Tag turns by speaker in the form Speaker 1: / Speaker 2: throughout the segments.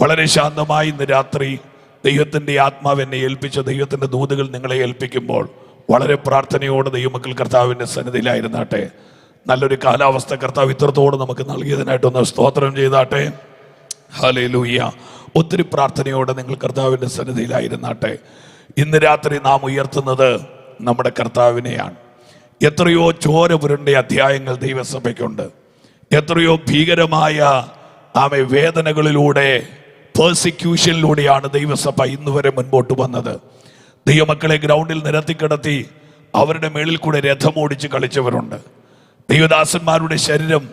Speaker 1: വളരെ ശാന്തമായി ഇന്ന് രാത്രി ദൈവത്തിൻ്റെ ആത്മാവ് എന്നെ ഏൽപ്പിച്ച ദൈവത്തിൻ്റെ ദൂതുകൾ നിങ്ങളെ ഏൽപ്പിക്കുമ്പോൾ വളരെ പ്രാർത്ഥനയോടെ ദൈവമക്കൾ കർത്താവിൻ്റെ സന്നിധിയിലായിരുന്നാട്ടെ. നല്ലൊരു കാലാവസ്ഥ കർത്താവ് ഇത്രത്തോടെ നമുക്ക് നൽകിയതിനായിട്ടൊന്ന് സ്തോത്രം ചെയ്താട്ടെ. ഹല്ലേലൂയ. ഒത്തിരി പ്രാർത്ഥനയോടെ നിങ്ങൾ കർത്താവിൻ്റെ സന്നിധിയിലായിരുന്നാട്ടെ. ഇന്ന് രാത്രി നാം ഉയർത്തുന്നത് നമ്മുടെ കർത്താവിനെയാണ്. എത്രയോ ചോര പുരണ്ട അധ്യായങ്ങൾ ദൈവസഭയ്ക്കുണ്ട്. എത്രയോ ഭീകരമായ വേദനകളിലൂടെ, പേഴ്സിക്യൂഷനിലൂടെയാണ് ദൈവസഭ ഇന്ന് വരെ മുൻപോട്ട് വന്നത്. ദൈവമക്കളെ ഗ്രൗണ്ടിൽ നിരത്തിക്കിടത്തി അവരുടെ മേളിൽ കൂടെ രഥമോടിച്ച് കളിച്ചവരുണ്ട്. ദൈവദാസന്മാരുടെ ശരീരം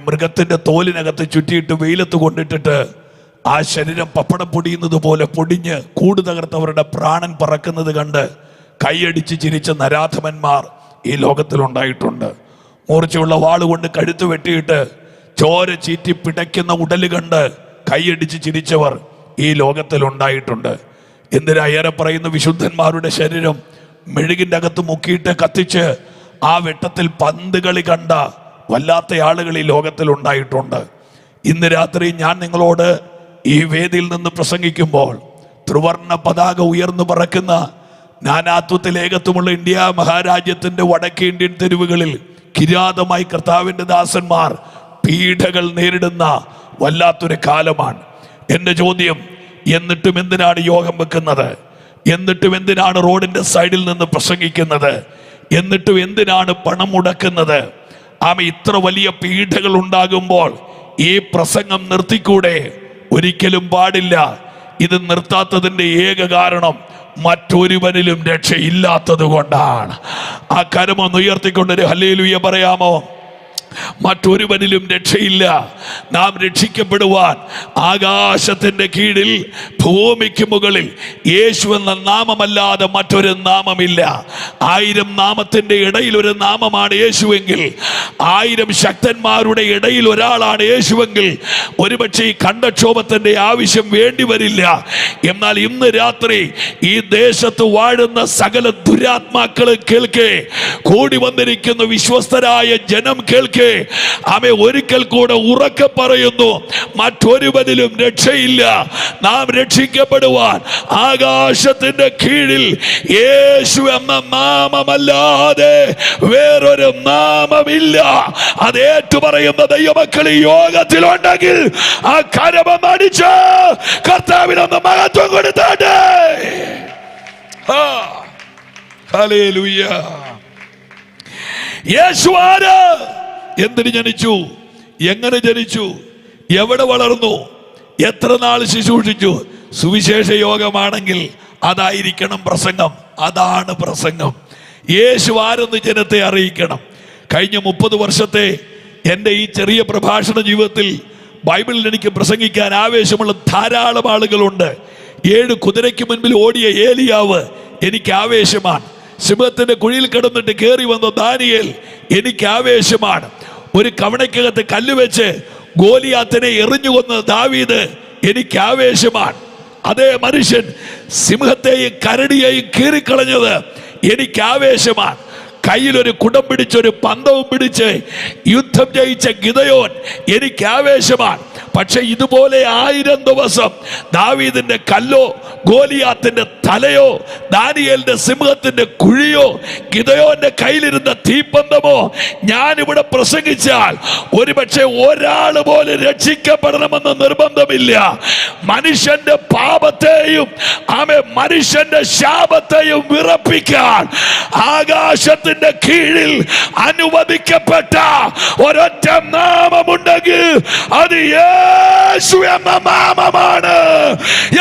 Speaker 1: മൃഗത്തിൻ്റെ തോലിനകത്ത് ചുറ്റിയിട്ട് വെയിലത്ത് കൊണ്ടിട്ടിട്ട് ആ ശരീരം പപ്പടം പൊടിയുന്നത് പോലെ പൊടിഞ്ഞ് കൂട് തകർത്തവരുടെ പ്രാണൻ പറക്കുന്നത് കണ്ട് കൈയടിച്ച് ചിരിച്ച നരാധമന്മാർ ഈ ലോകത്തിലുണ്ടായിട്ടുണ്ട്. മൂർച്ചയുള്ള വാളുകൊണ്ട് കഴുത്ത് വെട്ടിയിട്ട് ചോര ചീറ്റി പിടയ്ക്കുന്ന ഉടല് കണ്ട് കൈയടിച്ച് ചിരിച്ചവർ ഈ ലോകത്തിലുണ്ടായിട്ടുണ്ട്. എന്തിനാ ഏറെ പറയുന്ന വിശുദ്ധന്മാരുടെ ശരീരം മെഴുകിൻ്റെ അകത്ത് മുക്കിയിട്ട് കത്തിച്ച് ആ വെട്ടത്തിൽ പന്ത് കളി കണ്ട വല്ലാത്ത ആളുകൾ ഈ ലോകത്തിലുണ്ടായിട്ടുണ്ട്. ഇന്ന് രാത്രി ഞാൻ നിങ്ങളോട് ഈ വേദിയിൽ നിന്ന് പ്രസംഗിക്കുമ്പോൾ ത്രിവർണ്ണ പതാക ഉയർന്നു പറക്കുന്ന നാനാത്വത്തിൽ ഏകത്വമുള്ള ഇന്ത്യ മഹാരാജ്യത്തിന്റെ വടക്കേ ഇന്ത്യൻ തെരുവുകളിൽ കിരാതമായി കർത്താവിൻ്റെ ദാസന്മാർ പീഡകൾ നേരിടുന്ന വല്ലാത്തൊരു കാലമാണ്. എൻ്റെ ചോദ്യം, എന്നിട്ടും എന്തിനാണ് യോഗം വെക്കുന്നത്? എന്നിട്ടും എന്തിനാണ് റോഡിന്റെ സൈഡിൽ നിന്ന് പ്രസംഗിക്കുന്നത്? എന്നിട്ടും എന്തിനാണ് പണം മുടക്കുന്നത്? ഇത്ര വലിയ പീഡകൾ ഉണ്ടാകുമ്പോൾ ഈ പ്രസംഗം നിർത്തിക്കൂടെ? ഒരിക്കലും പാടില്ല. ഇത് നിർത്താത്തതിൻ്റെ ഏക കാരണം മറ്റൊരുവനിലും രക്ഷയില്ലാത്തത് കൊണ്ടാണ്. ആ കരമൊന്ന് ഉയർത്തിക്കൊണ്ടൊരു ഹല്ലേലൂയ പറയാമോ? മറ്റൊരുവനിലും രക്ഷയില്ല. നാം രക്ഷിക്കപ്പെടുവാൻ ആകാശത്തിന്റെ കീഴിൽ ഭൂമിക്ക് മുകളിൽ യേശു എന്ന നാമമല്ലാതെ മറ്റൊരു നാമമില്ല. 1000 നാമത്തിന്റെ ഇടയിൽ ഒരു നാമമാണ് യേശുവെങ്കിൽ, 1000 ശക്തന്മാരുടെ ഇടയിൽ ഒരാളാണ് യേശുവെങ്കിൽ ഒരുപക്ഷെ ഈ കണ്ടക്ഷോഭത്തിന്റെ ആവശ്യം വേണ്ടി വരില്ല. എന്നാൽ ഇന്ന് രാത്രി ഈ ദേശത്ത് വാഴുന്ന സകല ദുരാത്മാക്കൾ കേൾക്കേ, കൂടി വന്നിരിക്കുന്ന വിശ്വസ്തരായ ജനം കേൾക്കേ, ഒരിക്കൽ കൂടെ ഉറക്കെ പറയുന്നു, മറ്റൊരുവനിലും രക്ഷയില്ല. നാം രക്ഷിക്കപ്പെടുവാൻ ആകാശത്തിന്റെ കീഴിൽ യേശു എന്ന നാമമല്ലാതെ വേറൊരു നാമമില്ല. അത് ഏറ്റുപറയുന്ന ദൈവമക്കൾ ഈ യോഗത്തിലുണ്ടെങ്കിൽ ആ കരമം അടിച്ച് കർത്താവിനൊന്ന് മഹത്വം കൊടുത്താട്ടെ. ഹല്ലേലൂയ. യേശു ആര്? എന്തിന് ജനിച്ചു? എങ്ങനെ ജനിച്ചു? എവിടെ വളർന്നു? എത്ര നാൾ ശുശ്രൂഷിച്ചു? സുവിശേഷ യോഗമാണെങ്കിൽ അതായിരിക്കണം പ്രസംഗം. അതാണ് പ്രസംഗം. യേശു ആരെന്ന് ജനത്തെ അറിയിക്കണം. കഴിഞ്ഞ 30 വർഷത്തെ എൻ്റെ ഈ ചെറിയ പ്രഭാഷണ ജീവിതത്തിൽ ബൈബിളിൽ എനിക്ക് പ്രസംഗിക്കാൻ ആവേശമുള്ള ധാരാളം ആളുകളുണ്ട്. 7 കുതിരയ്ക്ക് മുൻപിൽ ഓടിയ ഏലിയാവ് എനിക്ക് ആവേശമാണ്. സിംഹത്തിന്റെ കുഴിയിൽ കിടന്നിട്ട് കയറി വന്ന ദാനിയേൽ എനിക്ക് ആവേശമാണ്. ഒരു കവണയ്ക്കകത്ത് കല്ല് വെച്ച് ഗോലിയാത്തിനെ എറിഞ്ഞു കൊന്ന ദാവീദ് എനിക്ക് ആവേശമാണ്. അതേ മനുഷ്യൻ സിംഹത്തെയും കരടിയെയും കീറിക്കളഞ്ഞത് എനിക്ക് ആവേശമാണ്. കയ്യിലൊരു കുടം പിടിച്ചൊരു പന്തവും പിടിച്ച് യുദ്ധം ജയിച്ച ഗിദയോൻ എനിക്ക് ആവേശമാണ്. പക്ഷെ ഇതുപോലെ 1000 ദിവസം ദാവീദിന്റെ കല്ലോ ഗോലിയാത്തിന്റെ തലയോ ദാനിയേലിന്റെ സിംഹത്തിന്റെ കുഴിയോ ഗിദയോന്റെ കയ്യിലിരുന്ന തീപ്പന്തമോ ഞാനിവിടെ പ്രസംഗിച്ചാൽ ഒരുപക്ഷെ ഒരാൾ പോലും രക്ഷിക്കപ്പെടണമെന്ന് നിർബന്ധമില്ല. മനുഷ്യന്റെ പാപത്തെയും മനുഷ്യന്റെ ശാപത്തെയും വിറപ്പിക്കാൻ ആകാശത്തിന്റെ കീഴിൽ അനുവദിക്കപ്പെട്ട ഒരൊറ്റ നാമമുണ്ടെങ്കിൽ അത് യേശു എന്ന നാമമാണ്.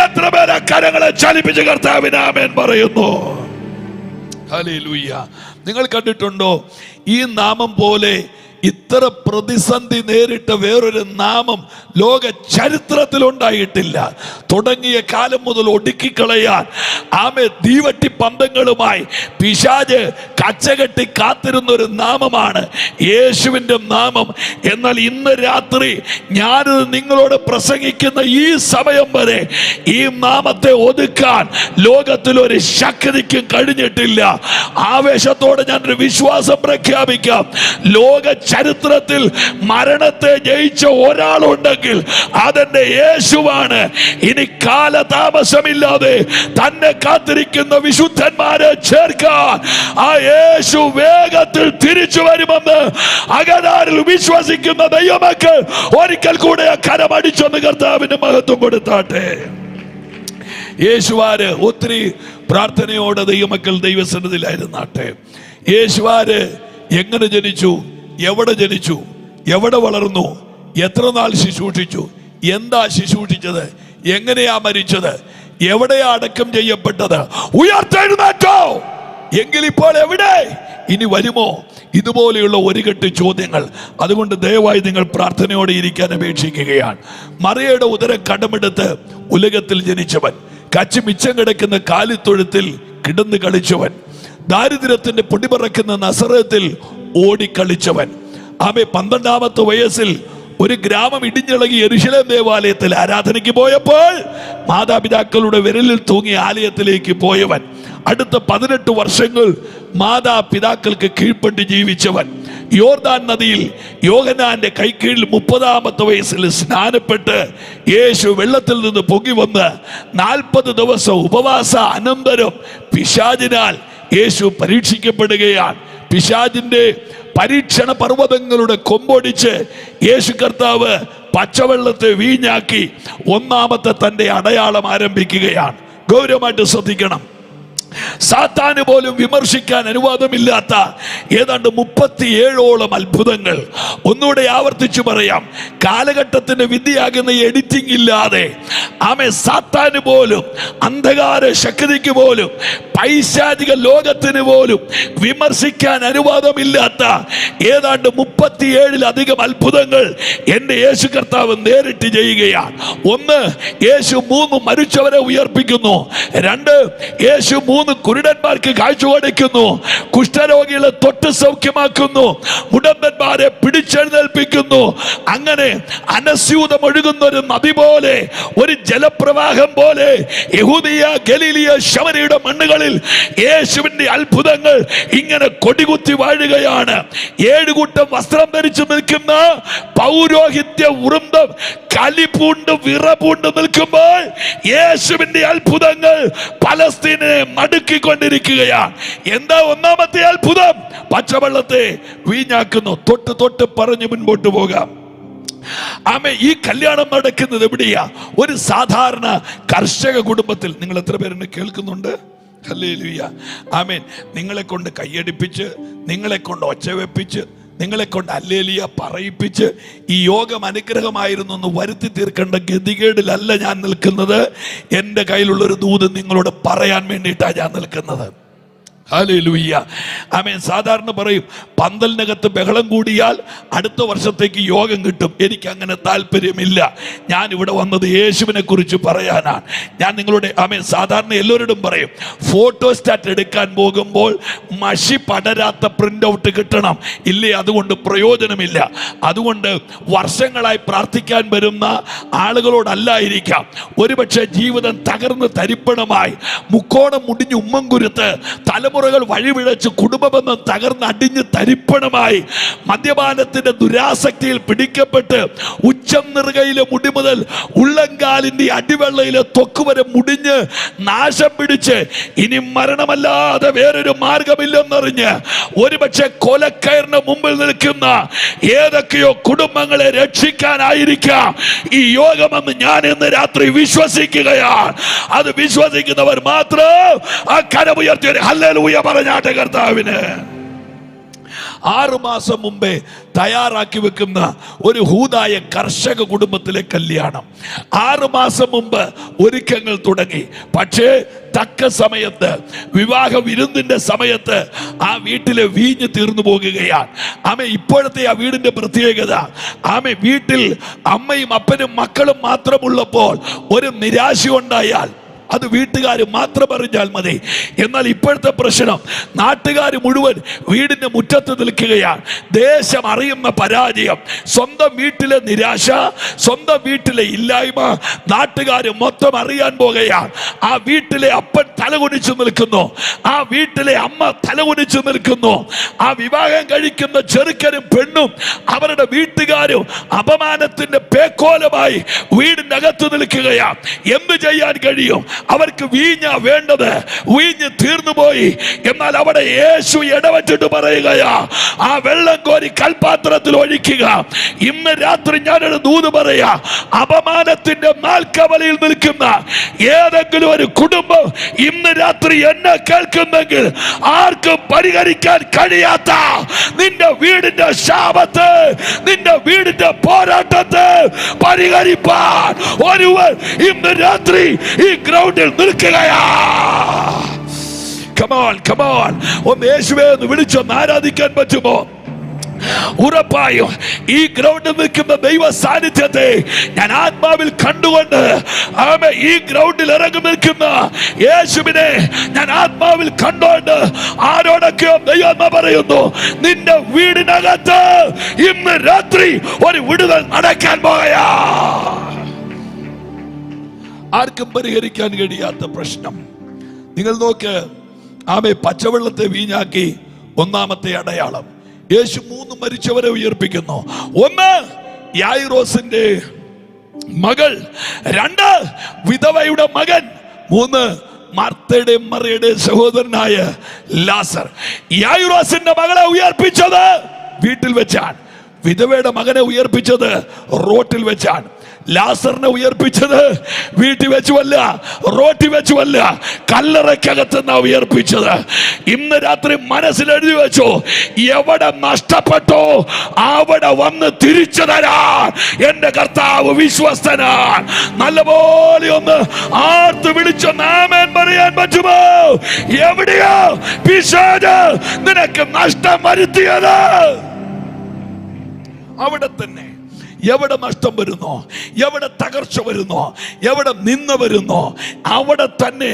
Speaker 1: എത്ര പേരെ കരങ്ങളെ ചലിപ്പിച്ച് കർത്താവിന് ആമേൻ പറയുന്നു. ഹല്ലേലൂയ. നിങ്ങൾ കണ്ടിട്ടുണ്ടോ ഈ നാമം പോലെ ഇത്ര പ്രതിസന്ധി നേരിട്ട വേറൊരു നാമം ലോക ചരിത്രത്തിൽ ഉണ്ടായിട്ടില്ല. തുടങ്ങിയ കാലം മുതൽ ഒടുക്കിക്കളയാൻ തീവട്ടി പന്തങ്ങളുമായി പിശാച് കച്ചകെട്ടി കാത്തിരുന്ന ഒരു നാമമാണ് യേശുവിൻ്റെ നാമം. എന്നാൽ ഇന്ന് രാത്രി ഞാനിത് നിങ്ങളോട് പ്രസംഗിക്കുന്ന ഈ സമയം വരെ ഈ നാമത്തെ ഒതുക്കാൻ ലോകത്തിൽ ഒരു ശക്തിക്കും കഴിഞ്ഞിട്ടില്ല. ആവേശത്തോടെ ഞാനൊരു വിശ്വാസം പ്രഖ്യാപിക്കാം. ലോക ചരിത്രത്തിൽ മരണത്തെ ജയിച്ച ഒരാളുണ്ടെങ്കിൽ അതെന്റെ യേശുവാണ്. ഇനി കാലതാമസമില്ലാതെ തന്നെ കാത്തിരിക്കുന്ന വിശുദ്ധന്മാരെ ചേർക്കാൻ ആ യേശു വേഗത്തിൽ തിരിച്ചു വരുമെന്ന് അകതാരിൽ വിശ്വസിക്കുന്ന ദൈവമക്കൾ ഒരിക്കൽ കൂടെ കരമടിച്ചൊന്ന് കർത്താവിന് മഹത്വം കൊടുത്താട്ടെ. യേശുവാര് ഒത്തിരി പ്രാർത്ഥനയോടെ ദൈവമക്കൾ ദൈവസന്നിധിയിലായിരുന്നാട്ടെ. യേശുവാര് എങ്ങനെ ജനിച്ചു, എവിടെ ജനിച്ചു, എവിടെ വളർന്നു, എത്ര നാൾ ശുശ്രൂഷിച്ചു, എന്താ ശുശ്രൂഷിച്ചത്, എങ്ങനെയാ മരിച്ചത്, എവിടെയാ അടക്കം ചെയ്യപ്പെട്ടത്, ഉയർത്തെഴുന്നേറ്റോ എങ്കിൽ ഇപ്പോൾ എവിടെ, ഇനി വരുമോ, ഇതുപോലെയുള്ള ഒരു കെട്ട് ചോദ്യങ്ങൾ. അതുകൊണ്ട് ദയവായി നിങ്ങൾ പ്രാർത്ഥനയോടെ ഇരിക്കാൻ അപേക്ഷിക്കുകയാണ്. മറിയയുടെ ഉദരം കടമെടുത്ത് ഉലകത്തിൽ ജനിച്ചവൻ, കച്ചി മിച്ചം കിടക്കുന്ന കാലിത്തൊഴുത്തിൽ കിടന്ന് കളിച്ചവൻ, ദാരിദ്ര്യത്തിന്റെ പൊടിപറക്കുന്ന നസറത്തിൽ ഓടിക്കളിച്ചവൻ, ആമേ 12ാമത്തെ വയസ്സിൽ ഒരു ഗ്രാമം ഇടിഞ്ഞിളകി യെരുശലേം ദേവാലയത്തിൽ ആരാധനയ്ക്ക് പോയപ്പോൾ മാതാപിതാക്കളുടെ വിരലിൽ തൂങ്ങി ആലയത്തിലേക്ക് പോയവൻ, അടുത്ത 18 വർഷങ്ങൾ മാതാപിതാക്കൾക്ക് കീഴ്പ്പെട്ട് ജീവിച്ചവൻ, യോർദാൻ നദിയിൽ യോഹന്നാന്റെ കൈക്കീഴിൽ 30ാമത്തെ വയസ്സിൽ സ്നാനപ്പെട്ട് യേശു വെള്ളത്തിൽ നിന്ന് പൊങ്ങി വന്ന് 40 ദിവസം ഉപവാസ അനന്തരം പിശാചിനാൽ യേശു പരീക്ഷിക്കപ്പെടുകയാണ്. പിശാചിന്റെ പരീക്ഷണ പർവ്വതങ്ങളുടെ കൊമ്പൊടിച്ച് യേശു കർത്താവ് പച്ചവെള്ളത്തെ വീഞ്ഞാക്കി 1ാമത്തെ തന്റെ അടയാളം ആരംഭിക്കുകയാണ്. ഗൗരവമായിട്ട് ശ്രദ്ധിക്കണം. സാത്താന് പോലും വിമർശിക്കാൻ അനുവാദമില്ലാത്ത ഏതാണ്ട് 37ഓളം അത്ഭുതങ്ങൾ. ഒന്നുകൂടെ ആവർത്തിച്ചു പറയാം, കാലഘട്ടത്തിന്റെ വിദ്യയാകുന്ന എഡിറ്റിംഗ് ഇല്ലാതെ സാത്താന് പോലും, അന്ധകാര ശക്തിക്ക് പോലും, പൈശാചിക ലോകത്തിന് പോലും വിമർശിക്കാൻ അനുവാദമില്ലാത്ത ഏതാണ്ട് 37ലധികം അത്ഭുതങ്ങൾ എൻ്റെ യേശു കർത്താവ് നേരിട്ട് ചെയ്യുകയാണ്. 1, യേശു 3 മരിച്ചവരെ ഉയർപ്പിക്കുന്നു. 2, യേശു 3 കുരുടന്മാർക്ക് കാഴ്ച കൊടുക്കുന്നു. കുഷ്ഠരോഗികളെ തൊട്ട് സൗഖ്യമാക്കുന്നു. മുടന്തന്മാരെ പിടിച്ചെഴുന്നേൽപ്പിക്കുന്നു. അങ്ങനെ അനസ്യൂതം ഒഴുകുന്ന ഒരു നദി പോലെ, ഒരു ജലപ്രവാഹം പോലെ യഹൂദിയ, ഗലീലിയ, ശമരിയുടെ മണ്ണുകളിൽ യേശുവിന്റെ അത്ഭുതങ്ങൾ ഇങ്ങനെ കൊടികുത്തി വാഴുകയാണ്. 7 കൂട്ടം വസ്ത്രം ധരിച്ചു നിൽക്കുന്ന പൗരോഹിത്യ വൃന്ദം കലിപൂണ്ട് വിറപൂണ്ട് നിൽക്കുമ്പോൾ യേശുവിന്റെ അത്ഭുതങ്ങൾ പലസ്തീനെ മടുക്കിക്കൊണ്ടിരിക്കുകയാണ്. എന്താ 1ാമത്തെ അത്ഭുതം? പച്ചവെള്ളത്തെ വീഞ്ഞാക്കുന്നു. തൊട്ട് തൊട്ട് പറഞ്ഞ് മുൻപോട്ട് പോകാം. ഈ കല്യാണം നടക്കുന്നത് എവിടെയാ? ഒരു സാധാരണ കർഷക കുടുംബത്തിൽ. നിങ്ങൾ എത്ര പേരെന്നെ കേൾക്കുന്നുണ്ട്? ഹല്ലേലൂയ, ആമേൻ. നിങ്ങളെ കൊണ്ട് കൈയടിപ്പിച്ച്, നിങ്ങളെ കൊണ്ട് ഒച്ചവെപ്പിച്ച്, നിങ്ങളെ കൊണ്ട് ഹല്ലേലൂയ പറയിപ്പിച്ച് ഈ യോഗം അനുഗ്രഹമായിരുന്നു എന്ന് വരുത്തി തീർക്കേണ്ട ഗതികേടിലല്ല ഞാൻ നിൽക്കുന്നത്. എൻ്റെ കയ്യിലുള്ളൊരു ദൂത് നിങ്ങളോട് പറയാൻ വേണ്ടിയിട്ടാണ് ഞാൻ നിൽക്കുന്നത്. ഹല്ലേലൂയ, ആമേൻ. സാധാരണ പറയും, പന്തലിനകത്ത് ബഹളം കൂടിയാൽ അടുത്ത വർഷത്തേക്ക് യോഗം കിട്ടും. എനിക്ക് അങ്ങനെ താല്പര്യമില്ല. ഞാൻ ഇവിടെ വന്നത് യേശുവിനെ കുറിച്ച് പറയാനാണ്. ഞാൻ നിങ്ങളുടെ സാധാരണ എല്ലാവരോടും പറയും, ഫോട്ടോസ്റ്റാറ്റ് എടുക്കാൻ പോകുമ്പോൾ മഷി പടരാത്ത പ്രിന്റ് ഔട്ട് കിട്ടണം. ഇല്ലേ, അതുകൊണ്ട് പ്രയോജനമില്ല. അതുകൊണ്ട് വർഷങ്ങളായി പ്രാർത്ഥിക്കാൻ വരുന്ന ആളുകളോടല്ലായിരിക്കാം, ഒരുപക്ഷെ ജീവിതം തകർന്ന് തരിപ്പണമായി, മുക്കോണം മുടിഞ്ഞ് ഉമ്മൻകുരുത്ത്, തലമുറകൾ വഴിവിഴച്ച് കുടുംബബന്ധം തകർന്ന് അടിഞ്ഞ് തരിപ്പണമായി, മദ്യപാനത്തിന്റെ ദുരാസക്തിയിൽ പിടിക്കപ്പെട്ട് ഉച്ചം നിറുകയിലെ മുടി മുതൽ ഉള്ളങ്കാലിന്റെ അടിവെള്ളയിലെ ത്വക്ക് വരെ മുടിഞ്ഞ് നാശം പിടിച്ച് ഇനി മരണമല്ലാതെ വേറൊരു മാർഗമില്ലെന്നറിഞ്ഞ് ഒരുപക്ഷെ കൊലക്കയറിന് മുമ്പിൽ നിൽക്കുന്ന ഏതൊക്കെയോ കുടുംബങ്ങളെ രക്ഷിക്കാനായിരിക്കാം ഈ യോഗമെന്ന് ഞാൻ ഇന്ന് രാത്രി വിശ്വസിക്കുകയാണ്. അത് വിശ്വസിക്കുന്നവർ മാത്രം ആ കരമുയർത്തി ഒരു ഹല്ലേലൂയ പറഞ്ഞാട്ടെ കർത്താവിന്. 6 മാസം മുമ്പേ തയ്യാറാക്കി വെക്കുന്ന ഒരു ഹൂദായ കർഷക കുടുംബത്തിലെ കല്യാണം. 6 മാസം മുമ്പ് ഒരുക്കങ്ങൾ തുടങ്ങി. പക്ഷേ തക്ക സമയത്ത്, വിവാഹ വിരുന്നിന്റെ സമയത്ത് ആ വീട്ടിലെ വീഞ്ഞ് തീർന്നു പോകുകയാണ്. ഇപ്പോഴത്തെ ആ വീടിന്റെ പ്രത്യേകത, വീട്ടിൽ അമ്മയും അപ്പനും മക്കളും മാത്രമുള്ളപ്പോൾ ഒരു നിരാശ ഉണ്ടായാൽ അത് വീട്ടുകാർ മാത്രം അറിഞ്ഞാൽ മതി. എന്നാൽ ഇപ്പോഴത്തെ പ്രശ്നം, നാട്ടുകാർ മുഴുവൻ വീടിന്റെ മുറ്റത്ത് നിൽക്കുകയാണ്. ദേശം അറിയുന്ന പരാജയം, സ്വന്തം വീട്ടിലെ നിരാശ, സ്വന്തം വീട്ടിലെ ഇല്ലായ്മ നാട്ടുകാർ മൊത്തം അറിയാൻ പോകുകയാണ്. ആ വീട്ടിലെ അപ്പൻ തലകുനിച്ചു നിൽക്കുന്നു, ആ വീട്ടിലെ അമ്മ തലകുനിച്ചു നിൽക്കുന്നു, ആ വിവാഹം കഴിക്കുന്ന ചെറുക്കനും പെണ്ണും അവരുടെ വീട്ടുകാരും അപമാനത്തിന്റെ പേക്കോലമായി വീടിന്റെ അകത്ത് നിൽക്കുകയാണ്. എന്ത് ചെയ്യാൻ കഴിയും? അവർക്ക് വീഞ്ഞ വേണ്ടത്, വീഞ്ഞ് തീർന്നുപോയി. എന്നാൽ അവിടെ യേശു ഇടവച്ചിട്ട് പറയുകയാ, ആ വെള്ളം കോരി കൽപാത്രത്തിൽ ഒഴിക്കുക. ഇന്ന് രാത്രി ഞാനൊരു ദൂത് പറയാ, അപമാനത്തിന്റെ നാൽക്കവലയിൽ നിൽക്കുന്ന ഏതെങ്കിലും ഒരു കുടുംബം ഇന്ന് രാത്രി എന്നെ കേൾക്കുന്നെങ്കിൽ, ആർക്കും പരിഹരിക്കാൻ കഴിയാത്ത നിന്റെ വീടിന്റെ ശാപത്ത്, നിന്റെ വീടിന്റെ പോരാട്ടത്തെ പരിഹരിപ്പാൻ ഒരുവൻ ഇന്ന് രാത്രി ഈ ഗ്രൗണ്ടിൽ നിൽക്കുകയാ. Come on, come on. ഒന്ന് യേശുവേ എന്ന് വിളിച്ചൊന്ന് ആരാധിക്കാൻ പറ്റുമോ? ഉറപ്പായും ഈ ഗ്രൗണ്ടിൽ നിൽക്കുന്ന ദൈവ സാന്നിധ്യത്തെ ഞാൻ ആത്മാവിൽ കണ്ടുകൊണ്ട്, ഈ ഗ്രൗണ്ടിൽ ഇറങ്ങി നിൽക്കുന്ന യേശുവിനെ ഞാൻ ആത്മാവിൽ കണ്ടുകൊണ്ട് ആരോടൊക്കെയോ ദൈവം പറയുന്നു, നിന്റെ വീടിനകത്ത് ഇന്ന് രാത്രി ഒരു വിടുതൽ നടക്കാൻ പോകയാ. ആർക്കും പരിഹരിക്കാൻ കഴിയാത്ത പ്രശ്നം. നിങ്ങൾ നോക്ക്, പച്ചവെള്ളത്തെ വീഞ്ഞാക്കി ഒന്നാമത്തെ അടയാളം. യേശു 3 മരിച്ചവരെ ഉയർപ്പിക്കുന്നു. 1 യായിറോസിന്റെ മകൾ, 2 വിധവയുടെ മകൻ, 3 മാർത്തയുടെ മറിയുടെ സഹോദരനായ ലാസർ. യായിറോസിന്റെ മകളെ ഉയർപ്പിച്ചത് വീട്ടിൽ വെച്ചാണ്, വിധവയുടെ മകനെ ഉയർപ്പിച്ചത് റോട്ടിൽ വെച്ചാണ്. ലാസറിനെ ഉയർപ്പിച്ചത് വീട്ടിൽ വെച്ചുമല്ല, റോട്ടിൽ വെച്ചുമല്ല, കല്ലറയ്ക്കകത്തുനിന്നാ ഉയർപ്പിച്ചത്. ഇന്ന് രാത്രി മനസ്സിൽ എഴുതി വെച്ചോ, എവിടെ നഷ്ടപ്പെട്ടോ അവിടെ വന്ന് തിരിച്ചു തരാൻ എന്റെ കർത്താവ് വിശ്വസ്തനാണ്. നല്ലപോലെ ഒന്ന് ആർത്ത് വിളിച്ചൊന്ന് ആമേൻ പറയാൻ പറ്റുമോ? എവിടെയോ പിശാച് നിനക്ക് നഷ്ടം വരുത്തിയത് അവിടെ തന്നെ. എവിടെ നഷ്ടം വരുന്നോ, എവിടെ തകർച്ച വരുന്നോ, എവിടെ നിന്ന് വരുന്നോ അവിടെ തന്നെ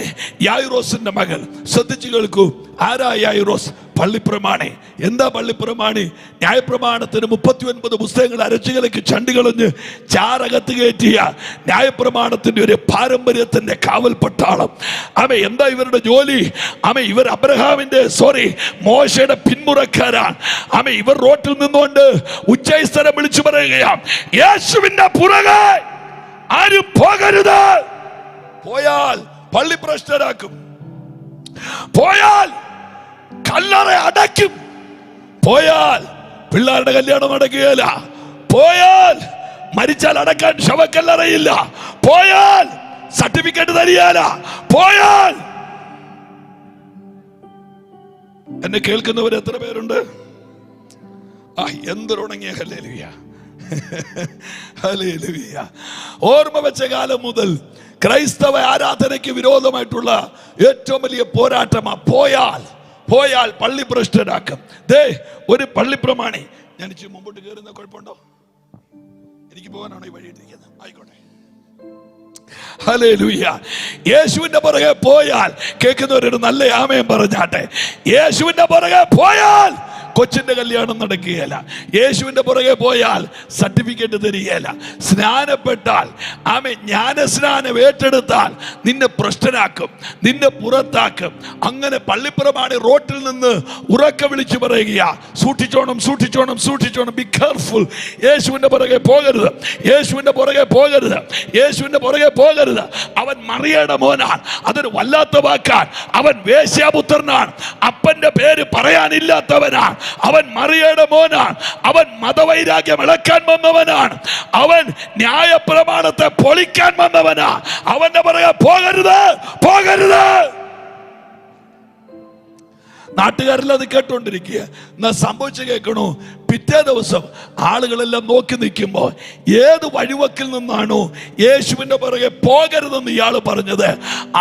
Speaker 1: യായിറോസിന്റെ മകൾ. ശ്രദ്ധിച്ചു കേൾക്കൂ, ആരാ യായിറോസ്? പള്ളിപ്രമാണി. എന്താ പള്ളിപ്രമാണി? ന്യായപ്രമാണത്തിന് 39 പുസ്തകങ്ങൾ അരച്ചുകലയ്ക്ക് ചണ്ടികളഞ്ഞ് ചാരകത്ത് കയറ്റിയ ന്യായപ്രമാണത്തിന്റെ ഒരു പാരമ്പര്യത്തിന്റെ കാവൽപ്പട്ടാളം. എന്താ ഇവരുടെ ജോലി? ഇവർ മോശയുടെ പിന്മുറക്കാരാണ്. ഇവർ റോട്ടിൽ നിന്നുകൊണ്ട് ഉച്ചസ്ഥലം വിളിച്ചു പറയുകയാണ്, യേശുവിന്റെ പുറകെ ആരും പോകരുത്. പോയാൽ പള്ളി ഭ്രഷ്ടരാക്കും, പോയാൽ കല്ലറ അടയ്ക്കും, പോയാൽ പിള്ളേരുടെ കല്യാണം നടക്കുകയില്ല, പോയാൽ മരിച്ചാൽ അടക്കാൻ ശവക്കല്ലറയില്ല, പോയാൽ സർട്ടിഫിക്കറ്റ് തരികയില്ല, പോയാൽ. എന്നെ കേൾക്കുന്നവർ എത്ര പേരുണ്ട്? എന്തൊരുണങ്ങിയ ഹല്ലേലൂയ, ഹല്ലേലൂയ. ഓർമ്മ വെച്ച കാലം മുതൽ ക്രൈസ്തവ ആരാധനയ്ക്ക് വിരോധമായിട്ടുള്ള ഏറ്റവും വലിയ പോരാട്ടമാ പോയാൽ പള്ളി ഭ്രഷ്ടരാക്കും. ഒരു പള്ളിപ്രമാണി, ഞാൻ ഇച്ചിരി മുമ്പോട്ട് കയറുന്ന കുഴപ്പമുണ്ടോ? എനിക്ക് പോകാനാണ് ഈ വഴിയിട്ടിരിക്കുന്നത്, ആയിക്കോട്ടെ. ഹല്ലേലൂയ. യേശുവിന്റെ പുറകെ പോയാൽ, കേൾക്കുന്നവരൊരു നല്ല ആമേൻ പറഞ്ഞാട്ടെ. യേശുവിന്റെ പുറകെ പോയാൽ കൊച്ചിന്റെ കല്യാണം നടക്കുകയില്ല. യേശുവിന്റെ പുറകെ പോയാൽ സർട്ടിഫിക്കറ്റ് തരികയില്ല. സ്നാനപ്പെട്ടാൽ, ജ്ഞാനസ്നാനം ഏറ്റെടുത്താൽ നിന്നെ ഭ്രഷ്ടനാക്കും, നിന്നെ പുറത്താക്കും. അങ്ങനെ പള്ളിപ്പുറമാണ് റോട്ടിൽ നിന്ന് ഉറക്ക വിളിച്ചു പറയുക, സൂക്ഷിച്ചോണം, സൂക്ഷിച്ചോണം, സൂക്ഷിച്ചോണം, ബി കെയർഫുൾ. യേശുവിന്റെ പുറകെ പോകരുത്, യേശുവിന്റെ പുറകെ പോകരുത്, യേശുവിന്റെ പുറകെ പോകരുത്. അവൻ മറിയയുടെ മോനാണ്, അതൊരു വല്ലാത്ത വാക്കാണ്. അവൻ വേശ്യാപുത്രനാണ്, അപ്പന്റെ പേര് പറയാനില്ലാത്തവനാണ്. അവൻ മറിയയുടെ മോനാണ്, അവൻ മതവൈരാഗ്യം ഇളക്കാൻ വന്നവനാണ്, അവൻ ന്യായപ്രമാണത്തെ പൊളിക്കാൻ വന്നവനാ. അവന്റെ പുറകെ പോകരുത്, പോകരുത്. നാട്ടുകാരെല്ലാം അത് കേട്ടോണ്ടിരിക്കുക. എന്നാ സംഭവിച്ചു കേൾക്കണു, പിറ്റേ ദിവസം ആളുകളെല്ലാം നോക്കി നിൽക്കുമ്പോൾ ഏത് വഴിവക്കിൽ നിന്നാണോ യേശുവിൻ്റെ പുറകെ പോകരുതെന്ന് ഇയാൾ പറഞ്ഞത്,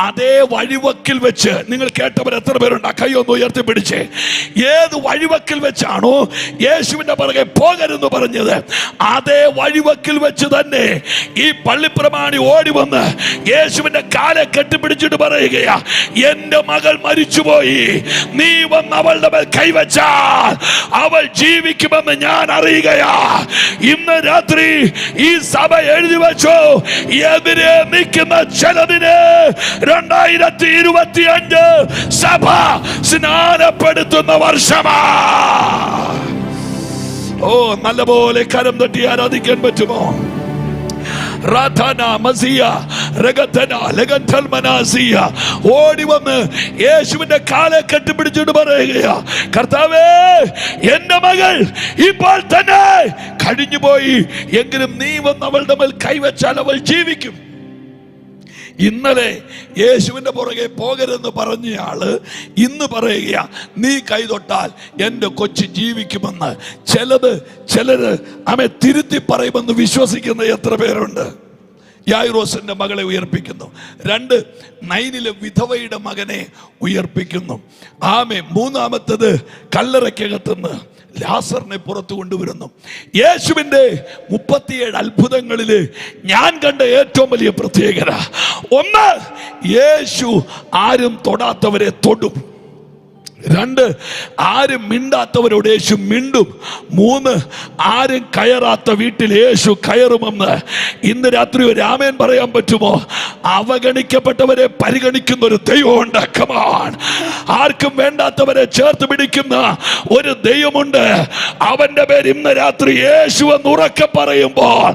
Speaker 1: അതേ വഴിവക്കിൽ വെച്ച്, നിങ്ങൾ കേട്ടവർ എത്ര പേരുണ്ട്? കൈ ഒന്ന് ഉയർത്തിപ്പിടിച്ചേ. ഏത് വഴിവക്കിൽ വെച്ചാണോ യേശുവിൻ്റെ പുറകെ പോകരുതെന്ന് പറഞ്ഞത്, അതേ വഴിവക്കിൽ വെച്ച് തന്നെ ഈ പള്ളിപ്രമാണി ഓടി വന്ന് യേശുവിന്റെ കാലെ കെട്ടിപ്പിടിച്ചിട്ട് പറയുകയാ, എന്റെ മകൾ മരിച്ചുപോയി, നീ വന്ന് അവളുടെ മേൽ കൈവച്ചാൽ അവൾ ജീവിക്കുമെന്ന് ഞാൻ അറിയുകയാ. ഇന്ന് രാത്രി ഈ സഭ എഴുതി വെച്ചു, എതിരെ നിൽക്കുന്ന ചിലതിന് 2025 സഭ സ്നാനപ്പെടുത്തുന്ന വർഷമാ. ഓ, നല്ലപോലെ കരം തട്ടി ആരാധിക്കാൻ പറ്റുമോ? ഓടി വന്ന് യേശുവിന്റെ കാലെ കെട്ടിപ്പിടിച്ചിട്ട് പറയുകയാ, കർത്താവേ, എന്റെ മകൾ ഇപ്പോൾ തന്നെ കഴിഞ്ഞുപോയി, എങ്കിലും നീ വന്ന് അവളുടെ മേൽ കൈവച്ചാൽ അവൾ ജീവിക്കും. ഇന്നലെ യേശുവിന്റെ പുറകെ പോകരുതെന്ന് പറഞ്ഞയാള് ഇന്ന് പറയുക, നീ കൈതൊട്ടാൽ എൻ്റെ കൊച്ചു ജീവിക്കുമെന്ന്. ചിലര് അവനെ തിരുത്തി പറയുമെന്ന് വിശ്വസിക്കുന്ന എത്ര പേരുണ്ട്? യായിറോസിന്റെ മകളെ ഉയർപ്പിക്കുന്നു. 2 നൈനിലെ വിധവയുടെ മകനെ ഉയർപ്പിക്കുന്നു. മൂന്നാമത്തത് കല്ലറയ്ക്കകത്തുനിന്ന് ലാസറിനെ പുറത്തു കൊണ്ടുവരുന്നു. യേശുവിന്റെ 37 അത്ഭുതങ്ങളിൽ ഞാൻ കണ്ട ഏറ്റവും വലിയ പ്രത്യേകത, 1, യേശു ആരും തൊടാത്തവരെ തൊടും. 2, ആരും മിണ്ടാത്തവരോട് യേശു മിണ്ടും. 3, ആരും കയറാത്ത വീട്ടിൽ യേശു കയറുമെന്ന്. ഇന്ന് രാത്രി ഒരു ആമേൻ പറയാൻ പറ്റുമോ? അവഗണിക്കപ്പെട്ടവരെ പരിഗണിക്കുന്ന ഒരു ദൈവമുണ്ട്. കമാൺ, ആർക്കും വേണ്ടാത്തവരെ ചേർത്ത് പിടിക്കുന്ന ഒരു ദൈവമുണ്ട്. അവന്റെ പേര് ഇന്ന് രാത്രി യേശു എന്ന് ഉറക്കെ പറയുമ്പോൾ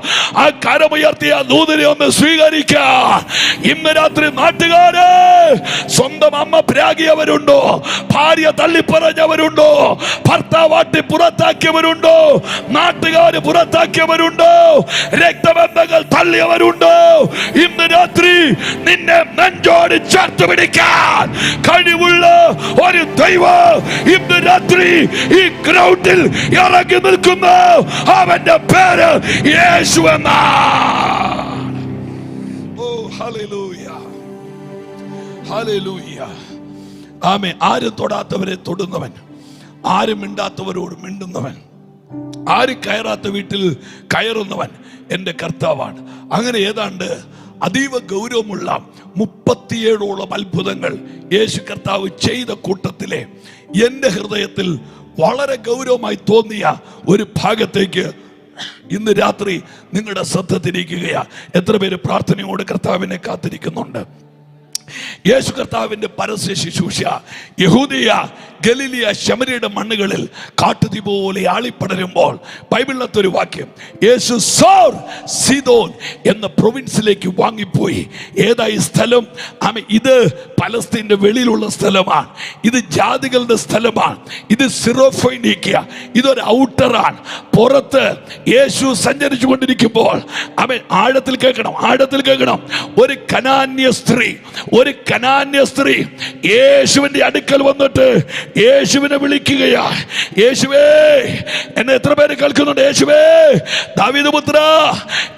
Speaker 1: ആ കരമുയർത്തിയ ദൂതനെ ഒന്ന് സ്വീകരിക്കാൻ. ഇന്ന് രാത്രി നാട്ടുകാര്, സ്വന്തം അമ്മ പ്രാഗിയവരുണ്ടോ? ഭാര്യ തള്ളിപ്പറഞ്ഞവരുണ്ടോ? ഭർത്താവാട്ടി പുറത്താക്കിയവരുണ്ടോ? നാട്ടുകാര് പുറത്താക്കിയവരുണ്ടോ? രക്തബന്ധങ്ങൾ തള്ളിയവരുണ്ടോ? ഇന്ന് രാത്രി നിന്നെ നെഞ്ചോട് ചേർത്ത് പിടിക്കാൻ കഴിവുള്ള ഒരു ദൈവം ഇന്ന് രാത്രി ഈ ഗ്രൗണ്ടിൽ ഇറങ്ങി നിൽക്കുന്നു. അവന്റെ പേര് യേശു എന്നാണ്. ഓ, ഹല്ലേലൂയ, ഹല്ലേലൂയ. ആമേൻ. ആരും തൊടാത്തവരെ തൊടുന്നവൻ, ആരും മിണ്ടാത്തവരോട് മിണ്ടുന്നവൻ, ആരും കയറാത്ത വീട്ടിൽ കയറുന്നവൻ എൻ്റെ കർത്താവാണ്. അങ്ങനെ ഏതാണ്ട് അതീവ ഗൗരവമുള്ള 37ഓളം അത്ഭുതങ്ങൾ യേശു കർത്താവ് ചെയ്ത കൂട്ടത്തിലെ എൻ്റെ ഹൃദയത്തിൽ വളരെ ഗൗരവമായി തോന്നിയ ഒരു ഭാഗത്തേക്ക് ഇന്ന് രാത്രി നിങ്ങളുടെ ശ്രദ്ധ തിരിക്കുകയാ. എത്ര പേര് പ്രാർത്ഥനയോട് കർത്താവിനെ കാത്തിരിക്കുന്നുണ്ട്? യേശു കർത്താവിന്റെ പരസ്യ ശുശ്രൂഷ യഹൂദിയ, ഗലീലിയ, ശമരിയുടെ മണ്ണുകളിൽ കാട്ടുതീ പോലെ ആളിപ്പടരുമ്പോൾ ബൈബിളിലത്തെ ഒരു വാക്യം, യേശു സോർ സീദോൻ എന്ന പ്രൊവിൻസിലേക്ക് വാങ്ങിപ്പോയി. ഏതായി സ്ഥലം? ഇത് പലസ്തീന്റെ വെളിയിലുള്ള സ്ഥലമാണ്. ഇത് ജാതികളുടെ സ്ഥലമാണ്. ഇത് സിറോഫോനിക്യ, ഇതൊരു ഔട്ടറാണ്. പുറത്ത് യേശു സഞ്ചരിച്ചു കൊണ്ടിരിക്കുമ്പോൾ ആഴത്തിൽ കേൾക്കണം, ഒരു കനാന്യ സ്ത്രീ യേശുവിന്റെ അടുക്കൽ വന്നിട്ട് യേശുവിനെ വിളിക്കുകയാ. യേശുവേ, എന്നെ എത്ര പേര് കേൾക്കുന്നുണ്ട്? യേശുവേ, ദാവീദ് പുത്ര,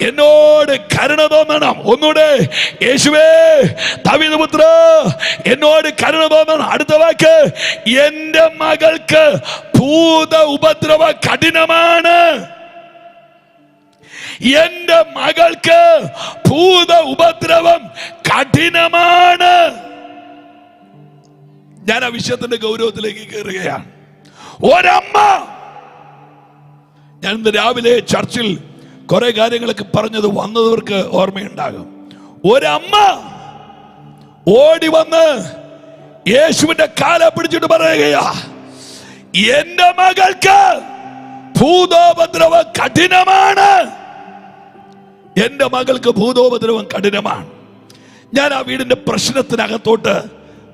Speaker 1: എന്നോട് കരുണ തോന്നണം. ഒന്നുകൂടെ, യേശുവേ, ദാവീദ് പുത്ര, എന്നോട് കരുണ തോന്നണം. അടുത്ത വാക്ക്, എന്റെ മകൾക്ക് ഭൂത ഉപദ്രവ കഠിനമാണ്. എന്റെ മകൾക്ക് ഭൂത ഉപദ്രവം കഠിനമാണ്. ഞാൻ ആ വിഷയത്തിന്റെ ഗൗരവത്തിലേക്ക് കയറുകയാണ്. ഒരമ്മ, ഞാൻ ഇന്ന് രാവിലെ ചർച്ചിൽ കുറെ കാര്യങ്ങളൊക്കെ പറഞ്ഞത് വന്നവർക്ക് ഓർമ്മയുണ്ടാകും. ഒരമ്മ ഓടി വന്ന് യേശുവിന്റെ കാലെ പിടിച്ചിട്ട് പറയുകയാ, എന്റെ മകൾക്ക് ഭൂതോപദ്രവം കഠിനമാണ്. എന്റെ മകൾക്ക് ഭൂതോപദ്രവം കഠിനമാണ്. ഞാൻ ആ വീടിന്റെ പ്രശ്നത്തിനകത്തോട്ട്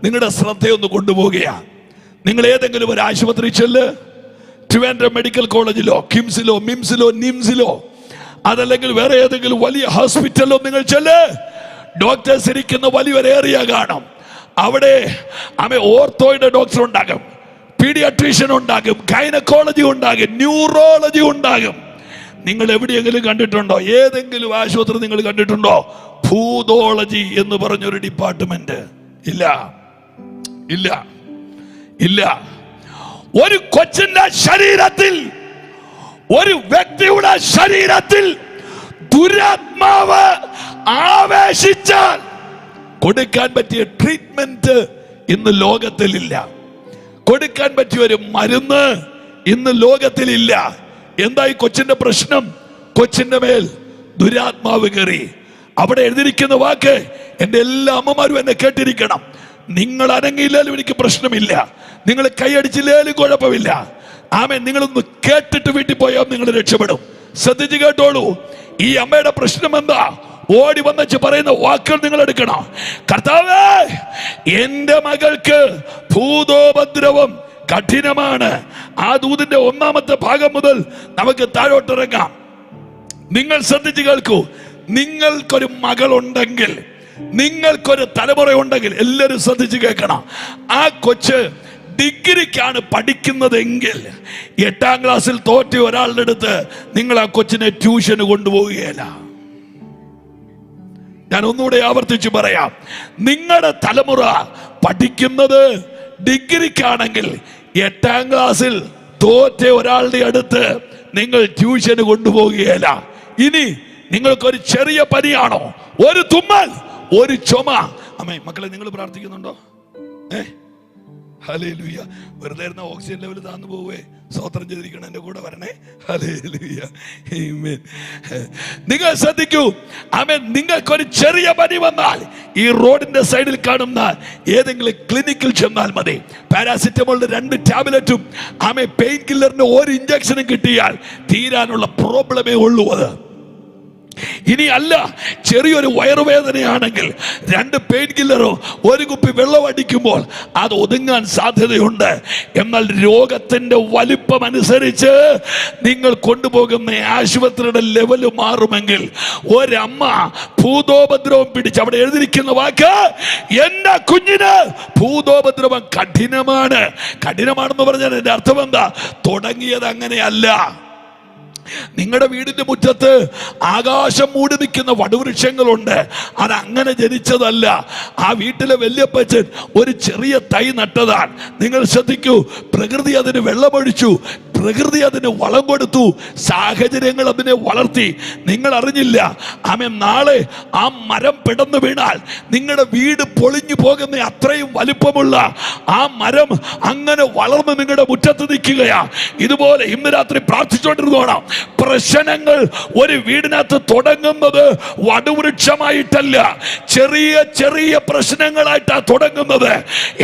Speaker 1: നിങ്ങളുടെ ശ്രദ്ധയൊന്ന് കൊണ്ടുപോവുകയാണ്. നിങ്ങൾ ഏതെങ്കിലും ഒരു ആശുപത്രി ചെല്ല്, ട്രിവാൻഡ്രം മെഡിക്കൽ കോളേജിലോ കിംസിലോ മിംസിലോ നിംസിലോ അതല്ലെങ്കിൽ വേറെ ഏതെങ്കിലും വലിയ ഹോസ്പിറ്റലിലോ നിങ്ങൾ ചെല്ല്. ഡോക്ടേഴ്സ് ഇരിക്കുന്ന വലിയൊരു ഏരിയ കാണും. അവിടെ ഓർത്തോയുടെ ഡോക്ടർ ഉണ്ടാകും, പീഡിയാട്രീഷ്യൻ ഉണ്ടാകും, ഗൈനക്കോളജി ഉണ്ടാകും, ന്യൂറോളജി ഉണ്ടാകും. നിങ്ങൾ എവിടെയെങ്കിലും കണ്ടിട്ടുണ്ടോ? ഏതെങ്കിലും ആശുപത്രി നിങ്ങൾ കണ്ടിട്ടുണ്ടോ ഭൂതോളജി എന്ന് പറഞ്ഞൊരു ഡിപ്പാർട്ട്മെന്റ്? ഇല്ല, ഇല്ല, ഇല്ല. ഒരു കൊച്ചിന്റെ ശരീരത്തിൽ, ഒരു വ്യക്തിയുടെ ശരീരത്തിൽ ദുരാത്മാവ് ആവേശിച്ചാൽ കൊടുക്കാൻ പറ്റിയ ട്രീറ്റ്മെന്റ് ഇന്ന് ലോകത്തിലില്ല. കൊടുക്കാൻ പറ്റിയ ഒരു മരുന്ന് ഇന്ന് ലോകത്തിലില്ല. എന്തായി കൊച്ചിന്റെ പ്രശ്നം? കൊച്ചിന്റെ മേൽ ദുരാത്മാവ് കയറി. അവിടെ എഴുതിയിരിക്കുന്ന വാക്ക് എൻ്റെ എല്ലാ അമ്മമാരും എന്നെ കേട്ടിരിക്കണം. നിങ്ങൾ അനങ്ങിയില്ലാലും എനിക്ക് പ്രശ്നമില്ല, നിങ്ങൾ കൈയടിച്ചില്ലാലും കുഴപ്പമില്ല. ആമേൻ. നിങ്ങളൊന്ന് കേട്ടിട്ട് വീട്ടിൽ പോയാൽ നിങ്ങൾ രക്ഷപ്പെടും. ശ്രദ്ധിച്ച് കേട്ടോളൂ. ഈ അമ്മയുടെ പ്രശ്നം എന്താ? ഓടി വന്നു പറയുന്ന വാക്കുകൾ നിങ്ങൾ എടുക്കണം. കർത്താവേ, എന്റെ മകൾക്ക് ഭൂതോപദ്രവം കഠിനമാണ്. ആ ദൂതിന്റെ 1-ാമത്തെ ഭാഗം മുതൽ നമുക്ക് താഴോട്ടിറങ്ങാം. നിങ്ങൾ ശ്രദ്ധിച്ച് കേൾക്കൂ. നിങ്ങൾക്കൊരു മകളുണ്ടെങ്കിൽ, നിങ്ങൾക്കൊരു തലമുറയുണ്ടെങ്കിൽ, എല്ലാവരും ശ്രദ്ധിച്ച് കേൾക്കണം. ആ കൊച്ച് ഡിഗ്രിക്കാണ് പഠിക്കുന്നതെങ്കിൽ 8ാം ക്ലാസ്സിൽ തോറ്റ ഒരാളുടെ അടുത്ത് നിങ്ങൾ ആ കൊച്ചിനെ ട്യൂഷന് കൊണ്ടുപോവുകയില്ല. ഞാൻ ഒന്നുകൂടെ ആവർത്തിച്ച് പറയാം. നിങ്ങളുടെ തലമുറ പഠിക്കുന്നത് ഡിഗ്രിക്കാണെങ്കിൽ 8ാം ക്ലാസ്സിൽ തോറ്റ ഒരാളുടെ അടുത്ത് നിങ്ങൾ ട്യൂഷന് കൊണ്ടുപോവുകയില്ല. ഇനി നിങ്ങൾക്കൊരു ചെറിയ പനിയാണോ, ഒരു തുമ്മൽ, ഒരു ചുമ, അമ്മേ മക്കളെ നിങ്ങൾ പ്രാർത്ഥിക്കുന്നുണ്ടോ? ഹല്ലേലൂയ. വെറുതെ ഇരുന്ന ഓക്സിജൻ ലെവൽ താന്നു പോവേ. സ്തോത്രം ചെയ്തിരിക്കണം, എൻ്റെ കൂടെ വരണേ. ഹല്ലേലൂയ. ആമേൻ. നിങ്ങൾ ശ്രദ്ധിക്കൂ. ആമേൻ. നിങ്ങൾക്കൊരു ചെറിയ പനി വന്നാൽ ഈ റോഡിന്റെ സൈഡിൽ കാണുന്ന ഏതെങ്കിലും ക്ലിനിക്കിൽ ചെന്നാൽ മതി. പാരാസിറ്റമോളിന്റെ 2 ടാബ്ലറ്റും ആമേൻ പെയിൻ കില്ലറിന്റെ 1 ഇഞ്ചക്ഷനും കിട്ടിയാൽ തീരാനുള്ള പ്രോബ്ലമേ ഉള്ളൂ. അത് ഇനി അല്ല, ചെറിയൊരു വയറുവേദനയാണെങ്കിൽ 2 പെയിൻ കില്ലറോ 1 കുപ്പി വെള്ളം അടിക്കുമ്പോൾ അത് ഒതുങ്ങാൻ സാധ്യതയുണ്ട്. എന്നാൽ രോഗത്തിന്റെ വലിപ്പം അനുസരിച്ച് നിങ്ങൾ കൊണ്ടുപോകുന്ന ആശുപത്രിയുടെ ലെവല് മാറുമെങ്കിൽ, ഒരമ്മ ഭൂതോപദ്രവം പിടിച്ച്, അവിടെ എഴുതിയിരിക്കുന്ന വാക്ക് എന്റെ കുഞ്ഞിന് ഭൂതോപദ്രവം കഠിനമാണ്. കഠിനമാണെന്ന് പറഞ്ഞാൽ എന്റെ അർത്ഥം എന്താ? തുടങ്ങിയത് അങ്ങനെയല്ല. നിങ്ങളുടെ വീടിന്റെ മുറ്റത്ത് ആകാശം മൂടി നിൽക്കുന്ന വടുവൃക്ഷങ്ങളുണ്ട്. അതങ്ങനെ ജനിച്ചതല്ല. ആ വീട്ടിലെ വല്യപ്പച്ചൻ ഒരു ചെറിയ തൈ നട്ടതാണ്. നിങ്ങൾ ശ്രദ്ധിക്കൂ. പ്രകൃതി അതിന് വെള്ളമൊഴിച്ചു, പ്രകൃതി അതിന് വളം കൊടുത്തു, സാഹചര്യങ്ങൾ അതിനെ വളർത്തി. നിങ്ങൾ അറിഞ്ഞില്ല. ആമേൻ. നാളെ ആ മരം പിടന്നു വീണാൽ നിങ്ങളുടെ വീട് പൊളിഞ്ഞു പോകുന്ന അത്രയും വലിപ്പമുള്ള ആ മരം അങ്ങനെ വളർന്ന് നിങ്ങളുടെ മുറ്റത്ത് നിൽക്കുകയാ. ഇതുപോലെ ഇന്ന് രാത്രി പ്രാർത്ഥിച്ചുകൊണ്ടിരുന്നോണം. പ്രശ്നങ്ങൾ ഒരു വീടിനകത്ത് തുടങ്ങുന്നത് വടുവൃക്ഷമായിട്ടല്ല, ചെറിയ ചെറിയ പ്രശ്നങ്ങളായിട്ടാണ് തുടങ്ങുന്നത്.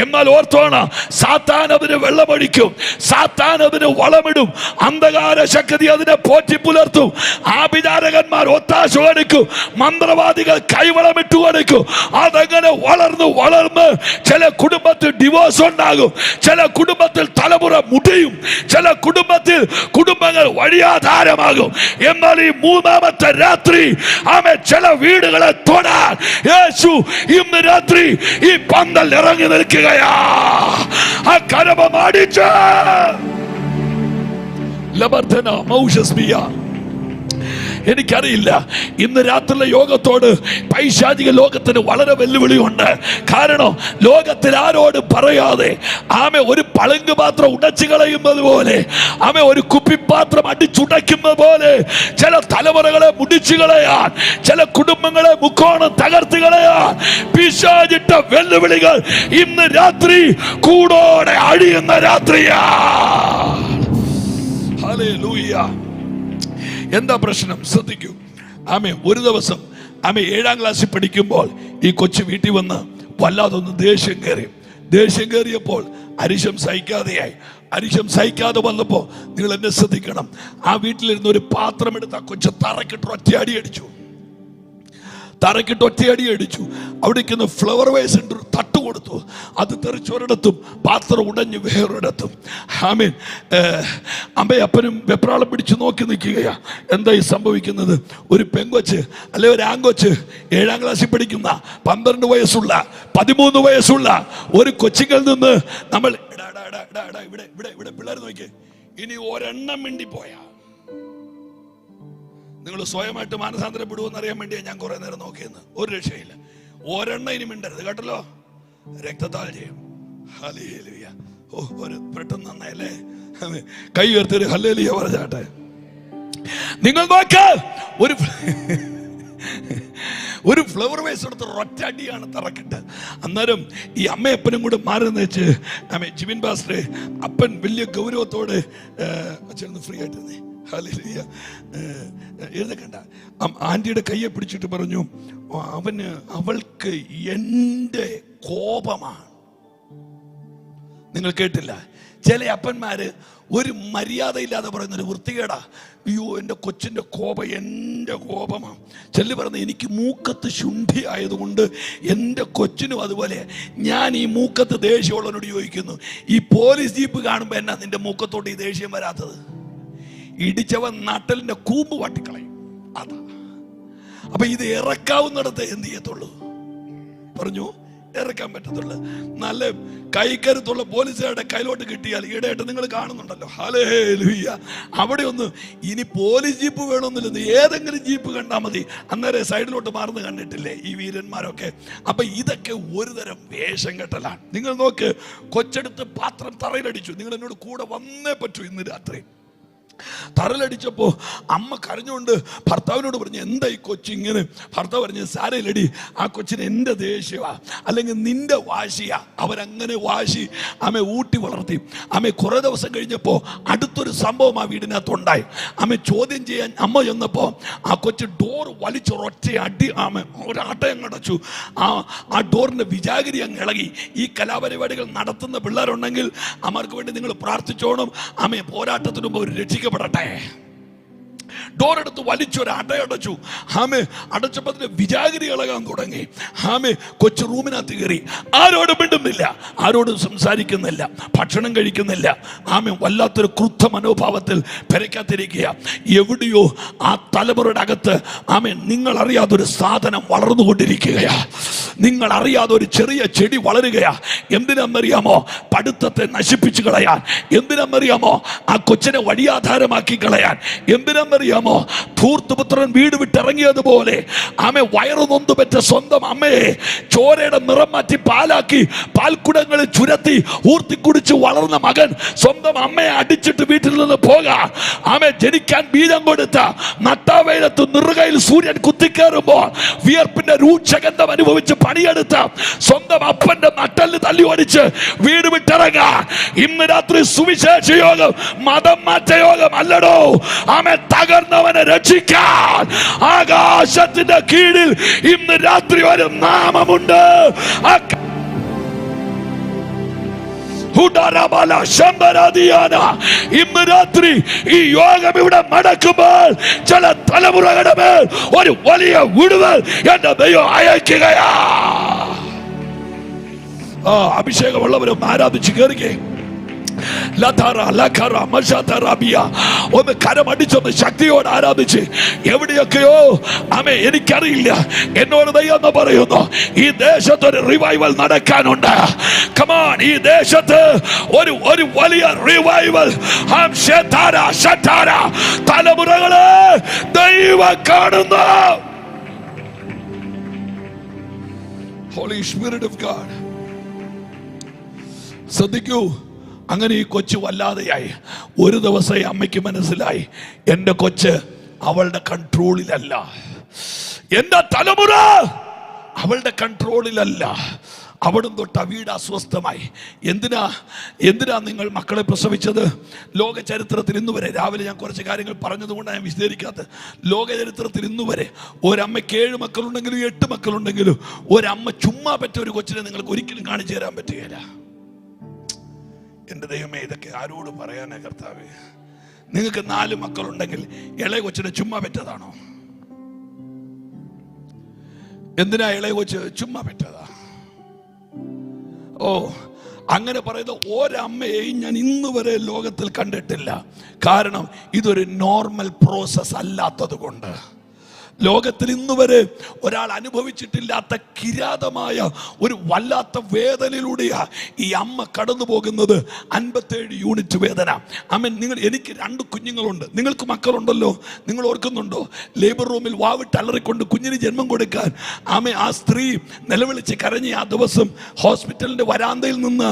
Speaker 1: എന്നാൽ ഓർത്തോണം, സാത്താൻ അതിന് വെള്ളമൊഴിക്കും, സാത്താൻ അതിന് വളമിടും, അന്ധകാര ശക്തി അതിനെ പോറ്റി പുലർത്തും, ആഭിചാരകന്മാർ ഒത്താശ കൊടുക്കും, മന്ത്രവാദികൾ കൈവളമിട്ട് കൊടുക്കും. അതങ്ങനെ വളർന്ന് വളർന്ന് ചില കുടുംബത്തിൽ ഡിവോഴ്സ് ഉണ്ടാകും, ചില കുടുംബത്തിൽ തലമുറ മുടിയും, ചില കുടുംബത്തിൽ കുടുംബങ്ങൾ വഴിയാധാരമാകും. എന്നാൽ ഈ 3-ാമത്തെ രാത്രി ആമേൻ ചില വീടുകളെ തൊടാൻ യേശു ഇന്ന് രാത്രി ഈ പന്തൽ ഇറങ്ങി നിൽക്കുകയാ. ആ കരമം അടിച്ച് ലബർധന മൗഷസ്മിയ. എനിക്കറിയില്ല, ഇന്ന് രാത്രിയിലെ യോഗത്തോട് പൈശാചിക ലോകത്തിന് വളരെ വെല്ലുവിളിയുണ്ട്. കാരണം ലോകത്തിൽ ആരോട് പറയാതെ ആമെ ഒരു പളുങ്ക് പാത്രം ഉടച്ചു കളയുന്നത് പോലെ, ആമെ ഒരു കുപ്പിപ്പാത്രം അടിച്ചുടയ്ക്കുന്നത് പോലെ ചില തലമുറകളെ മുടിച്ചു കളയാൻ, ചില കുടുംബങ്ങളെ മുക്കോണം തകർത്ത് കളയാൻ പിശാചിട്ട വെല്ലുവിളികൾ ഇന്ന് രാത്രി കൂടോടെ അഴിയുന്ന രാത്രിയാ. ഹല്ലേലൂയ. എന്താ പ്രശ്നം? ശ്രദ്ധിക്കൂ. ആമേ ഒരു ദിവസം ആമേ 7ാം ക്ലാസ്സിൽ പഠിക്കുമ്പോൾ ഈ കൊച്ചു വീട്ടിൽ വന്ന് വല്ലാതൊന്ന് ദേഷ്യം കയറിയപ്പോൾ അരിശം സഹിക്കാതെയായി. അരിശം സഹിക്കാതെ വന്നപ്പോൾ നിങ്ങൾ എന്നെ ശ്രദ്ധിക്കണം. ആ വീട്ടിലിരുന്ന ഒരു പാത്രം എടുത്ത് ആ കൊച്ചു തറക്കിട്ട് ഒറ്റയടി അടിച്ചു. അവിടെ ഇരിക്കുന്ന ഫ്ലവർ വേസ് ഉണ്ട്, തട്ട് കൊടുത്തു. അത് തെറിച്ചൊരിടത്തും പാത്രം ഉടഞ്ഞു വേറൊരിടത്തും. ആമേൻ. അമ്മയും അപ്പനും വെപ്രാളം പിടിച്ചു നോക്കി നിൽക്കുകയാ. എന്തായി സംഭവിക്കുന്നത്? ഒരു പെങ്കൊച്ച് അല്ലെ ഒരു ആങ്കൊച്ച് 7ാം ക്ലാസ്സിൽ പഠിക്കുന്ന 12 വയസ്സുള്ള 13 വയസ്സുള്ള ഒരു കൊച്ചിങ്കിൽ നിന്ന് നമ്മൾ ഇവിടെ ഇവിടെ ഇവിടെ പിള്ളേർ നോക്കിയേ, ഇനി ഒരെണ്ണം മിണ്ടി പോയാ നിങ്ങൾ സ്വയമായിട്ട് മാനസാന്തരപ്പെടുമെന്ന് അറിയാൻ വേണ്ടിയാണ് ഞാൻ കുറെ നേരം നോക്കിയെന്ന്. ഒരു രക്ഷയില്ല, ഒരെണ്ണം ഇനി മിണ്ടരുത് കേട്ടല്ലോ. രക്തത്താൽ ചെയ്യും. ഹല്ലേലൂയ. ഓ, ഒരു പെട്ടെന്ന് നന്നായല്ലേ, കൈ ഉയർത്തി ഹല്ലേലൂയ പറഞ്ഞാട്ടെ. നിങ്ങൾ നോക്ക, ഒരു ഫ്ലവർ വേസ് എടുത്ത് ഒറ്റടിയാണ് തറക്കിട്ട്. അന്നേരം ഈ അമ്മയപ്പനും കൂടെ മാറുന്ന വെച്ച് ജിബിൻ പാസ്റ്ററെ, അപ്പൻ വലിയ ഗൗരവത്തോടെ ഫ്രീ ആയിട്ട് എഴുതക്കണ്ട, ആന്റിയുടെ കയ്യെ പിടിച്ചിട്ട് പറഞ്ഞു, അവൾക്ക് എൻ്റെ കോപമാണ്. നിങ്ങൾ കേട്ടില്ല, ചില അപ്പന്മാര് ഒരു മര്യാദയില്ലാതെ പറയുന്നൊരു വൃത്തികേടാ. അയ്യോ, എൻ്റെ കൊച്ചിൻ്റെ കോപം എൻ്റെ കോപമാണ്. ചെല്ലു പറഞ്ഞ, എനിക്ക് മൂക്കത്ത് ശുണ്ഠി ആയതുകൊണ്ട് എൻ്റെ കൊച്ചിനും അതുപോലെ. ഞാൻ ഈ മൂക്കത്ത് ദേഷ്യമുള്ളവനോട് ചോദിക്കുന്നു, ഈ പോലീസ് ജീപ്പ് കാണുമ്പോൾ എന്നാ നിന്റെ മൂക്കത്തോട്ട് ഈ ദേഷ്യം വരാത്തത്? ഇടിച്ചവൻ നട്ടലിന്റെ കൂമ്പ് വട്ടിക്കളയും. അതാ. അപ്പൊ ഇത് ഇറക്കാവുന്നിടത്ത് എന്ത് ചെയ്യത്തുള്ളൂ? പറഞ്ഞു, ഇറക്കാൻ പറ്റത്തുള്ളൂ. നല്ല കൈക്കരുത്തുള്ള പോലീസുകാരുടെ കയ്യിലോട്ട് കിട്ടിയാൽ ഈടായിട്ട് നിങ്ങൾ കാണുന്നുണ്ടല്ലോ, ഹല്ലേലൂയ, അവിടെ ഒന്ന് ഇനി പോലീസ് ജീപ്പ് വേണമെന്നില്ല, ഏതെങ്കിലും ജീപ്പ് കണ്ടാൽ മതി, അന്നേരം സൈഡിലോട്ട് മാറുന്ന കണ്ടിട്ടില്ലേ ഈ വീരന്മാരൊക്കെ. അപ്പൊ ഇതൊക്കെ ഒരു തരം വേഷം കെട്ടലാണ്. നിങ്ങൾ നോക്ക്, കൊച്ചെടുത്ത് പാത്രം തറയിലടിച്ചു. നിങ്ങൾ എന്നോട് കൂടെ വന്നേ പറ്റൂ. ഇന്ന് രാത്രി തറലടിച്ചപ്പോ അമ്മ കരഞ്ഞുകൊണ്ട് ഭർത്താവിനോട് പറഞ്ഞു, എന്താ ഈ കൊച്ചിങ്ങനെ? ഭർത്താവ് പറഞ്ഞു, സാരയില്ലടി, ആ കൊച്ചിന് എൻ്റെ ദേഷ്യവാ, അല്ലെങ്കിൽ നിന്റെ വാശിയാ. അവരങ്ങനെ വാശി അമ്മ ഊട്ടി വളർത്തി. അമ്മ കുറെ ദിവസം കഴിഞ്ഞപ്പോ അടുത്തൊരു സംഭവം ആ വീടിനകത്തുണ്ടായി. അമ്മ ചോദ്യം ചെയ്യാൻ അമ്മ ചെന്നപ്പോ ആ കൊച്ച് ഡോർ വലിച്ചൊരൊറ്റ അടി അമ്മ ഒരാട്ടയം അടച്ചു. ആ ഡോറിന്റെ വിജാഗിരി അങ്ങ് ഇളകി. ഈ കലാപരിപാടികൾ നടത്തുന്ന പിള്ളേരുണ്ടെങ്കിൽ അവർക്ക് വേണ്ടി നിങ്ങൾ പ്രാർത്ഥിച്ചോണം. അമ്മ പോരാട്ടത്തിന് മുമ്പ് ഒരു രക്ഷിക്കപ്പെടട്ടെ. ഡോറെടുത്ത് വലിച്ചൊരു അടയടച്ചു. ആമേ അടച്ചപ്പോ അതിന്റെ വിജാഗിരി ഇളകാൻ തുടങ്ങി. ആമേ കൊച്ചു റൂമിനകത്ത് കയറി. ആരോടും മിണ്ടുന്നില്ല, ആരോടും സംസാരിക്കുന്നില്ല, ഭക്ഷണം കഴിക്കുന്നില്ല. ആമേ വല്ലാത്തൊരു ക്രുദ്ധ മനോഭാവത്തിൽ പെരയ്ക്കാത്തിരിക്കുക. എവിടെയോ ആ തലമുറയുടെ അകത്ത് ആമേ നിങ്ങൾ അറിയാതൊരു സാധനം വളർന്നുകൊണ്ടിരിക്കുകയാ. നിങ്ങൾ അറിയാതെ ഒരു ചെറിയ ചെടി വളരുകയാ. എന്തിനാണെന്നറിയാമോ? പഠിത്തത്തെ നശിപ്പിച്ചു കളയാൻ. എന്തിനാണെന്നറിയാമോ? ആ കൊച്ചിനെ വഴിയാധാരമാക്കി കളയാൻ. എന്തിനാണെന്നറിയാമോ? ധൂർത്തുപുത്രൻ വീട് വിട്ടിറങ്ങിയതുപോലെ ആമെ വയറു നൊന്തു പറ്റ സ്വന്തം അമ്മയെ ചോരയുടെ നിറം മാറ്റി പാലാക്കി പാൽക്കുടങ്ങളിൽ ചുരത്തി ഊർത്തിക്കുടിച്ച് വളർന്ന മകൻ സ്വന്തം അമ്മയെ അടിച്ചിട്ട് വീട്ടിൽ നിന്ന് പോകാൻ. ആമെ ജനിക്കാൻ ബീജം കൊടുത്ത നട്ടാവയിലത്ത് നിറുകയിൽ സൂര്യൻ കുത്തിക്കേറുമ്പോൾ വിയർപ്പിന്റെ രൂക്ഷഗന്ധം അനുഭവിച്ച് പണിയെടുത്ത സ്വന്തം അപ്പന്റെ നട്ടല് തല്ലി ഓടിച്ച് വീട് വിട്ടിറങ്ങാൻ. ഇന്ന് രാത്രി സുവിശേഷ യോഗം മതം മാറ്റ യോഗം അല്ലടോ. ആമെ തകർന്നവനെ രക്ഷിക്കാൻ ആകാശത്തിന്റെ കീഴിൽ ഇന്ന് രാത്രി ഒരു നാമമുണ്ട്. ഇന്ന് രാത്രി ഈ യോഗം ഇവിടെ നടക്കുമ്പോൾ ചില തലമുറകളുടെ മേൽ ഒരു വലിയ വിടുതൽ എന്റെ ദൈവം അയക്കുകയാ. അഭിഷേകമുള്ളവരും ആരാധിച്ച് കയറുകയും ഒന്ന് കരമടിച്ചൊന്ന് ശക്തിയോട് ആരാധിച്ച്. എവിടെയൊക്കെയോ ആമേ എനിക്കറിയില്ല, എന്നോട് ദൈവം പറയുന്നു ഈ ദേശത്ത് ഒരു റിവൈവൽ നടക്കാനുണ്ട്. കമാൺ, ഈ ദേശത്ത് ഒരു വലിയ റിവൈവൽ. തലമുറകളെ ദൈവം കാണുന്നു. Holy Spirit of God, ശ്രദ്ധിക്കൂ. അങ്ങനെ ഈ കൊച്ചു വല്ലാതെയായി. ഒരു ദിവസം ഈ അമ്മയ്ക്ക് മനസ്സിലായി, എൻ്റെ കൊച്ച് അവളുടെ കൺട്രോളിലല്ല, എൻ്റെ തലമുറ അവളുടെ കൺട്രോളിലല്ല. അവിടും തൊട്ട് ആ വീട് അസ്വസ്ഥമായി. എന്തിനാ നിങ്ങൾ മക്കളെ പ്രസവിച്ചത്? ലോക ചരിത്രത്തിൽ ഇന്ന് വരെ, രാവിലെ ഞാൻ കുറച്ച് കാര്യങ്ങൾ പറഞ്ഞതുകൊണ്ടാണ് ഞാൻ വിശദീകരിക്കാത്തത്. ലോക ചരിത്രത്തിൽ ഇന്ന് വരെ ഒരമ്മയ്ക്ക് 7 മക്കളുണ്ടെങ്കിലും 8 മക്കളുണ്ടെങ്കിലും ഒരമ്മ ചുമ്മാ പറ്റ ഒരു കൊച്ചിനെ നിങ്ങൾക്ക് ഒരിക്കലും കാണിച്ചു തരാൻ പറ്റുകയില്ല. എൻ്റെ ദൈവമേ, ഇതൊക്കെ ആരോട് പറയാനാ കർത്താവേ? നിങ്ങൾക്ക് 4 മക്കളുണ്ടെങ്കിൽ ഇളയ കൊച്ചിനെ ചുമ്മാ പറ്റതാണോ? എന്തിനാ ഇളയ കൊച്ച് ചുമ്മാ പറ്റതാ? അങ്ങനെ പറയുന്ന ഒരമ്മയെയും ഞാൻ ഇന്ന് വരെ ലോകത്തിൽ കണ്ടിട്ടില്ല. കാരണം ഇതൊരു നോർമൽ പ്രോസസ് അല്ലാത്തത് കൊണ്ട്. ലോകത്തിൽ ഇന്ന് വരെ ഒരാൾ അനുഭവിച്ചിട്ടില്ലാത്ത കിരാതമായ ഒരു വല്ലാത്ത വേദനയിലൂടെയാ ഈ അമ്മ കടന്നു പോകുന്നത്. 57 യൂണിറ്റ് വേദന. ആമേൻ. എനിക്ക് 2 കുഞ്ഞുങ്ങളുണ്ട്. നിങ്ങൾക്ക് മക്കളുണ്ടല്ലോ, നിങ്ങൾ ഓർക്കുന്നുണ്ടോ? ലേബർ റൂമിൽ വാവിട്ട് അലറിക്കൊണ്ട് കുഞ്ഞിന് ജന്മം കൊടുക്കാൻ ആ സ്ത്രീ നിലവിളിച്ച് കരഞ്ഞ ആ ദിവസം ഹോസ്പിറ്റലിന്റെ വരാന്തയിൽ നിന്ന്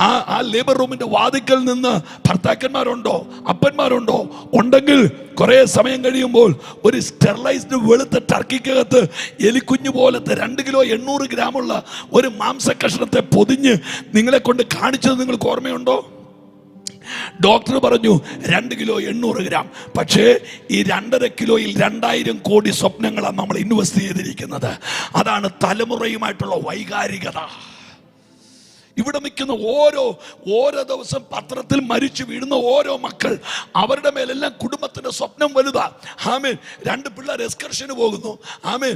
Speaker 1: ആ ലേബർ റൂമിന്റെ വാതിക്കൽ നിന്ന് ഭർത്താക്കന്മാരുണ്ടോ, അപ്പന്മാരുണ്ടോ? ഉണ്ടെങ്കിൽ കുറെ സമയം കഴിയുമ്പോൾ ഒരു സ്റ്റെറിലൈസ്ഡ് വെളുത്ത ടർക്കിക്കകത്ത് എലിക്കുഞ്ഞു പോലത്തെ 2 കിലോ 800 ഗ്രാമുള്ള ഒരു മാംസ കഷ്ണത്തെ പൊതിഞ്ഞ് നിങ്ങളെ കൊണ്ട് കാണിച്ചത് നിങ്ങൾക്ക് ഓർമ്മയുണ്ടോ? ഡോക്ടർ പറഞ്ഞു 2 കിലോ 800 ഗ്രാം. പക്ഷേ ഈ 2.5 കിലോയിൽ 2000 കോടി സ്വപ്നങ്ങളാണ് നമ്മൾ ഇൻവെസ്റ്റ് ചെയ്തിരിക്കുന്നത്. അതാണ് തലമുറയുമായിട്ടുള്ള വൈകാരികത. ഇവിടെ നിൽക്കുന്ന ഓരോ ദിവസം പത്രത്തിൽ മരിച്ചു വീഴുന്ന ഓരോ മക്കൾ, അവരുടെ മേലെല്ലാം കുടുംബത്തിന്റെ സ്വപ്നം വലുതാ. ആമേൻ. 2 പിള്ളേർ എക്സ്കർഷന് പോകുന്നു. ആമേൻ.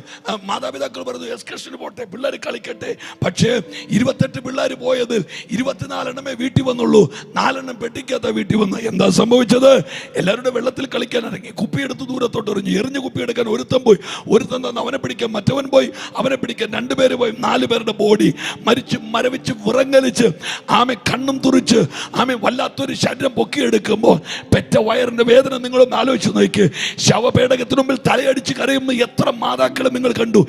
Speaker 1: മാതാപിതാക്കൾ പറഞ്ഞു എക്സ്കർഷന് പോട്ടെ, പിള്ളേർ കളിക്കട്ടെ. പക്ഷേ 28 പിള്ളേർ പോയതിൽ 24 എണ്ണമേ വീട്ടിൽ വന്നുള്ളൂ. 4 എണ്ണം പെട്ടിക്കകത്ത വീട്ടിൽ വന്നു. എന്താ സംഭവിച്ചത്? എല്ലാവരുടെ വെള്ളത്തിൽ കളിക്കാൻ ഇറങ്ങി, കുപ്പിയെടുത്ത് ദൂരത്തോട്ട് എറിഞ്ഞു കുപ്പി എടുക്കാൻ ഒരുത്തൻ പോയി, ഒരുത്തൻ തന്ന് അവനെ പിടിക്കാൻ മറ്റവൻ പോയി, അവനെ പിടിക്കാൻ 2 പേര് പോയി. 4 പേരുടെ ബോഡി മരിച്ച് മരവിച്ച് വിറങ്ങലിച്ച് ആമെ കണ്ണും തുറിച്ച് ആമെ വല്ലാത്തൊരു ശരീരം പൊക്കിയെടുക്കുമ്പോൾ പെറ്റ വയറിന്റെ വേദന നിങ്ങളൊന്ന് ആലോചിച്ച് നോക്കി. ശവപേടകത്തിന് മുമ്പിൽ തലയടിച്ച് കരയുന്ന എത്ര മാതാക്കളെ നിങ്ങൾ കണ്ടു.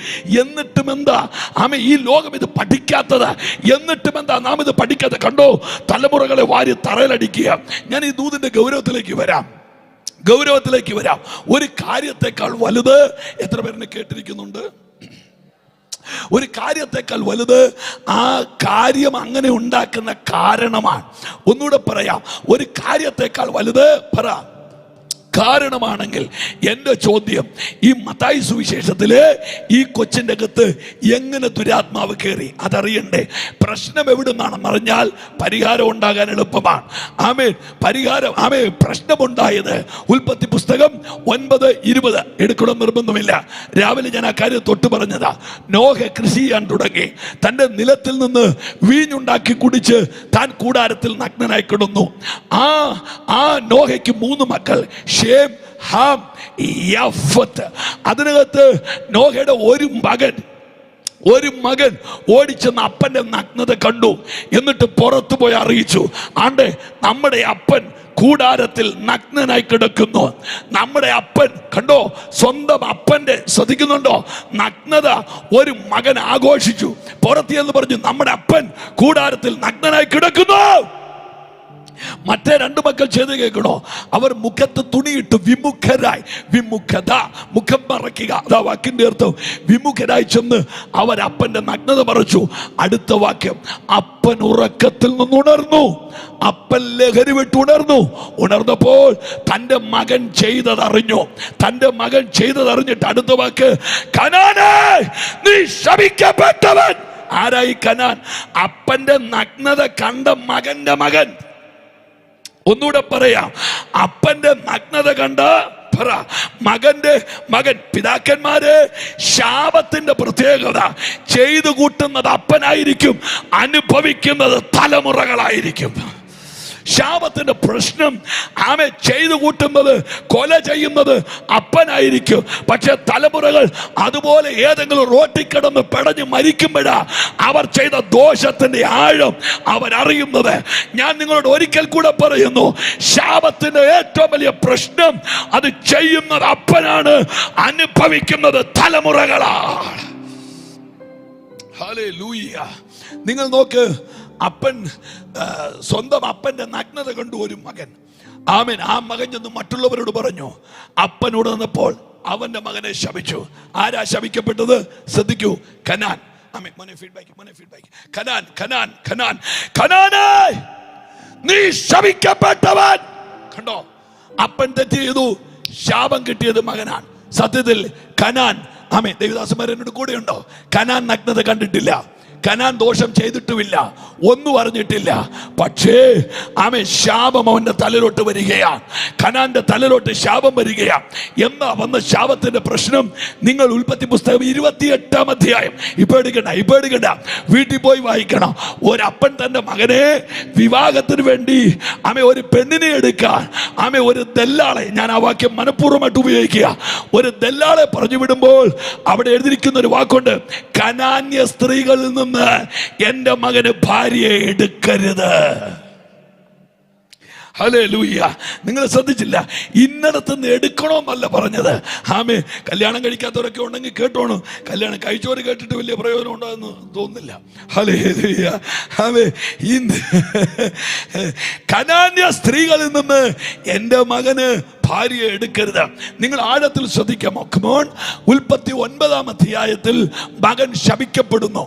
Speaker 1: എന്നിട്ടും എന്താ ആമെ ഈ ലോകം ഇത് പഠിക്കാത്തത്? എന്നിട്ടും എന്താ നാം ഇത് പഠിക്കാതെ? കണ്ടോ, തലമുറകളെ വാരി തറയിലടിക്കുക. ഞാൻ ഈ ദൂതിന്റെ ഗൗരവത്തിലേക്ക് വരാം. ഒരു കാര്യത്തെക്കാൾ വലുത്, എത്ര പേരിനെ കേട്ടിരിക്കുന്നുണ്ട്? ഒരു കാര്യത്തെക്കാൾ വലുത് ആ കാര്യം അങ്ങനെ ഉണ്ടാക്കുന്ന കാരണമാണ്. ഒന്നുകൂടെ പറയാം, ഒരു കാര്യത്തെക്കാൾ വലുത് കാരണമാണെങ്കിൽ എൻ്റെ ചോദ്യം, ഈ മത്തായി സുവിശേഷത്തില് ഈ കൊച്ചിൻ്റെ അകത്ത് എങ്ങനെ ദുരാത്മാവ് കയറി? അതറിയണ്ടേ? പ്രശ്നം എവിടുന്നാണെന്ന് അറിഞ്ഞാൽ പരിഹാരം ഉണ്ടാകാൻ എളുപ്പമാണ്. പ്രശ്നമുണ്ടായത് ഉൽപ്പത്തി പുസ്തകം 9:20 എടുക്കണം നിർബന്ധമില്ല. രാവിലെ ഞാൻ ആ കാര്യം തൊട്ട് പറഞ്ഞതാ. നോഹ കൃഷി ചെയ്യാൻ തുടങ്ങി. തൻ്റെ നിലത്തിൽ നിന്ന് വീഞ്ഞുണ്ടാക്കി കുടിച്ച് താൻ കൂടാരത്തിൽ നഗ്നനായി കിടന്നു. ആ നോഹയ്ക്ക് 3 മക്കൾ, ഷേം, ഹാം, യഫത്ത്. അതിനകത്ത് നോഹയുടെ ഒരു മകൻ ഓടിച്ചെന്ന് അപ്പന്റെ നഗ്നത കണ്ടു. എന്നിട്ട് പുറത്തു പോയി അറിയിച്ചു, ആണ്ടേ നമ്മുടെ അപ്പൻ കൂടാരത്തിൽ നഗ്നനായി കിടക്കുന്നു. നമ്മുടെ അപ്പൻ കണ്ടോ, സ്വന്തം അപ്പന്റെ, ശ്രദ്ധിക്കുന്നുണ്ടോ, നഗ്നത ഒരു മകൻ ആഘോഷിച്ചു. പുറത്ത് എന്ന് പറഞ്ഞു, നമ്മുടെ അപ്പൻ കൂടാരത്തിൽ നഗ്നനായി കിടക്കുന്നു. മറ്റേ 2 മക്കൾ ചെയ്ത് കേൾക്കണോ? അവർ മുഖത്ത് തുണിയിട്ട് വിമുഖത, മുഖം മറയ്ക്കുക, അതാ വാക്കിന്റെ അർത്ഥം. വിമുഖരായി ചെന്ന് അവർ അപ്പന്റെ നഗ്നത മറച്ചു. അടുത്ത വാക്യം, അപ്പൻ ഉറക്കത്തിൽ നിന്നുണർന്നു. അപ്പൻ ലഹരി വിട്ട് ഉണർന്നപ്പോൾ തൻ്റെ മകൻ ചെയ്തതറിഞ്ഞിട്ട് അടുത്ത വാക്ക്, കനാനേ നീ ശപിക്കപ്പെട്ടവൻ. ആരായി കനാൻ? അപ്പന്റെ നഗ്നത കണ്ട മകന്റെ മകൻ. ഒന്നുകൂടെ പറയാം, അപ്പന്റെ നഗ്നത കണ്ട മകൻ. പിതാക്കന്മാര് ശാപത്തിന്റെ പ്രത്യേകത, ചെയ്തു കൂട്ടുന്നത് അപ്പനായിരിക്കും, അനുഭവിക്കുന്നത് തലമുറകളായിരിക്കും. ശാപത്തിന്റെ പ്രശ്നം ആമെ ചെയ്തു കൂട്ടുന്നത്, കൊല ചെയ്യുന്നത് അപ്പനായിരിക്കും. പക്ഷെ തലമുറകൾ അതുപോലെ ഏതെങ്കിലും റോട്ടിൽ കിടന്ന് പെടഞ്ഞ് മരിക്കുമ്പോഴാ അവർ ചെയ്ത ദോഷത്തിന്റെ ആഴം അവരറിയുന്നത്. ഞാൻ നിങ്ങളോട് ഒരിക്കൽ കൂടെ പറയുന്നു, ശാപത്തിന്റെ ഏറ്റവും വലിയ പ്രശ്നം അത് ചെയ്യുന്നത് അപ്പനാണ്, അനുഭവിക്കുന്നത് തലമുറകളാണ്. ഹല്ലേലൂയ. നിങ്ങൾ നോക്ക്, അപ്പൻ സ്വന്തം അപ്പന്റെ നഗ്നത കണ്ടു ഒരു മകൻ. ആമേൻ. ആ മകൻ ചെന്ന് മറ്റുള്ളവരോട് പറഞ്ഞു. അപ്പനോട് വന്നപ്പോൾ അവന്റെ മകനെ ശപിച്ചു. ആരാ ശപിക്കപ്പെട്ടത്? ശ്രദ്ധിക്കൂ, കനാൻ. ആമേൻ. മോനെ ഫീഡ്ബാക്ക്. കനാനേ നീ ശപിക്കപ്പെട്ടവൻ. കണ്ടോ, അപ്പൻ തെറ്റ് ചെയ്തു, ശാപം കിട്ടിയത് മകനാണ്. സത്യത്തിൽ കനാൻ, ആമേൻ, ദേവദാസന്മാർ എന്നോട് കൂടെ ഉണ്ടോ? കനാൻ നഗ്നത കണ്ടിട്ടില്ല. കനാൻ ദോഷം ചെയ്തിട്ടുമില്ല, ഒന്നും അറിഞ്ഞിട്ടില്ല. പക്ഷേ ആമേൻ ശാപം അവന്റെ തലയിലോട്ട് വരികയാണ്. കനാന്റെ തലയിലോട്ട് ശാപം വരികയാണ്. എന്നാ വന്ന ശാപത്തിന്റെ പ്രശ്നം? നിങ്ങൾ ഉൽപ്പത്തി പുസ്തകം 28-ാം അധ്യായം ഇപ്പൊ എടുക്കണ്ട, വീട്ടിൽ പോയി വായിക്കണം. ഒരപ്പൻ തന്റെ മകനെ വിവാഹത്തിന് വേണ്ടി ഒരു പെണ്ണിനെ എടുക്കാൻ ഒരു ദല്ലാളെ, ഞാൻ ആ വാക്യം മനഃപൂർവ്വമായിട്ട് ഉപയോഗിക്കുക, ഒരു ദല്ലാളെ പറഞ്ഞു വിടുമ്പോൾ അവിടെ എഴുതിയിരിക്കുന്ന ഒരു വാക്കുണ്ട്, കനാന്യ സ്ത്രീകളിൽ നിന്ന് എന്റെ മകന് ഭാര്യയെ എടുക്കരുത്. ഹല്ലേലൂയ. നിങ്ങൾ ശ്രദ്ധിച്ചില്ല, ഇന്നടത്തുനിന്ന് എടുക്കണമെന്നല്ല പറഞ്ഞത്. ആമേ, കല്യാണം കഴിക്കാത്തവരൊക്കെ ഉണ്ടെങ്കിൽ കേട്ടോണം. കല്യാണം കഴിച്ചവർ കേട്ടിട്ട് വലിയ പ്രയോജനം ഉണ്ടാകുന്നു തോന്നുന്നില്ല. ഹല്ലേലൂയ. ആമേ, ഇന്ന് കനാന്യ സ്ത്രീകളിൽ നിന്ന് എൻ്റെ മകന് ഭാര്യയെ എടുക്കരുത്. നിങ്ങൾ ആഴത്തിൽ ശ്രദ്ധിക്കാമോ? കമോൺ. ഉൽപ്പത്തി 9-ാം അധ്യായത്തിൽ മകൻ ശപിക്കപ്പെടുന്നു.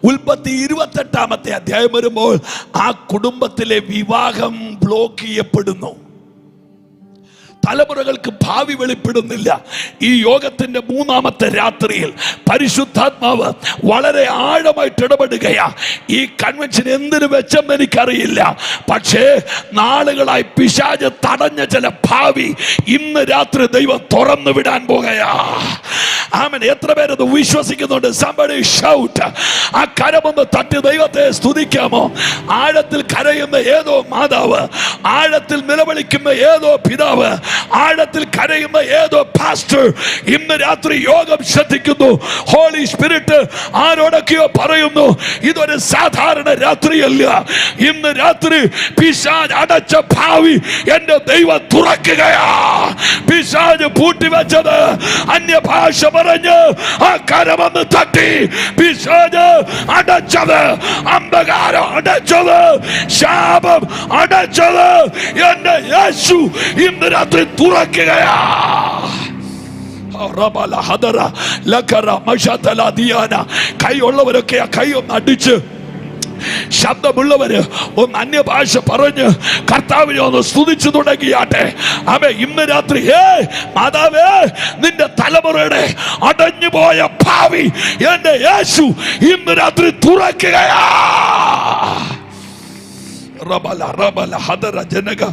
Speaker 1: ഉൽപ്പത്തി 28-ാമത്തെ അധ്യായം വരുമ്പോൾ ആ കുടുംബത്തിലെ വിവാഹം ബ്ലോക്ക് ചെയ്യപ്പെടുന്നു. തലമുറകൾക്ക് ഭാവി വെളിപ്പെടുന്നില്ല. ഈ യോഗത്തിന്റെ 3-ാമത്തെ രാത്രിയിൽ പരിശുദ്ധാത്മാവ് വളരെ ആഴമായിട്ട് ഇടപെടുകയാ. ഈ കൺവെൻഷൻ എന്തിനു വെച്ചെന്ന് എനിക്കറിയില്ല, പക്ഷേ നാളുകളായി പിശാച് തടഞ്ഞ ചില ഭാവി ഇന്ന് രാത്രി ദൈവം തുറന്നു വിടാൻ പോകുകയാ. ആമേൻ. എത്ര പേരത് വിശ്വസിക്കുന്നുണ്ട്? somebody shout. ആ കരമൊന്ന് തട്ടി ദൈവത്തെ സ്തുതിക്കാമോ? ആഴത്തിൽ കരയുന്ന ഏതോ മാതാവ്, ആഴത്തിൽ നിലവിളിക്കുന്ന ഏതോ പിതാവ്, ആഴത്തിൽ കരയുന്ന ഏതോ പാസ്റ്റർ ഇന്ന് രാത്രി യോഗം ശ്രദ്ധിക്കുന്നു. ഹോളി സ്പിരിറ്റ് ആരോടൊക്കെയോ പറയുന്നു, ഇതൊരു സാധാരണ രാത്രിയല്ല. ഇന്ന് രാത്രി പിശാച് അടച്ച ഭാവി എന്റെ ദൈവം തുറക്കുകയാ. പിശാച് പൂട്ടിവെച്ചത് അന്യഭാഷ പറഞ്ഞ് ആ കരമൊന്ന് തട്ടി. പിശാച് അടച്ചത്, അന്ധകാരം അടച്ചത്, ശാപം അടച്ചത് എന്റെ യേശു ഇന്ന് രാത്രി തുറക്കുകയാ. കൈയുള്ളവരൊക്കെ ആ കൈ ഒന്ന് അടിച്ച്, ശബ്ദമുള്ളവര് ഒന്ന് അന്യഭാഷ പറഞ്ഞ് കർത്താവിനെ ഒന്ന് സ്തുതിച്ചു തുടങ്ങിയാട്ടെ. അവേ, ഇന്ന് രാത്രി മാതാവേ, നിന്റെ തലമുറയുടെ അടഞ്ഞുപോയ ഭാവി എന്റെ യേശു ഇന്ന് രാത്രി തുറക്കുകയാ. റബല റബല ഹദര ജനക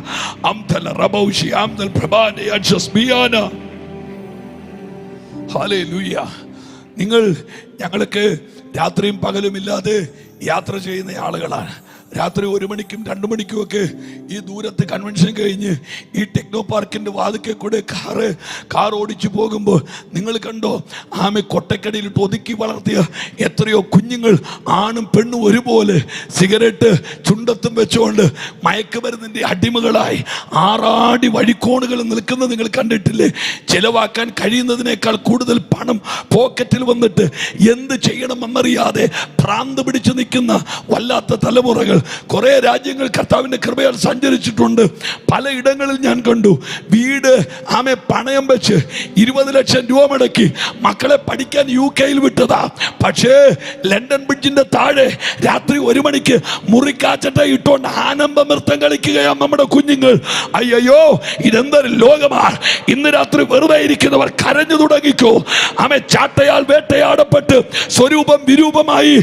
Speaker 1: അംതല റബൗഷി അംതൽ പ്രഭാനെ അൻഷസ്ബിയാന. ഹല്ലേലൂയ. ഞങ്ങൾക്ക് രാത്രിയും പകലുമില്ലാതെ യാത്ര ചെയ്യുന്ന ആളുകളാണ്. രാത്രി 1 മണിക്കും 2 മണിക്കും ഒക്കെ ഈ ദൂരത്ത് കൺവെൻഷൻ കഴിഞ്ഞ് ഈ ടെക്നോ പാർക്കിന്റെ വാതിക്കെ കൂടെ കാർ ഓടിച്ചു പോകുമ്പോൾ നിങ്ങൾ കണ്ടോ, ആമെ കൊട്ടക്കടിയിലിട്ട് ഒതുക്കി വളർത്തിയ എത്രയോ കുഞ്ഞുങ്ങൾ, ആണും പെണ്ണും ഒരുപോലെ സിഗരറ്റ് ചുണ്ടത്തും വെച്ചുകൊണ്ട് മയക്കുമരുന്നിന്റെ അടിമകളായി ആറാടി വഴിക്കോണുകൾ നിൽക്കുന്നത് നിങ്ങൾ കണ്ടിട്ടില്ലേ? ചെലവാക്കാൻ കഴിയുന്നതിനേക്കാൾ കൂടുതൽ പണം പോക്കറ്റിൽ വന്നിട്ട് എന്ത് ചെയ്യണമെന്നറിയാതെ ഭ്രാന്ത് പിടിച്ചു നിൽക്കുന്ന വല്ലാത്ത തലമുറകൾ. കുറെ രാജ്യങ്ങൾ കർത്താവിന്റെ കൃപയാൽ സഞ്ചരിച്ചിട്ടുണ്ട്. പലയിടങ്ങളിൽ ഞാൻ കണ്ടു, വീട് പണയം വെച്ച് 20 ലക്ഷം രൂപ മുടക്കി മക്കളെ പഠിക്കാൻ UK-യിൽ വിട്ടതാ. പക്ഷേ ലണ്ടൻ ബ്രിഡ്ജിന്റെ താഴെ രാത്രി 1 മണിക്ക് മുറിക്കാച്ചട്ട ഇട്ടുകൊണ്ട് ആനന്ദ നൃത്തം കളിക്കുകയാണ് നമ്മുടെ കുഞ്ഞുങ്ങൾ. അയ്യോ, ഇതെന്തൊരു ലോകമാണ്! ഇന്ന് രാത്രി വെറുതെ ഇരിക്കുന്നവർ കരഞ്ഞു തുടങ്ങിക്കോ. ചാട്ടയാൽ വേട്ടയാടപ്പെട്ട് സ്വരൂപം വിരൂപമായി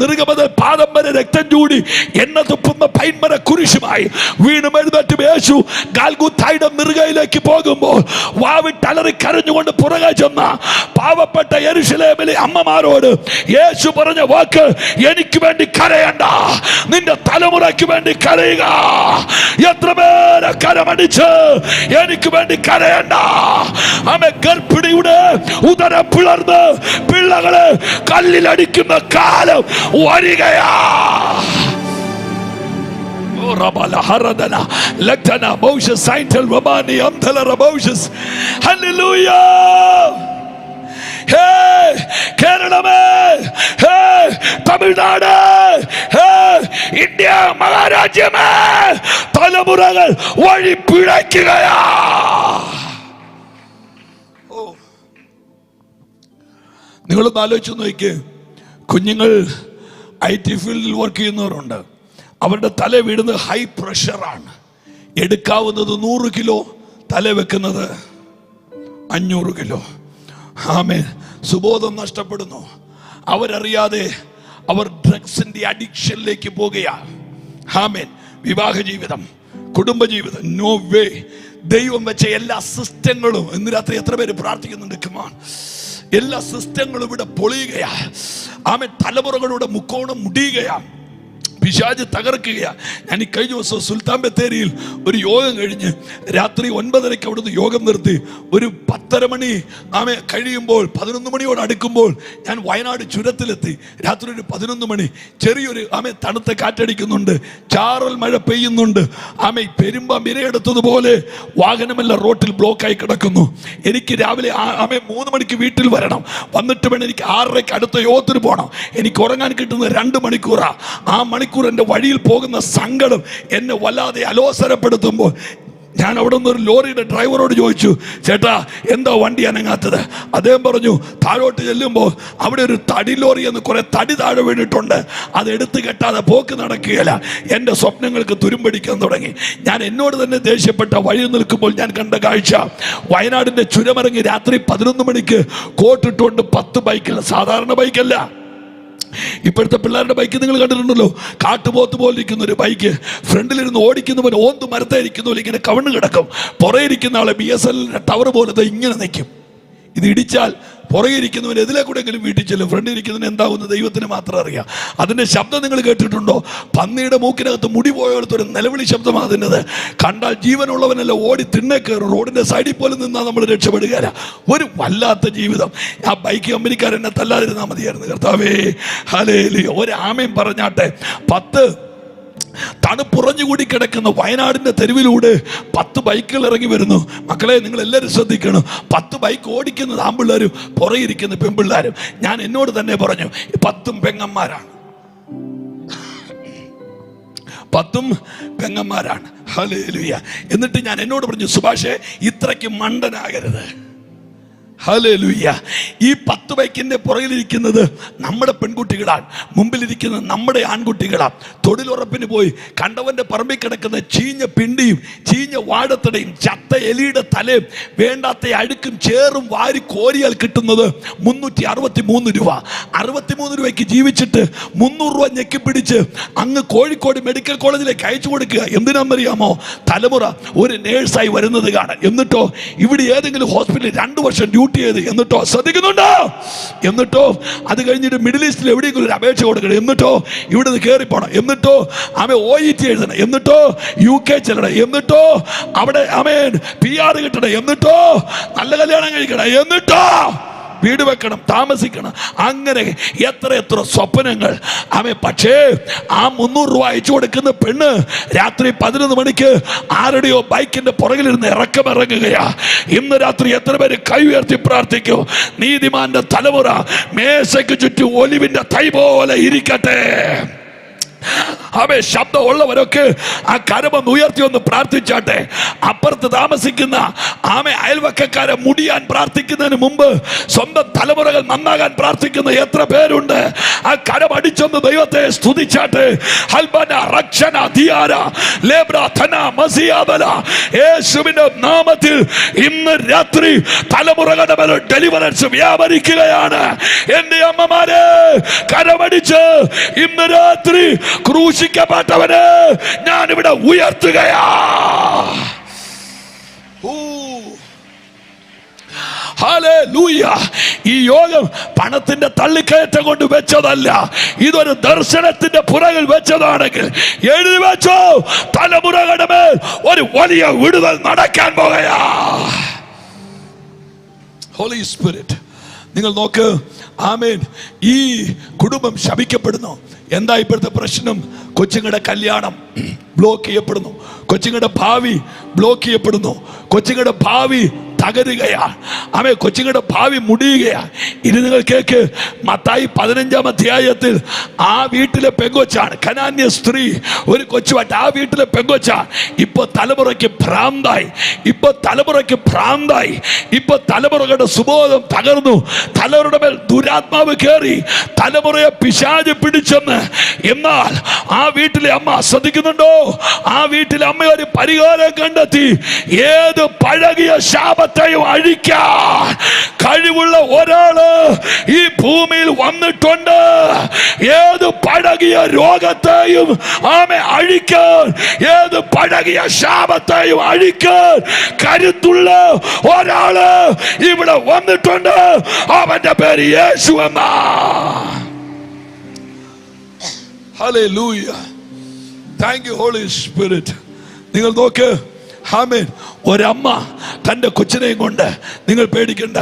Speaker 1: നിർഗമത പാദം വരെ രക്തം ചൂടി എണ്ണ തുപ്പുന്ന പൈൻമര കുരിശുമായി വീണും എഴുന്നേറ്റും യേശു ഗാൽഗുത്തായുടെ മിറുകയിലേക്ക് പോകുമ്പോൾ വാവിട്ടലറി കരഞ്ഞുകൊണ്ട് പുറകെ ചെന്ന പാവപ്പെട്ട യെരുശലേമിലെ അമ്മമാരോട് യേശു പറഞ്ഞ വാക്ക്, എനിക്ക് വേണ്ടി കരയണ്ട, നിന്റെ തലമുറയ്ക്ക് വേണ്ടി കരയുക. എത്ര പേരെ കരമടിച്ച് എനിക്ക് വേണ്ടി കരയണ്ട. ഗർഭിണിയുടെ ഉദരം പിളർന്ന് പിള്ളകളെ കല്ലിലടിക്കുന്ന കാലം വരികയാ. കേരളമേ, തമിഴ്നാട്, ഇന്ത്യ മഹാരാജ്യമേ, തലമുറകൾ വഴി പിഴയ്ക്കുകയാ. നിങ്ങളൊന്ന് ആലോചിച്ച് നോക്കിയേ. കുഞ്ഞുങ്ങൾ IT ഫീൽഡിൽ വർക്ക് ചെയ്യുന്നവരുണ്ട്. അവരുടെ തല വീടുന്നത് ഹൈ പ്രഷറാണ്. എടുക്കാവുന്നത് 100 കിലോ, തല വെക്കുന്നത് 500 കിലോ. ആമേൻ. സുബോധം നഷ്ടപ്പെടുന്നു. അവരറിയാതെ അവർ ഡ്രഗ്സിന്റെ അഡിക്ഷനിലേക്ക് പോകുകയാണ്. ആമേൻ. വിവാഹ ജീവിതം, കുടുംബജീവിതം, നോ വേ. ദൈവം വെച്ച എല്ലാ സിസ്റ്റങ്ങളും ഇന്ന് രാത്രി എത്ര പേര് പ്രാർത്ഥിക്കുന്നുണ്ട്? കമാൺ. എല്ലാ സിസ്റ്റങ്ങളും ഇവിടെ പൊളിയുകയാ. ആമേൻ. തലമുറകളുടെ മുക്കോണം മുടിയുകയാ. പിശാച് തകർക്കുകയാണ്. ഞാൻ ഈ കഴിഞ്ഞ ദിവസം സുൽത്താൻ ബത്തേരിയിൽ ഒരു യോഗം കഴിഞ്ഞ് രാത്രി 9:30 അവിടുന്ന് യോഗം നിർത്തി. ഒരു 10:30 മണി കഴിയുമ്പോൾ 11 മണിയോട് അടുക്കുമ്പോൾ ഞാൻ വയനാട് ചുരത്തിലെത്തി. രാത്രി ഒരു 11 മണി. ചെറിയൊരു തണുത്ത കാറ്റടിക്കുന്നുണ്ട്, ചാറൽ മഴ പെയ്യുന്നുണ്ട്. പെരുമ്പ മിരയെടുത്തതുപോലെ വാഹനമെല്ലാം റോട്ടിൽ ബ്ലോക്കായി കിടക്കുന്നു. എനിക്ക് രാവിലെ 3 മണിക്ക് വീട്ടിൽ വരണം. വന്നിട്ട് വേണം എനിക്ക് 6:30 അടുത്ത യോഗത്തിന് പോകണം. എനിക്ക് ഉറങ്ങാൻ കിട്ടുന്നത് 2 മണിക്കൂറാ. ആ മണിക്കൂർ എൻ്റെ വഴിയിൽ പോകുന്ന സങ്കടം എന്നെ വല്ലാതെ അലോസരപ്പെടുത്തുമ്പോൾ ഞാൻ അവിടെ നിന്ന് ഒരു ലോറിയുടെ ഡ്രൈവറോട് ചോദിച്ചു, ചേട്ടാ എന്താ വണ്ടി അനങ്ങാത്തത്? അദ്ദേഹം പറഞ്ഞു, താഴോട്ട് ചെല്ലുമ്പോൾ അവിടെ ഒരു തടി ലോറി എന്ന് കുറെ തടി താഴെ വീണിട്ടുണ്ട്, അത് എടുത്ത് കെട്ടാതെ പോക്ക് നടക്കുകയില്ല. എൻ്റെ സ്വപ്നങ്ങൾക്ക് തുരുമ്പടിക്കാൻ തുടങ്ങി. ഞാൻ എന്നോട് തന്നെ ദേഷ്യപ്പെട്ട വഴി നിൽക്കുമ്പോൾ ഞാൻ കണ്ട കാഴ്ച, വയനാടിൻ്റെ ചുരമിറങ്ങി രാത്രി 11 മണിക്ക് കോട്ടിട്ടുകൊണ്ട് 10 ബൈക്കിൽ, സാധാരണ ബൈക്കല്ല, ഇപ്പോഴത്തെ പിള്ളേരുടെ ബൈക്ക് നിങ്ങൾ കണ്ടിട്ടുണ്ടല്ലോ, കാട്ടുപോത്ത് പോലെ ഇരിക്കുന്ന ഒരു ബൈക്ക്. ഫ്രണ്ടിലിരുന്ന് ഓടിക്കുന്നവൻ ഓന്ത് മരത്തായിരിക്കുന്ന പോലെ ഇങ്ങനെ കവിണ് കിടക്കും. പുറകെ ഇരിക്കുന്ന ആളെ BSNL ടവർ പോലത്തെ ഇങ്ങനെ നിൽക്കും. ഇത് ഇടിച്ചാൽ പുറകെ ഇരിക്കുന്നവൻ എതിലെ കൂടെങ്കിലും വീട്ടിൽ ചെല്ലും. ഫ്രണ്ടിൽ ഇരിക്കുന്നവൻ എന്താവുന്ന ദൈവത്തിന് മാത്രം അറിയാം. അതിൻ്റെ ശബ്ദം നിങ്ങൾ കേട്ടിട്ടുണ്ടോ? പന്നിയുടെ മൂക്കിനകത്ത് മുടി പോയടുത്തൊരു നിലവിളി ശബ്ദമാണ് അതിൻ്റെത്. കണ്ടാൽ ജീവനുള്ളവനല്ല ഓടി തിണ്ണെ കയറും. റോഡിൻ്റെ സൈഡിൽ പോലും നിന്നാൽ നമ്മൾ രക്ഷപ്പെടുകയില്ല. ഒരു വല്ലാത്ത ജീവിതം. ആ ബൈക്ക് കമ്പനിക്കാരെന്നെ തല്ലാതിരുന്നാൽ മതിയായിരുന്നു. കർത്താവേ ഹല്ലേലൂയ. ഒരാമയും പറഞ്ഞാട്ടെ. 10 തണുപ്പുറഞ്ഞുകൂടി കിടക്കുന്ന വയനാടിൻ്റെ തെരുവിലൂടെ 10 ബൈക്കുകൾ ഇറങ്ങി വരുന്നു. മക്കളെ, നിങ്ങൾ എല്ലാവരും ശ്രദ്ധിക്കണം. 10 ബൈക്ക് ഓടിക്കുന്നത് ആൺപിള്ളേരും പുറകെ ഇരിക്കുന്ന പെൺപിള്ളേരും. ഞാൻ എന്നോട് തന്നെ പറഞ്ഞു, 10 പെങ്ങന്മാരാണ്. 10 പെങ്ങന്മാരാണ്. ഹല്ലേലൂയ. എന്നിട്ട് ഞാൻ എന്നോട് പറഞ്ഞു, സുഭാഷേ ഇത്രയ്ക്ക് മണ്ടനാകരുത്. ഹല്ലേലൂയ. ഈ 10 ബൈക്കിന്റെ പുറകിലിരിക്കുന്നത് നമ്മുടെ പെൺകുട്ടികളാണ്, മുമ്പിലിരിക്കുന്നത് നമ്മുടെ ആൺകുട്ടികളാണ്. തൊഴിലുറപ്പിന് പോയി കണ്ടവന്റെ പറമ്പിൽ കിടക്കുന്ന ചീഞ്ഞ പിണ്ടിയും ചീഞ്ഞ വാഴത്തടയും ചത്ത എലിയുടെ തലയും വേണ്ടാത്ത അഴുക്കും ചേറും വാരി കോരിയാൽ കിട്ടുന്നത് 363 രൂപ. 63 രൂപയ്ക്ക് ജീവിച്ചിട്ട് 300 രൂപ ഞെക്കിപ്പിടിച്ച് അങ്ങ് കോഴിക്കോട് മെഡിക്കൽ കോളേജിലേക്ക് അയച്ചു കൊടുക്കുക. എന്തിനാണെന്നറിയാമോ? തലമുറ ഒരു നേഴ്സായി വരുന്നത് കാണാൻ. എന്നിട്ടോ ഇവിടെ ഏതെങ്കിലും ഹോസ്പിറ്റലിൽ 2 വർഷം ഡ്യൂട്ടി ചെയ്ത്, എന്നിട്ടോ ശ്രദ്ധിക്കുന്നുണ്ടോ? എന്നിട്ടോ അത് കഴിഞ്ഞിട്ട് മിഡിൽ ഈസ്റ്റിൽ എവിടെയെങ്കിലും ഒരു അപേക്ഷ കൊടുക്കണം. എന്നിട്ടോ ഇവിടെ നിന്ന് കയറി പോകണം. എന്നിട്ടോ OET എഴുതണം. എന്നിട്ടോ UK ചെല്ലണം. എന്നിട്ടോ അവിടെ PR കിട്ടണം. എന്നിട്ടോ നല്ല കല്യാണം കഴിക്കണം. എന്നിട്ടോ വീട് വെക്കണം, താമസിക്കണം. അങ്ങനെ എത്ര സ്വപ്നങ്ങൾ. പക്ഷേ ആ 300 രൂപ അയച്ചു കൊടുക്കുന്ന പെണ്ണ് രാത്രി 11 മണിക്ക് ആരുടെയോ ബൈക്കിന്റെ പുറകിലിരുന്ന് ഇറങ്ങുകയാ. ഇന്ന് രാത്രി എത്ര പേര് കൈ ഉയർത്തി പ്രാർത്ഥിക്കും? നീതിമാന്റെ തലമുറ മേശയ്ക്ക് ചുറ്റും ഒലിവിന്റെ തൈ പോലെ ഇരിക്കട്ടെ. ശബ്ദമുള്ളവരൊക്കെ ആ കരമൊന്ന് ഉയർത്തി ഒന്ന് പ്രാർത്ഥിച്ചാട്ടെ. അപ്പുറത്ത് താമസിക്കുന്ന അയൽവക്കക്കാരെ മുടിയാൻ പ്രാർത്ഥിക്കുന്നതിന് മുമ്പ് സ്വന്തം തലമുറകൾ നന്നാകാൻ പ്രാർത്ഥിക്കുന്ന എത്ര പേരുണ്ട്? ആ കരം അടിച്ചൊന്ന് ദൈവത്തെ സ്തുതിച്ചാട്ടെ. യേശുവിന്റെ നാമത്തിൽ ഇന്ന് രാത്രി തലമുറകളുടെ മേൽ ഡെലിവറൻസ് വ്യാപരിക്കുകയാണ്. എന്റെ അമ്മമാരെ, കരമടിച്ച് ഇന്ന് രാത്രി ക്രൂശിക്കപ്പെട്ടവന് ഞാനിവിടെ ഉയർത്തുകയാ. ഹല്ലേലൂയ. ഈ യോഗം പണത്തിന്റെ തള്ളിക്കയറ്റം കൊണ്ട് വെച്ചതല്ല, ഇതൊരു ദർശനത്തിന്റെ പുറകിൽ വെച്ചതാണെങ്കിൽ എഴുതി വെച്ചോ, തലമുറകളുടെ മേൽ ഒരു വലിയ വിടുതൽ നടക്കാൻ പോകുകയാ. ഹോളി സ്പിരിറ്റ്, നിങ്ങൾ നോക്ക്. ആമേൻ. ഈ കുടുംബം ശപിക്കപ്പെടുന്നു. എന്താ ഇപ്പോഴത്തെ പ്രശ്നം? കൊച്ചുങ്ങളുടെ കല്യാണം ബ്ലോക്ക് ചെയ്യപ്പെടുന്നു. കൊച്ചുങ്ങളുടെ ഭാവി ബ്ലോക്ക് ചെയ്യപ്പെടുന്നു. കൊച്ചുങ്ങളുടെ ഭാവി തകരുകയാണ്. കൊച്ചുങ്ങളുടെ ഭാവി മുടിയുകയാണ്. ഇനി നിങ്ങൾ കേക്ക്. മത്തായി 15-ാം അധ്യായത്തിൽ ആ വീട്ടിലെ പെങ്കൊച്ചാണ്, കനാന്യ സ്ത്രീ, ഒരു കൊച്ചുമായിട്ട് ആ വീട്ടിലെ പെങ്കൊച്ചാണ്. ഇപ്പൊ തലമുറയ്ക്ക് ഭ്രാന്തായി. ഇപ്പൊ തലമുറകളുടെ സുബോധം തകർന്നു. തലമുറയുടെ മേൽ ദുരാത്മാവ് കയറി തലമുറയെ പിശാച് പിടിച്ചെന്ന്. എന്നാൽ ആ വീട്ടിലെ അമ്മ, ശ്രദ്ധിക്കുന്നുണ്ടോ? ആ വീട്ടിലെ അമ്മ ഒരു പരിഹാരം കണ്ടെത്തി. ഏത് പഴകിയ ശാപ ശാപത്തെയും അഴിക്കാൻ കഴിവുള്ള ഒരാള് ഈ ഭൂമിയിൽ വന്നിട്ടുണ്ട്. ഏത് പഴകിയ രോഗത്തെയും അഴിക്കാൻ, ഏത് പഴകിയ ശാപത്തെയും അഴിക്കാൻ കരുത്തുള്ള ഒരാള് ഇവിടെ വന്നിട്ടുണ്ട്. അവന്റെ പേര് യേശു എന്നാ. ഹല്ലേലൂയ. Thank you holy spirit. നിങ്ങൾ നോക്ക്, ആമേൻ. ഒരമ്മ തൻ്റെ കൊച്ചിനെയും കൊണ്ട്, നിങ്ങൾ പേടിക്കണ്ട,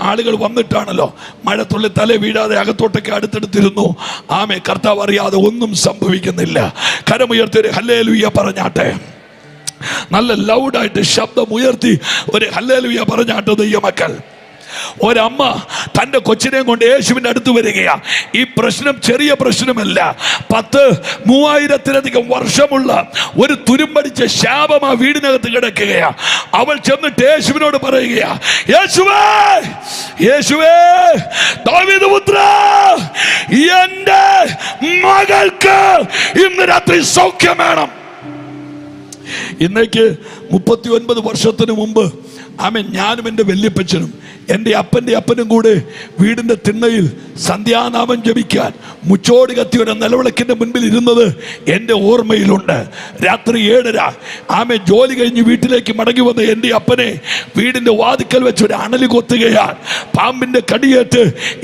Speaker 1: ആളുകൾ വന്നിട്ടാണല്ലോ മഴത്തുള്ളി തല വീഴാതെ അകത്തോട്ടൊക്കെ അടുത്തെടുത്തിരുന്നു. കർത്താവ് അറിയാതെ ഒന്നും സംഭവിക്കുന്നില്ല. കരമുയർത്തി ഒരു ഹല്ലേലൂയ പറഞ്ഞാട്ടെ. നല്ല ലൗഡായിട്ട് ശബ്ദം ഉയർത്തി ഒരു ഹല്ലേലൂയ പറഞ്ഞാട്ടെ ദൈവമക്കൾ. ഒരമ്മ തൻ്റെ കൊച്ചിനെ കൊണ്ട് യേശുവിൻ്റെ അടുത്ത് വരികയാ. ഈ പ്രശ്നം ചെറിയ പ്രശ്നമല്ല. 10,000-3000 വർഷമുള്ള ഒരു തുരുമ്പടിച്ച ശാപം ആ വീടിനകത്ത് കിടക്കുകയാ. അവൾ ചെന്നിട്ട് യേശുവിനോട് പറയുകയാ, യേശുവേ, യേശുവേ, ദാവീദ് പുത്ര, എൻ്റെ മകൾക്ക് ഇന്ന് രാത്രി സൗഖ്യം വേണം. ഇന്നേക്ക് 39 വർഷത്തിന് മുമ്പ് ഞാനും എൻ്റെ വല്യപ്പച്ചനും എൻ്റെ അപ്പൻ്റെ അപ്പനും കൂടെ വീടിൻ്റെ തിണ്ണയിൽ സന്ധ്യാനാമം ജപിക്കാൻ മുച്ചോട് കത്തിയുടെ നിലവിളക്കിൻ്റെ മുൻപിൽ ഇരുന്നത് എൻ്റെ ഓർമ്മയിലുണ്ട്. രാത്രി 7:30 ജോലി കഴിഞ്ഞ് വീട്ടിലേക്ക് മടങ്ങി വന്ന എൻ്റെ അപ്പനെ വീടിൻ്റെ വാതിക്കൽ വെച്ച് ഒരു അണലി കൊത്തുകയാണ്. പാമ്പിൻ്റെ കടിയേറ്റ്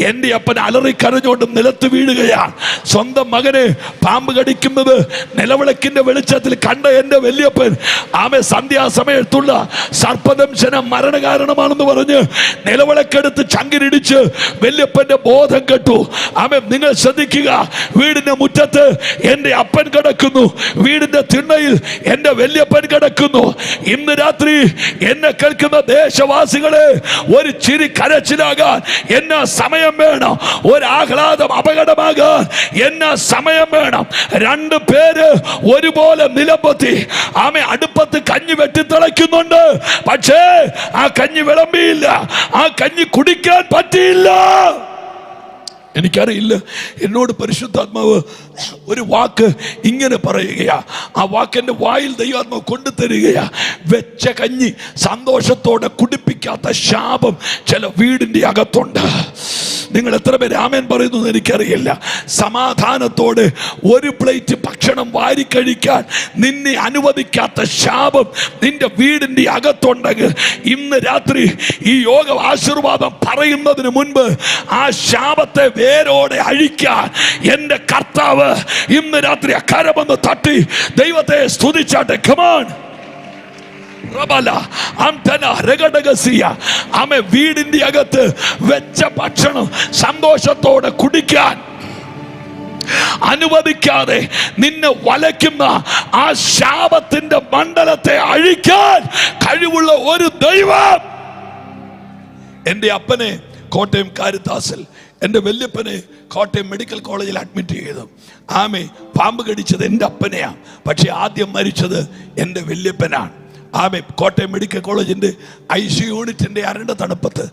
Speaker 1: എൻ്റെ അപ്പൻ അലറിക്കരഞ്ഞുകൊണ്ട് നിലത്ത് വീഴുകയാണ്. സ്വന്തം മകനെ പാമ്പ് കടിക്കുന്നത് നിലവിളക്കിൻ്റെ വെളിച്ചത്തിൽ കണ്ട എൻ്റെ വല്യപ്പൻ സന്ധ്യാസമയത്തുള്ള സർപ്പദംശനം മരണകാരണമാണെന്ന് പറഞ്ഞ് നിലവിളക്കെടുത്ത് ചങ്കിരിടിച്ച് വല്യപ്പന്റെ ബോധം കെട്ടു. നിങ്ങൾ ശ്രദ്ധിക്കുക, വീടിന്റെ മുറ്റത്ത് എൻ്റെ അപ്പൻ കിടക്കുന്നു, വീടിന്റെ തിണ്ണയിൽ എൻ്റെ വല്യപ്പൻ കിടക്കുന്നു. ഇന്ന് രാത്രി എന്നെ കേൾക്കുന്ന ദേശവാസികളെ, ഒരു ചിരി കരച്ചിലാകാൻ എന്നാ സമയം വേണം, ഒരാഹ്ലാദം അപകടമാകാൻ എന്നാ സമയം വേണം. 2 പേര് ഒരുപോലെ നിലമ്പത്തി അടുപ്പത്ത് കഞ്ഞി വെട്ടിത്തിളയ്ക്കുന്നുണ്ട്. പക്ഷേ ആ കഞ്ഞി വിളമ്പിയില്ല, ആ കഞ്ഞി കുടിക്കാൻ പറ്റിയില്ല. എനിക്കറിയില്ല, എന്നോട് പരിശുദ്ധാത്മാവ് ഒരു വാക്ക് ഇങ്ങനെ പറയുകയാ. ആ വാക്കെൻ്റെ വായിൽ ദൈവാത്മാവ് കൊണ്ടു തരികയാ. വെച്ച കഞ്ഞി സന്തോഷത്തോടെ കുടിപ്പിക്കാത്ത ശാപം ചില വീടിൻ്റെ അകത്തുണ്ട്. നിങ്ങൾ എത്ര പേര് ആമേൻ പറയുന്നു എനിക്കറിയില്ല. സമാധാനത്തോടെ ഒരു പ്ലേറ്റ് ഭക്ഷണം വാരിക്കഴിക്കാൻ നിന്നെ അനുവദിക്കാത്ത ശാപം നിന്റെ വീടിൻ്റെ അകത്തുണ്ടെങ്കിൽ ഇന്ന് രാത്രി ഈ യോഗ ആശീർവാദം പറയുന്നതിന് മുൻപ് ആ ശാപത്തെ വേരോടെ അഴിക്കാൻ എൻ്റെ കർത്താവ് ഇന്ന് രാത്രി കരമൊന്ന് തട്ടി ദൈവത്തെ സ്തുതിച്ചാട്ടെ. കമാൺ. വീടിന്റെ അകത്ത് വെച്ച ഭക്ഷണം സന്തോഷത്തോടെ കുടിക്കാൻ അനുവദിക്കാതെ നിന്നെ വലയ്ക്കുന്ന ആ ശാപത്തിന്റെ മണ്ഡലത്തെ അഴിക്കാൻ കഴിവുള്ള ഒരു ദൈവം. എൻ്റെ അപ്പനെ കോട്ടയം കാരിത്താസിൽ, എൻ്റെ വല്യപ്പനെ കോട്ടയം മെഡിക്കൽ കോളേജിൽ അഡ്മിറ്റ് ചെയ്തു. പാമ്പ് കടിച്ചത് എൻ്റെ അപ്പനെയാണ്, പക്ഷെ ആദ്യം മരിച്ചത് എൻ്റെ വല്യപ്പനാണ്. കോട്ടയം മെഡിക്കൽ കോളേജിൻ്റെ ICU യൂണിറ്റിൻ്റെ അരണ്ട തണുപ്പത്ത്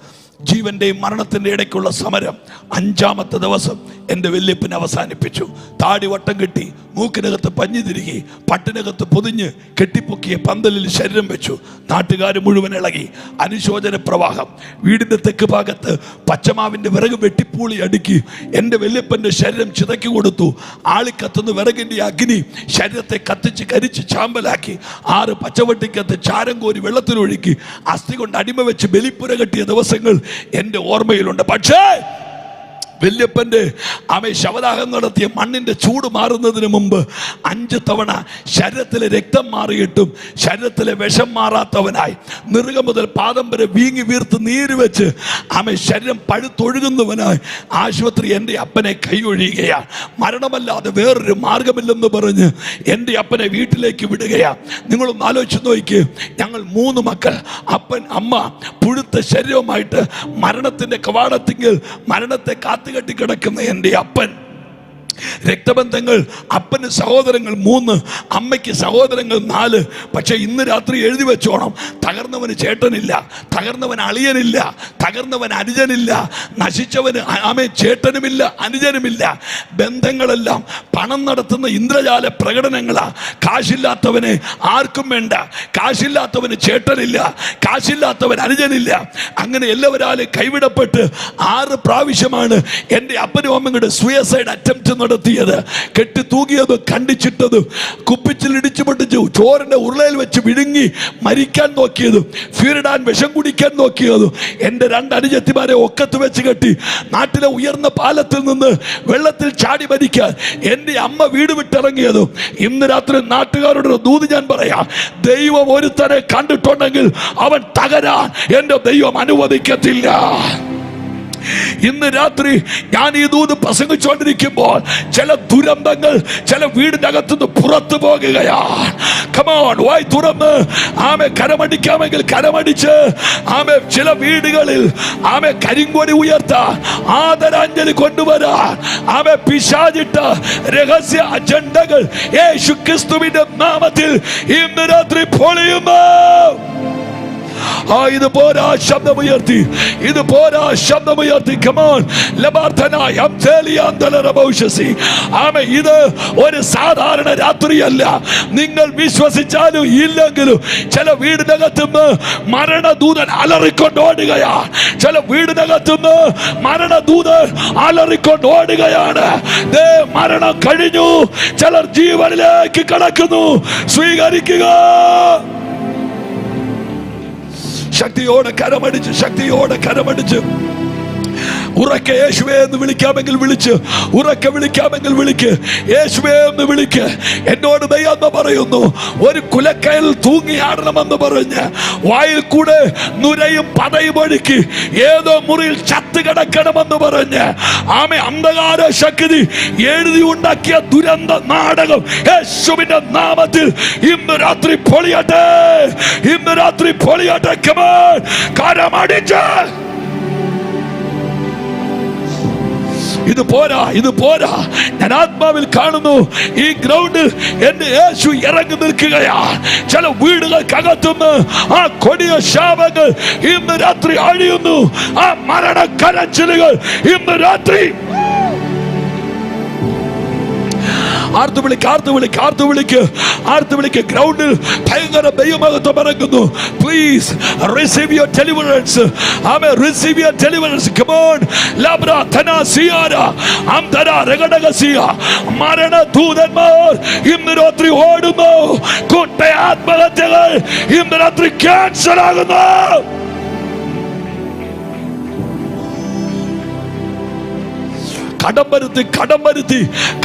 Speaker 1: ജീവന്റെയും മരണത്തിൻ്റെ ഇടയ്ക്കുള്ള സമരം 5ാമത്തെ ദിവസം എൻ്റെ വല്യപ്പൻ അവസാനിപ്പിച്ചു. താടി വട്ടം കെട്ടി, മൂക്കിനകത്ത് പഞ്ഞി തിരികെ, പട്ടിനകത്ത് പൊതിഞ്ഞ് കെട്ടിപ്പൊക്കിയ പന്തലിൽ ശരീരം വെച്ചു. നാട്ടുകാർ മുഴുവൻ ഇളകി. അനുശോചന പ്രവാഹം. വീടിൻ്റെ തെക്ക് ഭാഗത്ത് പച്ചമാവിൻ്റെ വിറക് വെട്ടിപ്പൂളി അടുക്കി എൻ്റെ വല്യപ്പൻ്റെ ശരീരം ചിതക്കി കൊടുത്തു. ആളിക്കത്തുന്ന വിറകിൻ്റെ അഗ്നി ശരീരത്തെ കത്തിച്ച് കരിച്ച് ചാമ്പലാക്കി. 6 പച്ചവട്ടിക്കകത്ത് ചാരം കോരി വെള്ളത്തിലൊഴുക്കി അസ്ഥി കൊണ്ട് അടിമ വെച്ച് ബലിപ്പുര കെട്ടിയ ദിവസങ്ങൾ എൻ്റെ ഓർമ്മയിലുണ്ട്. പക്ഷേ വല്യപ്പൻ്റെ ശവദാഹം നടത്തിയ മണ്ണിൻ്റെ ചൂട് മാറുന്നതിന് മുമ്പ് 5 തവണ ശരീരത്തിലെ രക്തം മാറിയിട്ടും ശരീരത്തിലെ വിഷം മാറാത്തവനായി നെറുക മുതൽ പാദം വരെ വീങ്ങി വീർത്ത് നീര് വെച്ച് ശരീരം പഴുത്തൊഴുകുന്നവനായി ആശുപത്രി എൻ്റെ അപ്പനെ കൈയൊഴിയുകയാണ്. മരണമല്ലാതെ വേറൊരു മാർഗമില്ലെന്ന് പറഞ്ഞ് എൻ്റെ അപ്പനെ വീട്ടിലേക്ക് വിടുകയാണ്. നിങ്ങളൊന്ന് ആലോചിച്ച് നോക്കി. ഞങ്ങൾ 3 മക്കൾ, അപ്പൻ, അമ്മ, പുഴുത്ത ശരീരവുമായിട്ട് മരണത്തിൻ്റെ കവാടത്തിങ്കിൽ മരണത്തെ കെട്ടി കിടക്കുന്ന എൻ്റെ അപ്പൻ രക്തബന്ധങ്ങൾ, അപ്പന് സഹോദരങ്ങൾ 3, അമ്മയ്ക്ക് സഹോദരങ്ങൾ 4. പക്ഷെ ഇന്ന് രാത്രി എഴുതി വെച്ചോണം, തകർന്നവന് ചേട്ടനില്ല, തകർന്നവൻ അളിയനില്ല, തകർന്നവൻ അനുജനില്ല, നശിച്ചവന് ചേട്ടനുമില്ല അനുജനുമില്ല. ബന്ധങ്ങളെല്ലാം പണം നടത്തുന്ന ഇന്ദ്രജാല പ്രകടനങ്ങളാ. കാശില്ലാത്തവന് ആർക്കും വേണ്ട, കാശില്ലാത്തവന് ചേട്ടനില്ല, കാശില്ലാത്തവൻ അനുജനില്ല. അങ്ങനെ എല്ലാവരാലും കൈവിടപ്പെട്ട് 6 പ്രാവശ്യമാണ് എൻ്റെ അപ്പനും അമ്മയുടെ സൂയിസൈഡ് അറ്റംപ്റ്റ് നടത്തിയത്. കെട്ടി തൂങ്ങിയത്, കണ്ടിച്ചിട്ടത്, കുപ്പിച്ചിൽ ഇടിച്ചു പൊട്ടിച്ചു, ചോറിന്റെ ഉരുളയിൽ വെച്ച് വിഴുങ്ങി മരിക്കാൻ നോക്കിയത്, ഫീറിടാൻ വിഷം കുടിക്കാൻ നോക്കിയത്. എൻ്റെ 2 അനുജത്തിമാരെ ഒക്കത്ത് വെച്ച് കെട്ടി നാട്ടിലെ ഉയർന്ന പാലത്തിൽ നിന്ന് വെള്ളത്തിൽ ചാടി മരിക്കാൻ എൻ്റെ അമ്മ വീട് വിട്ടിറങ്ങിയത്. ഇന്ന് രാത്രി നാട്ടുകാരുടെ ദൂത് ഞാൻ പറയാം, ദൈവം ഒരുത്തനെ കണ്ടിട്ടുണ്ടെങ്കിൽ അവൻ തകരാൻ എൻ്റെ ദൈവം അനുവദിക്കത്തില്ല. ഇന്ന് രാത്രി ഞാൻ ഈ ദൂത് പ്രസംഗിച്ചുകൊണ്ടിരിക്കുമ്പോൾ ചില ദുരന്തങ്ങൾ ചില വീടിനകത്തുനിന്ന് പുറത്തു പോകുകയാണ്. കമോൺ, വായ് തുറന്ന് കരമടിക്കാമെങ്കിൽ കരമടിച്ച് ചില വീടുകളിൽ കരിങ്കൊടി ഉയർത്താൻ, ആദരാഞ്ജലി കൊണ്ടുവരാൻ പിശാചിട്ട രഹസ്യ അജണ്ടകൾ യേശു ക്രിസ്തുവിന്റെ നാമത്തിൽ ഇന്ന് രാത്രി പൊളിയുന്നു. ഇത് പോരാ, ശബ്ദമുയർത്തി, ഇത് പോരാ, ശബ്ദമുയർത്തി. കമോൺ, ഇത് ഒരു സാധാരണ രാത്രിയല്ല. നിങ്ങൾ വിശ്വസിച്ചാലും ഇല്ലെങ്കിലും ചില വീടിനകത്തുനിന്ന് മരണദൂതൻ അലറിക്കൊണ്ട് ഓടുകയാണ്. ചില വീടിനകത്തുനിന്ന് മരണദൂതൻ അലറിക്കൊണ്ട് ഓടുകയാണ്. മരണം കഴിഞ്ഞു, ചിലർ ജീവനിലേക്ക് കടക്കുന്നു. സ്വീകരിക്കുക. ശക്തിയോടെ കരമടിച്ച്, ശക്തിയോടെ കരമടിച്ച് ഉറക്കെ യേശുവേ എന്ന് വിളിക്കാമെങ്കിൽ വിളിച്ച്, ഉറക്കെ വിളിക്കാമെങ്കിൽ വിളിക്ക്, യേശുവേ എന്ന് വിളിക്ക്. എന്നോട് ദൈവം പറയുന്നു, ഒരു കുലക്കയിൽ തൂങ്ങിയാടണമെന്ന് പറഞ്ഞ് വായിൽ കൂടെ നുരയും പതയും ഒഴുക്കി ഏതോ മുറിയിൽ ചത്ത് കിടക്കണമെന്ന് പറഞ്ഞ് അന്ധകാര ശക്തി എഴുതി ഉണ്ടാക്കിയ ദുരന്ത നാടകം യേശുവിന്റെ നാമത്തിൽ ഇന്ന് രാത്രി പൊളിയട്ടെ, ഇന്ന് രാത്രി പൊളിയട്ടെ. കമോൺ, കരമടിച്ച്. ഇത് പോരാ, ഇത് പോരാ. ഞാൻ ആത്മാവിൽ കാണുന്നു, ഈ ഗ്രൗണ്ടിൽ എന്റെ യേശു ഇറങ്ങി നിൽക്കുകയാണ്. ചില വീടുകൾക്കകത്തുനിന്ന് ആ കൊടിയ ശാപങ്ങൾ ഇന്ന് രാത്രി അഴിയുന്നു. ആ മരണക്കരച്ചിലുകൾ ഇന്ന് രാത്രി ആർത്തുവിളിക്ക്. ഗ്രൗണ്ടിൽ ഭയങ്കര ദൈവമഹത്വം ഇറങ്ങുന്നു. Please receive your deliverance. Receive your deliverance. Come on. ലബ്ര ധന സിയാര അംധര രഗഡഗസിയ. മരണദൂതന്മാർ ഇന്ന് രാത്രി ഓടുന്നു. കൂട്ട ആത്മഹത്യകൾ ഇന്ന് രാത്രി ക്യാൻസൽ ആകുന്നു.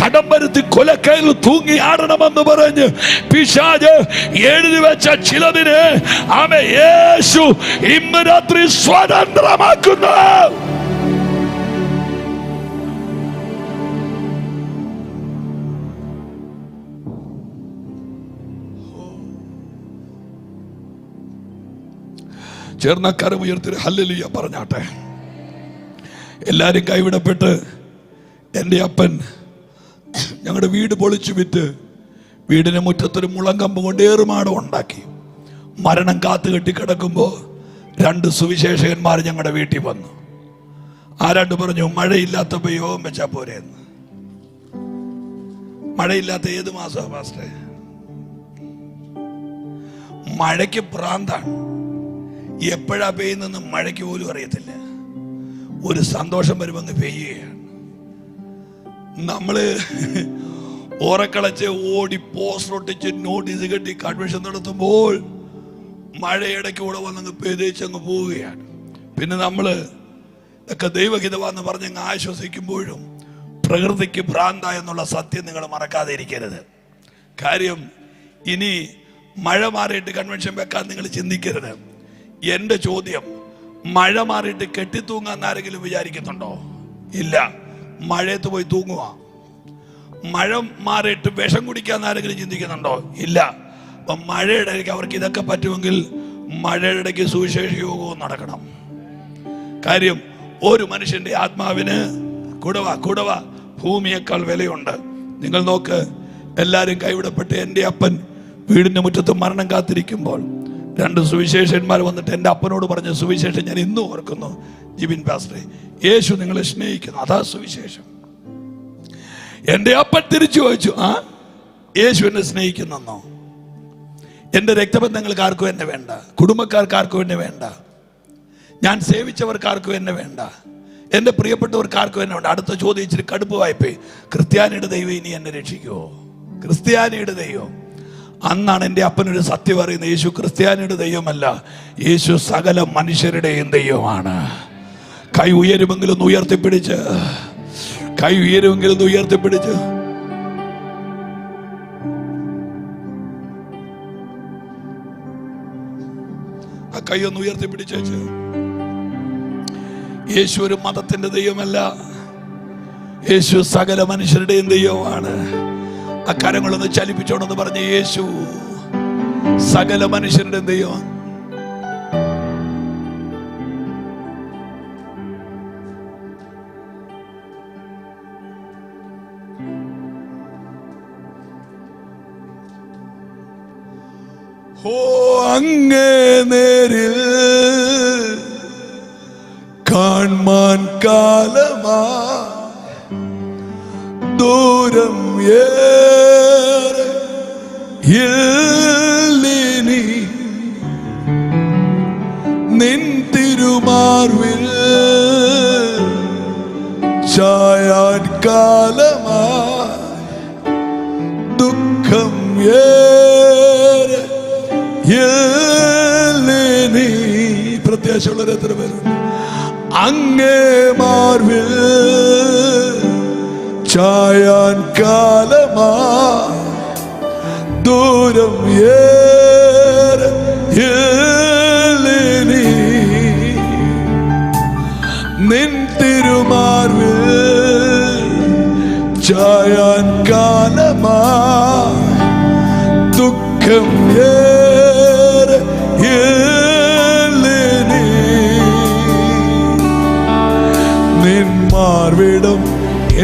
Speaker 1: കടംപരുത്തി കൊലക്കയിൽ തൂങ്ങി ആടണമെന്ന് പറഞ്ഞ് പിശാച് എഴുതി വെച്ച ചിലതിന് യേശു ഇന്ന് രാത്രി സ്വതന്ത്രമാക്കുന്നു. ചേർന്ന കരമുയർത്തി ഹല്ലേലൂയ പറഞ്ഞാട്ടെ. എല്ലാരും കൈവിടപ്പെട്ട് എൻ്റെ അപ്പൻ ഞങ്ങളുടെ വീട് പൊളിച്ചു വിറ്റ് വീടിന് മുറ്റത്തൊരു മുളങ്കമ്പ് കൊണ്ട് ഏറുമാടം ഉണ്ടാക്കി. മരണം കാത്തു കെട്ടി കിടക്കുമ്പോൾ 2 സുവിശേഷകന്മാർ ഞങ്ങളുടെ വീട്ടിൽ വന്നു. ആരാണ്ട് പറഞ്ഞു, മഴയില്ലാത്തപ്പോൾ യോഗം വെച്ചാൽ പോരെയെന്ന്. മഴയില്ലാത്ത ഏത് മാസമാണ് പാസ്റ്റേ? മഴയ്ക്ക് പ്രാന്താണ്. എപ്പോഴാ പെയ്യുന്നെന്ന് മഴയ്ക്ക് പോലും അറിയത്തില്ല. ഒരു സന്തോഷം വരുമെന്ന് പെയ്യുകയാണ്. നമ്മള് ഓറക്കളച്ച് ഓടി പോസ്റ്റർ ഒട്ടിച്ച് നോട്ടീസ് കെട്ടി കൺവെൻഷൻ നടത്തുമ്പോൾ മഴയിടയ്ക്ക് കൂടെ വന്നങ്ങ് പെയ്തേച്ചങ്ങ് പോവുകയാണ്. പിന്നെ നമ്മള് ഒക്കെ ദൈവഹിതമാണെന്ന് പറഞ്ഞങ്ങ് ആശ്വസിക്കുമ്പോഴും പ്രകൃതിക്ക് ഭ്രാന്ത എന്നുള്ള സത്യം നിങ്ങൾ മറക്കാതെ ഇരിക്കരുത്. കാര്യം ഇനി മഴ മാറിയിട്ട് കൺവെൻഷൻ വെക്കാൻ നിങ്ങൾ ചിന്തിക്കരുത്. എൻ്റെ ചോദ്യം, മഴ മാറിയിട്ട് കെട്ടിത്തൂങ്ങാൻ ആരെങ്കിലും വിചാരിക്കുന്നുണ്ടോ? ഇല്ല. മഴയത്ത് പോയി തൂങ്ങുക. മഴ മാറിയിട്ട് വിഷം കുടിക്കാൻ ആരെങ്കിലും ചിന്തിക്കുന്നുണ്ടോ? ഇല്ല. അപ്പം മഴയുടെ ഇടയ്ക്ക് അവർക്ക് ഇതൊക്കെ പറ്റുമെങ്കിൽ മഴയുടെ ഇടയ്ക്ക് സുവിശേഷ യോഗവും നടക്കണം. കാര്യം ഒരു മനുഷ്യന്റെ ആത്മാവിന് കുടവ ഭൂമിയേക്കാൾ വിലയുണ്ട്. നിങ്ങൾ നോക്ക്, എല്ലാവരും കൈവിടപ്പെട്ട് എൻ്റെ അപ്പൻ വീടിൻ്റെ മുറ്റത്ത് മരണം കാത്തിരിക്കുമ്പോൾ 2 സുവിശേഷന്മാർ വന്നിട്ട് എൻ്റെ അപ്പനോട് പറഞ്ഞ സുവിശേഷം ഞാൻ ഇന്നും ഓർക്കുന്നു. ജിബിൻ പാസ്റ്ററെ, യേശു നിങ്ങളെ സ്നേഹിക്കുന്നു, അതാ സുവിശേഷം. എൻ്റെ അപ്പൻ തിരിച്ചു ചോദിച്ചു, യേശു എന്നെ സ്നേഹിക്കുന്നെന്നോ? എൻ്റെ രക്തബന്ധങ്ങൾക്ക് ആർക്കും എന്നെ വേണ്ട, കുടുംബക്കാർക്ക് ആർക്കും എന്നെ വേണ്ട, ഞാൻ സേവിച്ചവർക്ക് ആർക്കും എന്നെ വേണ്ട, എൻ്റെ പ്രിയപ്പെട്ടവർക്ക് ആർക്കും എന്നെ വേണ്ട. അടുത്ത ചോദ്യം ഇച്ചിരി കടുപ്പ് വായ്പേ, ക്രിസ്ത്യാനിയുടെ ദൈവം ഇനി എന്നെ രക്ഷിക്കുമോ? ക്രിസ്ത്യാനിയുടെ ദൈവം. അന്നാണ് എൻ്റെ അപ്പനൊരു സത്യം അറിയുന്നത്, യേശു ക്രിസ്ത്യാനിയുടെ ദൈവമല്ല, യേശു സകല മനുഷ്യരുടെയും ദൈവമാണ്. കൈ ഉയരുമെങ്കിലും ഉയർത്തിപ്പിടിച്ച്, കൈ ഉയരുമെങ്കിലും ഉയർത്തിപ്പിടിച്ച് ആ കൈ ഒന്ന് ഉയർത്തിപ്പിടിച്ചു. യേശു ഒരു മതത്തിന്റെ ദൈവമല്ല, യേശു സകല മനുഷ്യരുടെയും ദൈവമാണ്. ആ കരങ്ങളൊന്ന് ചലിപ്പിച്ചോണെന്ന് പറഞ്ഞ യേശു സകല മനുഷ്യരുടെ ദൈവം. ഓ അങ്ങേ നേരിൽ കാൺമാൻ കാലമാ ദൂരം ഏറെ ഇല്ലിനി നിൻ തിരുമാർവിൽ ചായാൻ കാലമാ ദുഃഖം ഏറെ ഇല്ലിനി. പ്രത്യാശയുള്ളവർ എത്ര പേരുണ്ട്? അങ്ങേ മാർവിൽ ചായാൻ കാലമാ ദൂരം ഏറെ ഇല്ലിനി നിൻ തിരുമാർവിൽ ചായാൻ കാലമാ ദുഃഖം ഏറെ ഇല്ലിനി നിൻ മാർവിടം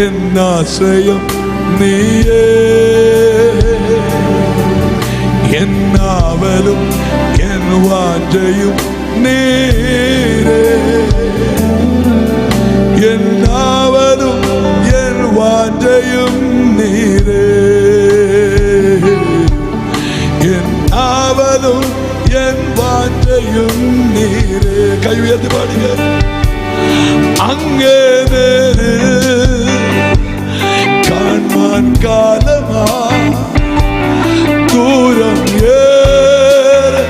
Speaker 1: എന്നാശ്രയം നീയേ എന്നാവലും എൻ വാഞ്ചയും നീരേ എന്നാവലും എൻ വാഞ്ചയും നീരേ എന്നാവലും എൻ വാഞ്ചയും നീരേ. കൈ ഉയർത്തി പാടുക. അങ്ങേ നേരിൽ കാൺമാൻ കാലമാ ദൂരം ഏറെ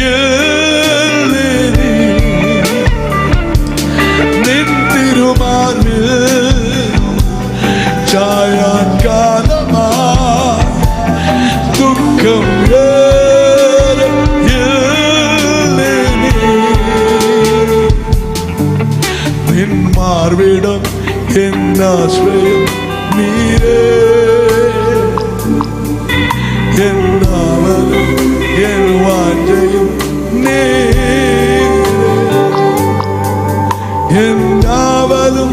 Speaker 1: ഇല്ലിനി നിൻ തിരുമാർവിൽ ചായാൻ കാലമാ ദുഃഖം ഏറെ ഇല്ലിനി നിൻ മാർവിടം എന്നാശ്രയം നീരേ എന്നാവലും എൻ വാഞ്ചയും നീരേ എന്നാവലും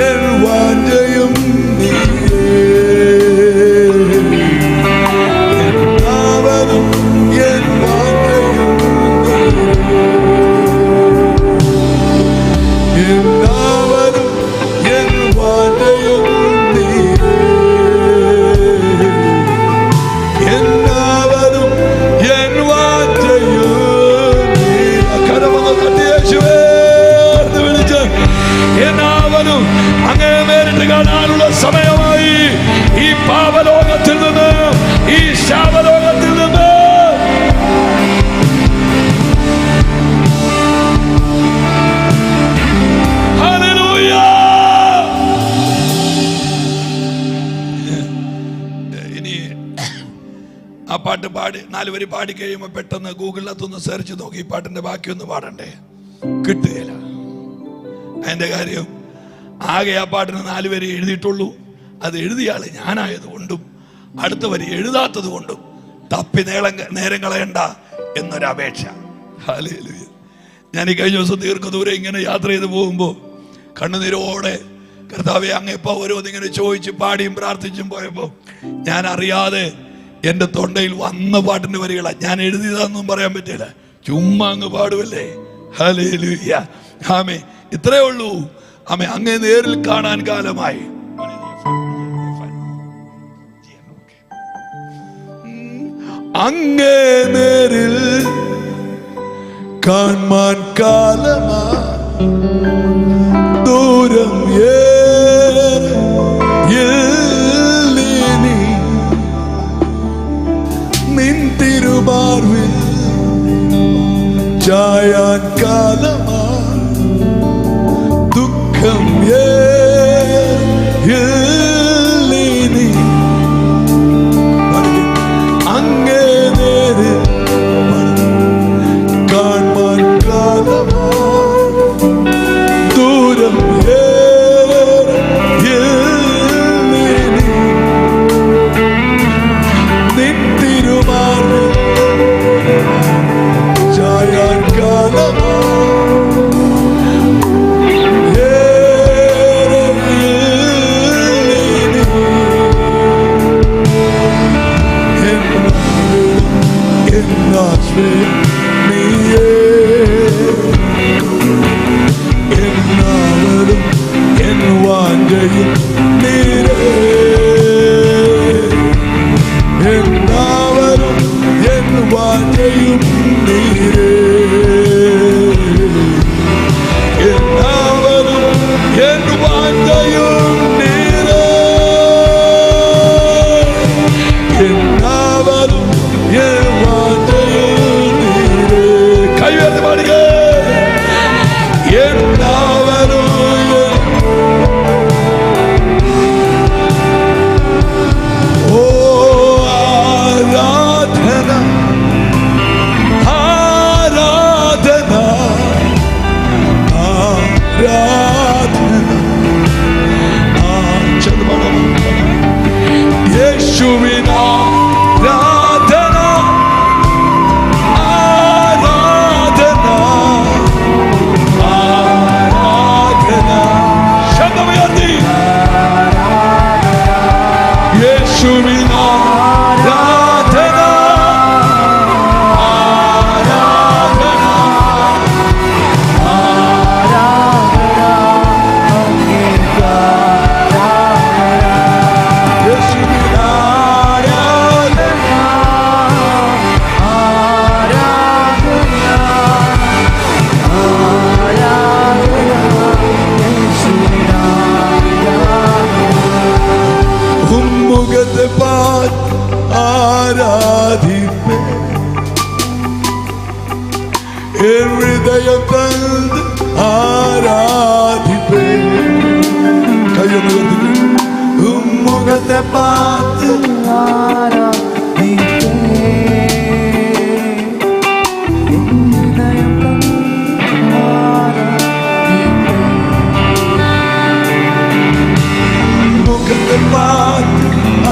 Speaker 1: എൻ വാഞ്ചയും നീരേ എന്നാവലും എൻ വാഞ്ചയും നീരേ എന്നാവലും എൻ വാഞ്ചയും നീരേ എന്നാവലും എൻ വാഞ്ചയും നീരേ. കരമൊന്ന് തട്ടി യേശുവേ എന്ന് വിളിച്ച് എന്നാവലും അങ്ങേ നേരിട്ട് കാണാനുള്ള സമയമായി. ഈ പാപലോകത്തിൽ നിന്ന്, ഈ ശാപലോകത്തിൽ നിന്ന് ഹല്ലേലൂയ. ഇനി ആ പാട്ട് പാടി 4 വരി പാടി കഴിയുമ്പോൾ പെട്ടെന്ന് ഗൂഗിളിനകത്തൊന്ന് സെർച്ച് നോക്കി ഈ പാട്ടിന്റെ ബാക്കിയൊന്ന് പാടണ്ടേ, കിട്ടുകയില്ല. അതിന്റെ കാര്യം ആകെ ആ പാട്ടിന് 4 വരി എഴുതിയിട്ടുള്ളൂ. അത് എഴുതിയ ആള് ഞാനായതുകൊണ്ടും അടുത്ത വരി എഴുതാത്തത് കൊണ്ടും തപ്പി നേരം കളയണ്ട എന്നൊരപേക്ഷ. ഹല്ലേലൂയ. ഞാൻ ഈ കഴിഞ്ഞ ദിവസം ദീർഘദൂരം ഇങ്ങനെ യാത്ര ചെയ്ത് പോകുമ്പോൾ കണ്ണുനീരോടെ
Speaker 2: കർത്താവെ, അങ്ങേപ്പോ ഓരോന്നിങ്ങനെ ചോദിച്ച് പാടിയും പ്രാർത്ഥിച്ചും പോയപ്പോൾ ഞാൻ അറിയാതെ എൻ്റെ തൊണ്ടയിൽ വന്ന പാട്ടിൻ്റെ വരികളാണ്. ഞാൻ എഴുതിയതാണെന്നും പറയാൻ പറ്റില്ല, ചുമ്മാ അങ്ങ് പാടുമല്ലേ. ഹല്ലേലൂയ. ആമേ. ഇത്രേ ഉള്ളൂ. ആമേ. അങ്ങേ നേരിൽ കാണാൻ കാലമായി. അങ്ങേ നേരിൽ കാണാൻ കാലമായി ദൂരം നിൻ തിരുമാർവിൽ ചായാൻ കാലമായി ദുഃഖം അങ്ങേ നേരിൽ കാണാൻ കാലമായി ദൂരം നിൻ തിരുമാർവിൽ ചായാൻ എന്നാവരും എൻ വാഞ്ചയും നീരേ, എന്നാവരും എൻ വാഞ്ചയും നീരേ, എന്നാവരും എൻ വാഞ്ചയും നീരേ, എന്നാവരും എൻ വാഞ്ചയും നീരേ. കൈവേർത്ത് പാടുക. എന്നാവരും ഓ ആരാധന ആരാധന ആരാധന യേശുവിൻ ആരാധന ആരാധന ആരാധന ശബ്ദമുയർത്തി യേശുവിൻ ആരാധന ആരാധന യേശുവിൻ ഉമ്മുഖത്തെ പാത്ത് ആരാധിപ്പേ എൻ ഹൃദയം തന്ന് ആരാധിപ്പേ. കയ്യൊന്ന് ഉമ്മുഖത്തെ പാത്ത് മുഖത്തെ പാത്ത്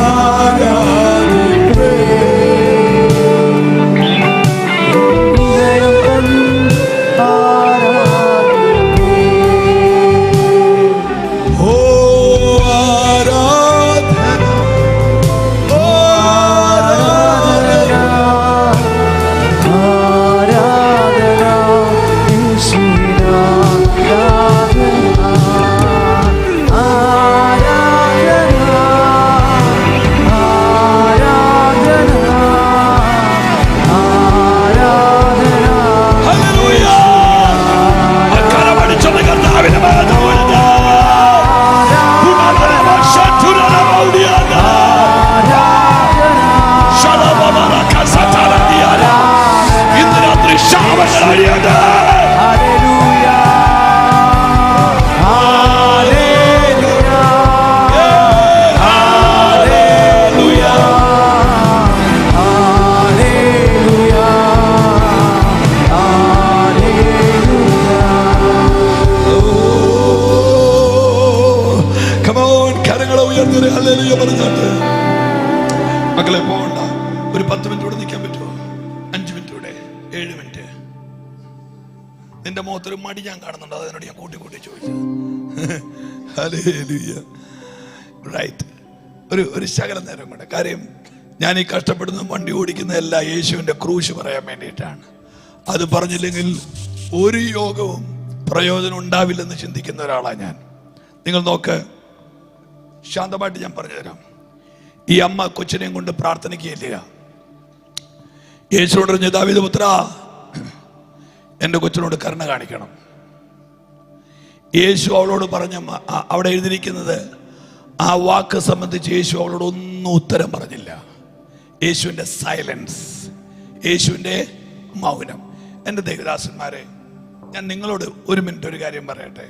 Speaker 2: ആരാധിപ്പേ ഓ ആരാധന ഓ ആരാധന മക്കളെ പോകണ്ട. ഒരു 10 മിനിറ്റ് കൂടെ നിൽക്കാൻ പറ്റുമോ? 5 മിനിറ്റ് കൂടെ, 7 മിനിറ്റ്. നിന്റെ മുഖത്തൊരു മടി ഞാൻ കാണുന്നുണ്ട്, അതിനോട് ഞാൻ കൂട്ടി ചോദിച്ചു. ഹല്ലേലൂയ. റൈറ്റ്. ഒരു ശകലം നേരം കൂടെ. കാര്യം ഞാൻ ഈ കഷ്ടപ്പെടുന്ന വണ്ടി ഓടിക്കുന്നതല്ല യേശുവിൻ്റെ ക്രൂശ് പറയാൻ വേണ്ടിയിട്ടാണ്. അത് പറഞ്ഞില്ലെങ്കിൽ ഒരു യോഗവും പ്രയോജനം ഉണ്ടാവില്ലെന്ന് ചിന്തിക്കുന്ന ഒരാളാണ് ഞാൻ. നിങ്ങൾ നോക്ക്, ശാന്തമായിട്ട് ഞാൻ പറഞ്ഞു തരാം. ഈ അമ്മ കൊച്ചിനെയും കൊണ്ട് പ്രാർത്ഥനയ്ക്കില്ല. യേശുവോട് പറഞ്ഞു, ദാവീദ് പുത്രാ, എൻ്റെ കൊച്ചിനോട് കരുണ കാണിക്കണം. യേശു അവളോട് പറഞ്ഞ, അവിടെ എഴുതിയിരിക്കുന്നത്, ആ വാക്ക് സംബന്ധിച്ച് യേശു അവളോട് ഒന്നും ഉത്തരം പറഞ്ഞില്ല. യേശുവിൻ്റെ സൈലൻസ്, യേശുവിൻ്റെ മൗനം. എൻ്റെ ദേവദാസന്മാരെ, ഞാൻ നിങ്ങളോട് ഒരു മിനിറ്റ് ഒരു കാര്യം പറയട്ടെ.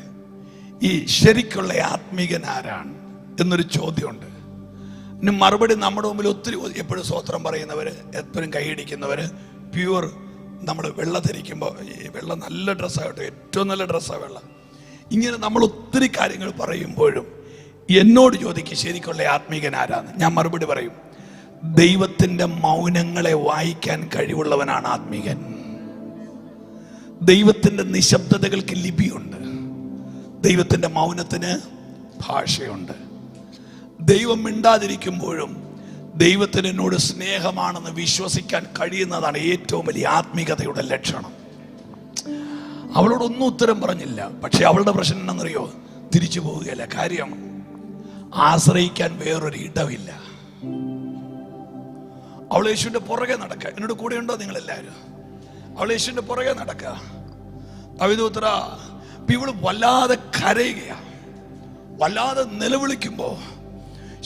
Speaker 2: ഈ ശരിക്കുള്ള ആത്മീകൻ ആരാണ് എന്നൊരു ചോദ്യമുണ്ട്. ഇനി മറുപടി നമ്മുടെ മുമ്പിൽ ഒത്തിരി, എപ്പോഴും സ്വോത്രം പറയുന്നവർ, എപ്പോഴും കൈയടിക്കുന്നവർ, പ്യുവർ. നമ്മൾ വെള്ള ധരിക്കുമ്പോൾ, ഈ വെള്ളം നല്ല ഡ്രസ്സാകട്ടെ, ഏറ്റവും നല്ല ഡ്രസ്സാണ് വെള്ളം. ഇങ്ങനെ നമ്മൾ ഒത്തിരി കാര്യങ്ങൾ പറയുമ്പോഴും എന്നോട് ചോദിക്കും ശരിക്കുള്ള ആത്മീകൻ ആരാന്ന്. ഞാൻ മറുപടി പറയും, ദൈവത്തിൻ്റെ മൗനങ്ങളെ വായിക്കാൻ കഴിവുള്ളവനാണ് ആത്മീകൻ. ദൈവത്തിൻ്റെ നിശബ്ദതകൾക്ക് ലിപിയുണ്ട്, ദൈവത്തിൻ്റെ മൗനത്തിന് ഭാഷയുണ്ട്. ദൈവം മിണ്ടാതിരിക്കുമ്പോഴും ദൈവത്തിന് എന്നോട് സ്നേഹമാണെന്ന് വിശ്വസിക്കാൻ കഴിയുന്നതാണ് ഏറ്റവും വലിയ ആത്മീകതയുടെ ലക്ഷണം. അവളോടൊന്നും ഉത്തരം പറഞ്ഞില്ല. പക്ഷെ അവളുടെ പ്രശ്നം എന്നറിയോ? തിരിച്ചു പോവുകയല്ല. കാര്യം, ആശ്രയിക്കാൻ വേറൊരു ഇടമില്ല. അവൾ യേശുവിന്റെ പുറകെ നടക്കുക. എന്നോട് കൂടെ ഉണ്ടോ നിങ്ങളെല്ലാവരും? അവൾ യേശുവിന്റെ പുറകെ നടക്കുക. ദാവീദുപുത്രാ, ഇവള് വല്ലാതെ കരയുകയാ, വല്ലാതെ നിലവിളിക്കുമ്പോ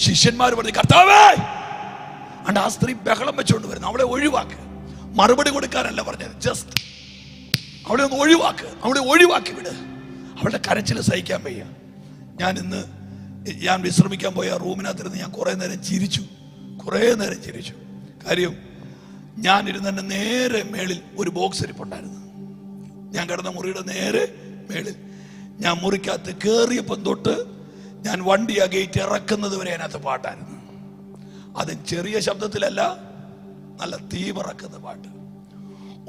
Speaker 2: ശിഷ്യന്മാർ പറഞ്ഞു, കർത്താവേ! അണ്ട് ആ സ്ത്രീ ബഹളം വെച്ചുകൊണ്ട് വരുന്നു. അവളെ ഒഴിവാക്ക്. മറുപടി കൊടുക്കാനല്ല പറഞ്ഞത്, ജസ്റ്റ് അവളെ ഒന്ന് ഒഴിവാക്ക്, അവളെ ഒഴിവാക്കി വിട്. അവളുടെ കരച്ചിൽ സഹിക്കാൻ വയ്യ. ഞാൻ വിശ്രമിക്കാൻ പോയ റൂമിനകത്തിരുന്ന് ഞാൻ കുറേ നേരം ചിരിച്ചു. കാര്യം, ഞാൻ ഇരുന്നെ നേരെ മേളിൽ ഒരു ബോക്സ് ഇരിപ്പുണ്ടായിരുന്നു. ഞാൻ കിടന്ന മുറിയുടെ നേരെ മേളിൽ. ഞാൻ മുറിക്കകത്ത് കയറിയപ്പം തൊട്ട് ഞാൻ വണ്ടി ആ ഗേറ്റ് ഇറക്കുന്നത് വരെ അതിനകത്ത് പാട്ടായിരുന്നു. അത് ചെറിയ ശബ്ദത്തിലല്ല, നല്ല തീവറക്കുന്ന പാട്ട്.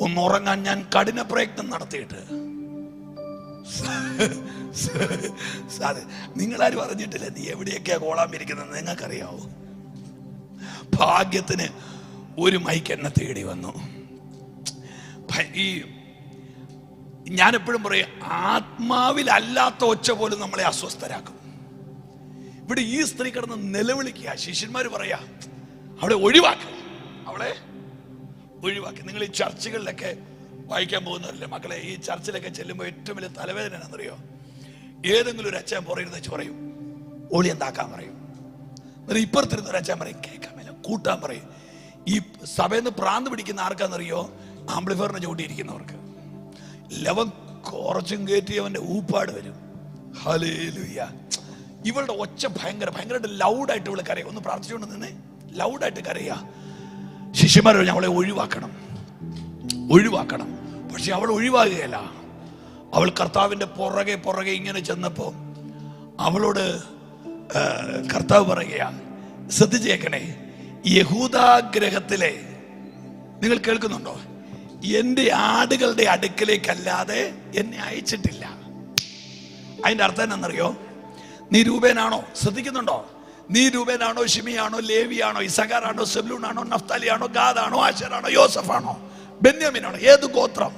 Speaker 2: ഒന്നുറങ്ങാൻ ഞാൻ കഠിന പ്രയത്നം നടത്തിയിട്ട്, നിങ്ങളാരും അറിഞ്ഞിട്ടില്ല നീ എവിടെയൊക്കെയാ കോളാൻ ഇരിക്കുന്നത് നിങ്ങൾക്കറിയാവോ? ഭാഗ്യത്തിന് ഒരു മൈക്ക് എന്നെ തേടി വന്നു. ഞാൻ എപ്പോഴും പറയും, ആത്മാവിലല്ലാത്ത ഒച്ച പോലും നമ്മളെ അസ്വസ്ഥരാക്കും. ഇവിടെ ഈ സ്ത്രീ കിടന്ന് നിലവിളിക്കുക. ശിഷ്യന്മാര് പറയാ, അവളെ ഒഴിവാക്ക്. നിങ്ങൾ ഈ ചർച്ചുകളിലൊക്കെ വായിക്കാൻ പോകുന്നവരല്ലേ മക്കളെ? ഈ ചർച്ചിലൊക്കെ ചെല്ലുമ്പോൾ ഏറ്റവും വലിയ തലവേദന എന്നറിയോ? ഏതെങ്കിലും ഒരു അച്ഛൻ പുറയിരുന്ന് വെച്ച് പറയും, ഒളി എന്താക്കാൻ പറയും. ഇപ്പുറത്തിരുന്ന ഒരു അച്ഛൻ പറയും, കേൾക്കാൻ മേല, കൂട്ടാൻ പറയും. ഈ സഭയിൽ നിന്ന് പ്രാന്ത് പിടിക്കുന്ന ആർക്കാന്നറിയോ? ആംപ്ലിഫയറിനെ ചൂണ്ടിയിരിക്കുന്നവർക്ക്. ലവൻ കുറച്ചും കയറ്റി അവന്റെ ഊപ്പാട് വരും. ഹല്ലേലൂയ. ഇവളുടെ ഒച്ച ഭയങ്കരമായിട്ട് ലൗഡായിട്ട് ഇവളെ കരയുക. ഒന്ന് പ്രാർത്ഥിച്ചുകൊണ്ട് നിന്നേ, ലൗഡായിട്ട് കരയുക. ശിഷ്യന്മാർ അവളെ ഒഴിവാക്കണം. പക്ഷെ അവൾ ഒഴിവാകുകയല്ല. അവൾ കർത്താവിന്റെ പുറകെ ഇങ്ങനെ ചെന്നപ്പോ അവളോട് കർത്താവ് പറയുകയാ, ശ്രദ്ധിച്ചേക്കണേ, യഹൂദാഗ്രഹത്തിലെ, നിങ്ങൾ കേൾക്കുന്നുണ്ടോ? എന്റെ ആടുകളുടെ അടുക്കലേക്കല്ലാതെ എന്നെ അയച്ചിട്ടില്ല. അതിന്റെ അർത്ഥം എന്നറിയോ? നീ രൂപേനാണോ? ശ്രദ്ധിക്കുന്നുണ്ടോ? നീ രൂപേനാണോ, ശിമിയാണോ, ലേവിയാണോ, ഇസഖാറാണോ, സെബ്ലൂണാണോ, നഫ്താലിയാണോ, ഗാദാണോ, ആശേറാണോ, യോസഫാണോ, ബെന്യാമീനാണോ? ഏത് ഗോത്രം?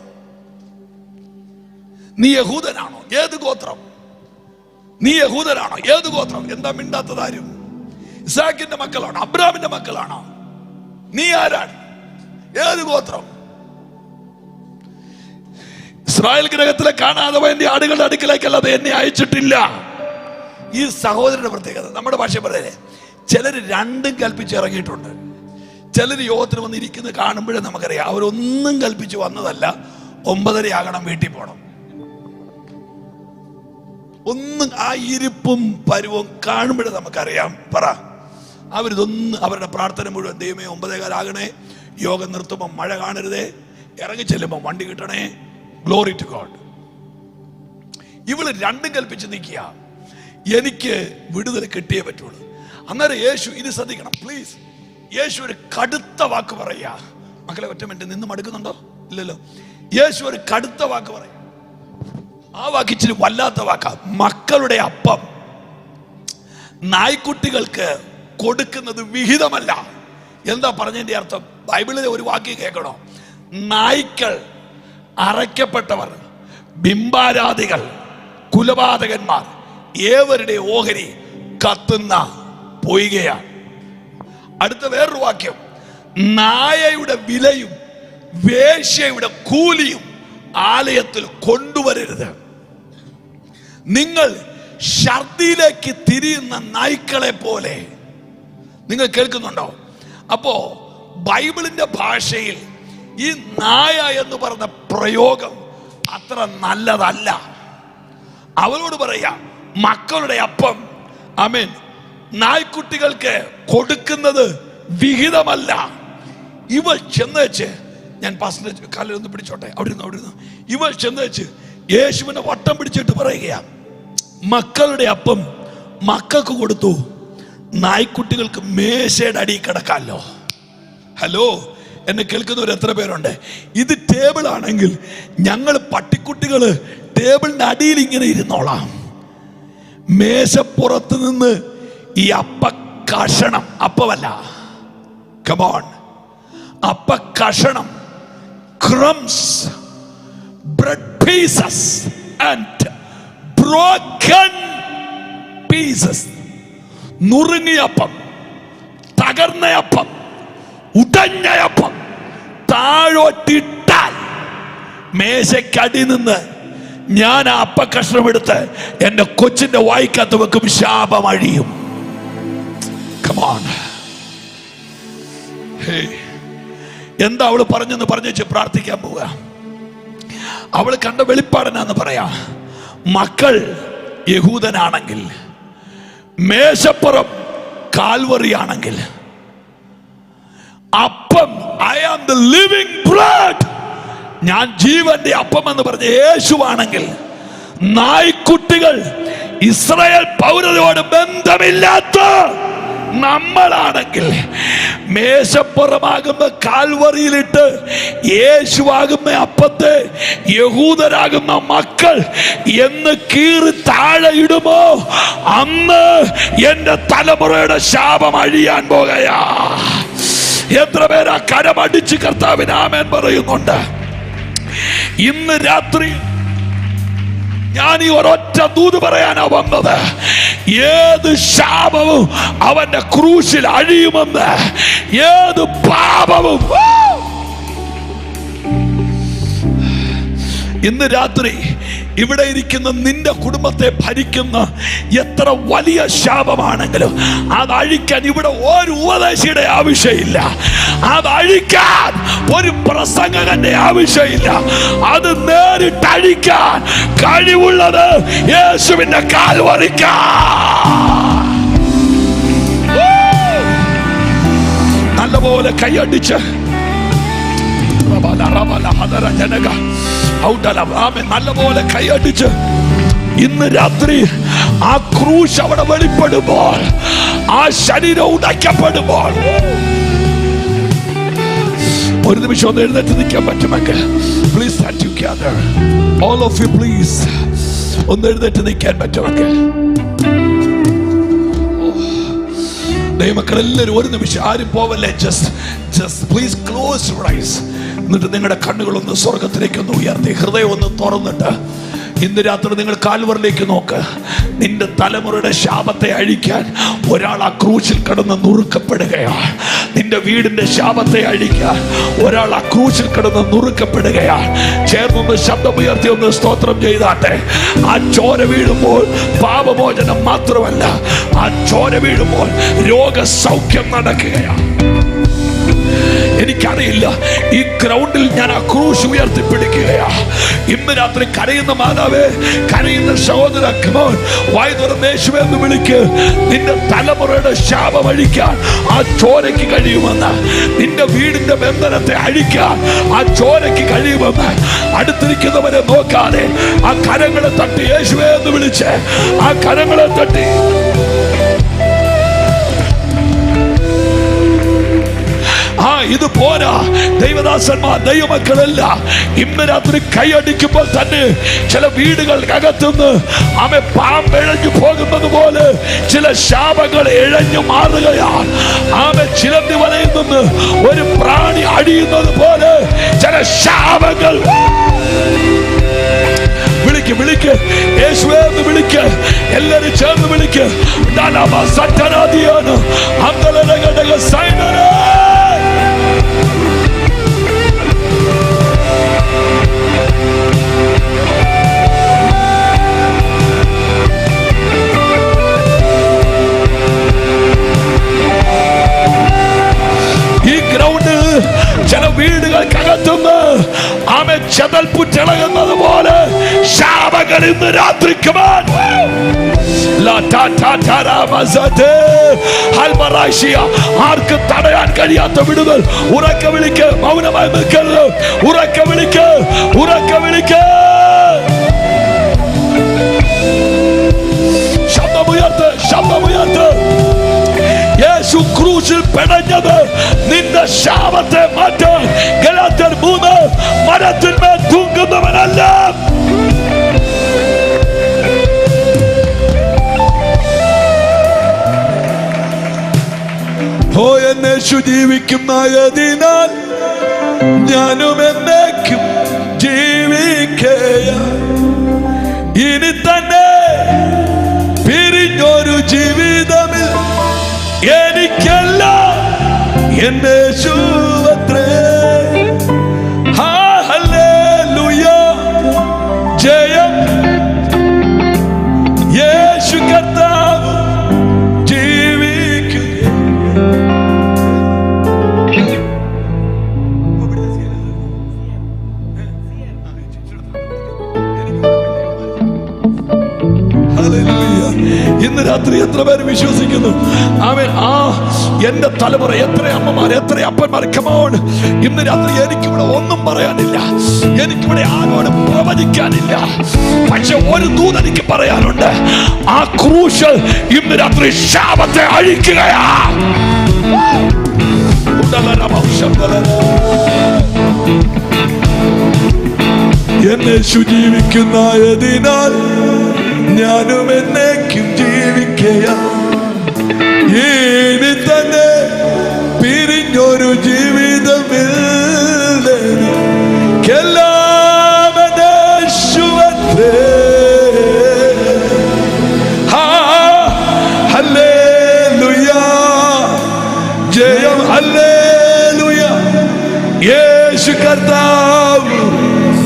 Speaker 2: നീ യഹൂദനാണോ? ഏത് ഗോത്രം? നീ യഹൂദനാണോ? ഏത് ഗോത്രം? എന്താ മിണ്ടാത്തതാരും? ഇസാക്കിന്റെ മക്കളാണോ? അബ്രാമിന്റെ മക്കളാണോ? നീ ആരാണ്? ഏത് ഗോത്രം? ഇസ്രായേൽ ഗ്രഹത്തിലെ കാണാതെ എന്റെ ആടുകളുടെ അടുക്കലേക്കല്ലാതെ എന്നെ അയച്ചിട്ടില്ല. ഈ സഹോദരന്റെ പ്രത്യേകത, നമ്മുടെ ഭാഷ പറയലേ, ചിലർ രണ്ടും കൽപ്പിച്ച് ഇറങ്ങിയിട്ടുണ്ട്. ചിലർ യോഗത്തിന് വന്നിരിക്കുന്നത് കാണുമ്പോഴേ നമുക്കറിയാം അവരൊന്നും കൽപ്പിച്ച് വന്നതല്ല. 9:30 ആകണം, വീട്ടിൽ പോകണം. ഒന്നും ആ ഇരിപ്പും പരുവും കാണുമ്പോഴേ നമുക്കറിയാം. അവരുടെ പ്രാർത്ഥന മുഴുവൻ, ദൈവമേ 9:15 ആകണേ, യോഗം നിർത്തുമ്പോൾ മഴ കാണരുതേ, ഇറങ്ങി ചെല്ലുമ്പോൾ വണ്ടി കിട്ടണേ, ഗ്ലോറി ടു ഗോഡ്. ഇവള് രണ്ടും കൽപ്പിച്ച് നിൽക്കുക, എനിക്ക് വിടുതൽ കിട്ടിയേ പറ്റുള്ളൂ. അന്നേരം യേശു, ഇത് ശ്രദ്ധിക്കണം പ്ലീസ്, യേശു ഒരു കടുത്ത വാക്ക് പറയാ. മക്കളെ ഒറ്റ മിനിറ്റ് നിന്ന് മടുക്കുന്നുണ്ടോ? ഇല്ലല്ലോ. യേശു ഒരു കടുത്ത വാക്ക് പറയാം. ആ വാക്ക് ഇച്ചിരി വല്ലാത്ത വാക്കാ. മക്കളുടെ അപ്പം നായ്ക്കുട്ടികൾക്ക് കൊടുക്കുന്നത് വിഹിതമല്ല. എന്താ പറഞ്ഞതിന്റെ അർത്ഥം? ബൈബിളിലെ ഒരു വാക്യം കേൾക്കണോ? നായ്ക്കൾ, അറയ്ക്കപ്പെട്ടവർ, ബിംബാരാധികൾ, കുലപാതകന്മാർ, ഏവരുടെ ഓഹരി കത്തുന്ന പൊയ്കയാണ്. അടുത്ത വേറൊരു വാക്യം, നായയുടെ വിലയും വേശ്യയുടെ കൂലിയും ആലയത്തിൽ കൊണ്ടുവരരുത്. നിങ്ങൾ ഛർദിയിലേക്ക് തിരിയുന്ന നായ്ക്കളെ പോലെ. നിങ്ങൾ കേൾക്കുന്നുണ്ടോ? അപ്പോ ബൈബിളിന്റെ ഭാഷയിൽ ഈ നായ എന്ന് പറഞ്ഞ പ്രയോഗം അത്ര നല്ലതല്ല. അവരോട് പറയാ, മക്കളുടെ അപ്പം ആമേൻ നായ്ക്കുട്ടികൾക്ക് കൊടുക്കുന്നത് വിഹിതമല്ല. ഇവൾ ചെന്നേച്ച്, ഞാൻ പാസ്റ്ററിന്റെ കാലിൽ ഒന്ന് പിടിച്ചോട്ടെ, അവിടെ ഇരുന്നു. ഇവൾ ചെന്നേച്ച് യേശുവിനെ വട്ടം പിടിച്ചിട്ട് പറയുകയാ, മക്കളുടെ അപ്പം മക്കൾക്ക് കൊടുത്തു, നായ്ക്കുട്ടികൾക്ക് മേശയുടെ അടിയിൽ കിടക്കാമല്ലോ. ഹലോ, എന്നെ കേൾക്കുന്നവർ എത്ര പേരുണ്ട്? ഇത് ടേബിൾ ആണെങ്കിൽ ഞങ്ങൾ പട്ടിക്കുട്ടികള് ടേബിളിന്റെ അടിയിൽ ഇങ്ങനെ ഇരുന്നോളാം. മേശപ്പുറത്ത് നിന്ന് ഈ അപ്പ കഷണം, അപ്പമല്ല, കമോൺ, അപ്പ കഷണം, crumbs, bread pieces and broken pieces, നുറുങ്ങിയപ്പം, തകർന്നയപ്പം, ഉടഞ്ഞയപ്പം താഴോട്ടിട്ടാൽ മേശക്കടി നിന്ന് ഞാൻ ആ അപ്പക്കഷ്ണം എടുത്ത് എന്റെ കൊച്ചിന്റെ വായിക്കകത്ത് വെക്കും, ശാപം അഴിയും. എന്താ അവള് പറഞ്ഞെന്ന് പറഞ്ഞു പ്രാർത്ഥിക്കാൻ പോവുക. അവള് കണ്ട വെളിപ്പാടനാന്ന് പറയാ. മക്കൾ യഹൂദനാണെങ്കിൽ, മേശപ്പുറം കാൽവറിയാണെങ്കിൽ, അപ്പം I am the living bread, ഞാൻ ജീവന്റെ അപ്പം എന്ന് പറഞ്ഞ യേശുവാണെങ്കിൽ, നായ്ക്കുട്ടികൾ ഇസ്രായേൽ പൗരരോട് ബന്ധമില്ലാത്ത നമ്മളാണെങ്കിൽ, മേശപ്പുറമാകുമ്പോ കാൽവറിയിലിട്ട് യേശുവാകുന്ന അപ്പത്തെ യഹൂദരാകുന്ന മക്കൾ എന്ന് കീറി താഴെ ഇടുമോ, അന്ന് എന്റെ തലമുറയുടെ ശാപം അഴിയാൻ പോകയാ. എത്ര പേരാ കരമടിച്ച് കർത്താവിന് ആമേൻ പറയുന്നുണ്ട്? ഇന്ന് രാത്രി ഞാൻ ഈ ഒരൊറ്റ ദൂത് പറയാനാ വന്നത്. ഏത് ശാപവും അവന്റെ ക്രൂശിൽ അഴിയുമെന്ന്, ഏത് പാപവും. ഇന്ന് രാത്രി ഇവിടെ ഇരിക്കുന്ന നിന്റെ കുടുംബത്തെ ഭരിക്കുന്ന എത്ര വലിയ ശാപമാണെങ്കിലും അത് അഴിക്കാൻ ഇവിടെ ഒരു ഉപദേശിയുടെ ആവശ്യമില്ല, അത് അഴിക്കാൻ ഒരു പ്രസംഗകന്റെ ആവശ്യമില്ല. അത് നേരിട്ട് അഴിക്കാൻ കഴിവുള്ളത് യേശുവിന്റെ കാൽവറിക്കാൻ. നല്ലപോലെ കൈയടിച്ച് നല്ലപോലെ കൈയടിച്ച് ഇന്ന് രാത്രി ആ ക്രൂശ് അവിടെ വെളിപ്പെടുമ്പോൾ, ആ ശരീരം ഉടയ്ക്കപ്പെടുമ്പോൾ, ഒരു നിമിഷം ഒന്ന് എഴുന്നേറ്റ് നിൽക്കാൻ പറ്റുമെങ്കിൽ please stand together, all of you please ഒന്ന് എഴുന്നേറ്റ് നിൽക്കാൻ പറ്റുമെങ്കിൽ. ദൈവമക്കളെല്ലാവരും ഒരു നിമിഷം, ആരും പോവല്ലേ, just please close your eyes. എന്നിട്ട് നിങ്ങളുടെ കണ്ണുകളൊന്ന് സ്വർഗത്തിലേക്ക് ഒന്ന് ഉയർത്തി, ഹൃദയം ഒന്ന് തുറന്നിട്ട് ഇന്ന് രാത്രി നിങ്ങൾ കാൽവറിലേക്ക് നോക്ക്. നിന്റെ തലമുറയുടെ ശാപത്തെ അഴിക്കാൻ ഒരാൾ ആ ക്രൂശിൽ കിടന്ന് നുറുക്കപ്പെടുകയാണ്. നിന്റെ വീടിന്റെ ശാപത്തെ അഴിക്കാൻ ഒരാൾ ആ ക്രൂശിൽ കിടന്ന് നുറുക്കപ്പെടുകയാണ്. ചേർന്നൊന്ന് ശബ്ദമുയർത്തി ഒന്ന് സ്തോത്രം ചെയ്താട്ടെ. ആ ചോര വീഴുമ്പോൾ പാപമോചനം മാത്രമല്ല, ആ ചോര വീഴുമ്പോൾ രോഗസൗഖ്യം നടക്കുകയാണ്. എനിക്കറിയില്ല, ഈ ഗ്രൗണ്ടിൽ ഞാൻ ആ ക്രൂശ് ഉയർത്തിപ്പിടിക്കുകയാ. ഇന്ന് രാത്രി കരയുന്ന മാതാവേ, കരയുന്ന സഹോദര, വായ് തുറന്ന് യേശുവേ എന്ന് വിളിക്ക്. നിന്റെ തലമുറയുടെ ശാപം അഴിക്കാൻ ആ ചോരയ്ക്ക് കഴിയുമെന്ന്, നിന്റെ വീടിന്റെ ബന്ധനത്തെ അഴിക്കാൻ ആ ചോരയ്ക്ക് കഴിയുമെന്ന്. അടുത്തിരിക്കുന്നവരെ നോക്കാതെ ആ കരങ്ങളെ തട്ടി യേശുവേ എന്ന് വിളിച്ച് ആ കരങ്ങളെ തട്ടി ആ ഇത് പോരാ. ദൈവദാസന്മാർ, ദൈവമക്കളല്ല, ഇന്ന് രാത്രി കൈയടിക്കുമ്പോൾ തന്നെ ചില വീടുകൾക്കകത്തുനിന്ന് ആമേ പാമ്പെഴഞ്ഞു പോകുന്നത് പോലെ ചില ശാപങ്ങൾ ഇഴഞ്ഞു മാറുകയാണ്. ആമേ ചിലന്തി വലയിൽ നിന്ന് ഒരു പ്രാണി അടിയുന്നത് പോലെ ചില ശാപങ്ങൾ. വിളിക്ക്, വിളിക്ക്, യേശുവേ എന്ന് വിളിക്ക്, എല്ലാരും ചേർന്ന് വിളിക്ക്. സറ്റനാദിയാണ് അന്തലഘടക സൈനരേ. ഈ ഗ്രൗണ്ട് ചില വീടുകൾക്കകത്തുനിന്ന് ആമേ ചെതൽപ്പുറ്റിളകുന്നത് പോലെ ശാപങ്ങൾ ഇന്ന് രാത്രിക്ക് ആർക്ക് തടയാൻ കഴിയാത്ത വിടുതൽ. ഉറക്ക വിളിക്ക്, മൗനമായി നിൽക്കരുത്. ഉറക്ക വിളിക്ക്, ഉറക്ക വിളിക്ക്. ശബ്ദമുയർത്ത്, ശബ്ദമുയർത്ത്. യേശു ക്രൂശിൽ പിടഞ്ഞത് നിന്റെ ശാപത്തെ മാറ്റാൻ. ഗലാത്യർ 3 മരത്തിന്മേൽ തൂങ്ങുന്നവനല്ല. യേശു ജീവിക്കുന്നതിനാൽ ഞാനും എന്നേക്കും ജീവിക്കയ. ഇനി തന്നെ പിരിഞ്ഞൊരു ജീവിതമിൽ എനിക്കല്ല എന്റെ യേശുവത്രേ. ഹല്ലേലൂയ, ജയം യേശു കർത്താവ് ജീവിക്കും. ഇന്ന് രാത്രി എത്ര പേര് വിശ്വസിക്കുന്നു? ആമേൻ. എന്റെ തലമുറ, എത്ര അമ്മമാർ, എത്ര അപ്പന്മാർ, കമോൺ. ഇന്ന് രാത്രി എനിക്കിവിടെ ഒന്നും പറയാനില്ല, എനിക്കിവിടെ ആരോടും പ്രവചിക്കാനില്ല. പക്ഷെ ഒരു ദൂത് എനിക്ക് പറയാനുണ്ട്. ആ ക്രൂശ് ഇന്ന് രാത്രി ശാപത്തെ അഴിക്കുകയാ. എന്നെ ജീവിക്കുന്നതിനാൽ ഞാനും എന്നേക്കും ജീവിക്കയ. ഇനി തന്നെ പിരിഞ്ഞൊരു ജീവിതമില്ലെല്ലാം എന്റെ യേശുവത്രേ. ഹല്ലേലൂയ, ജയം ഹല്ലേലൂയ, യേശു കർത്താവ്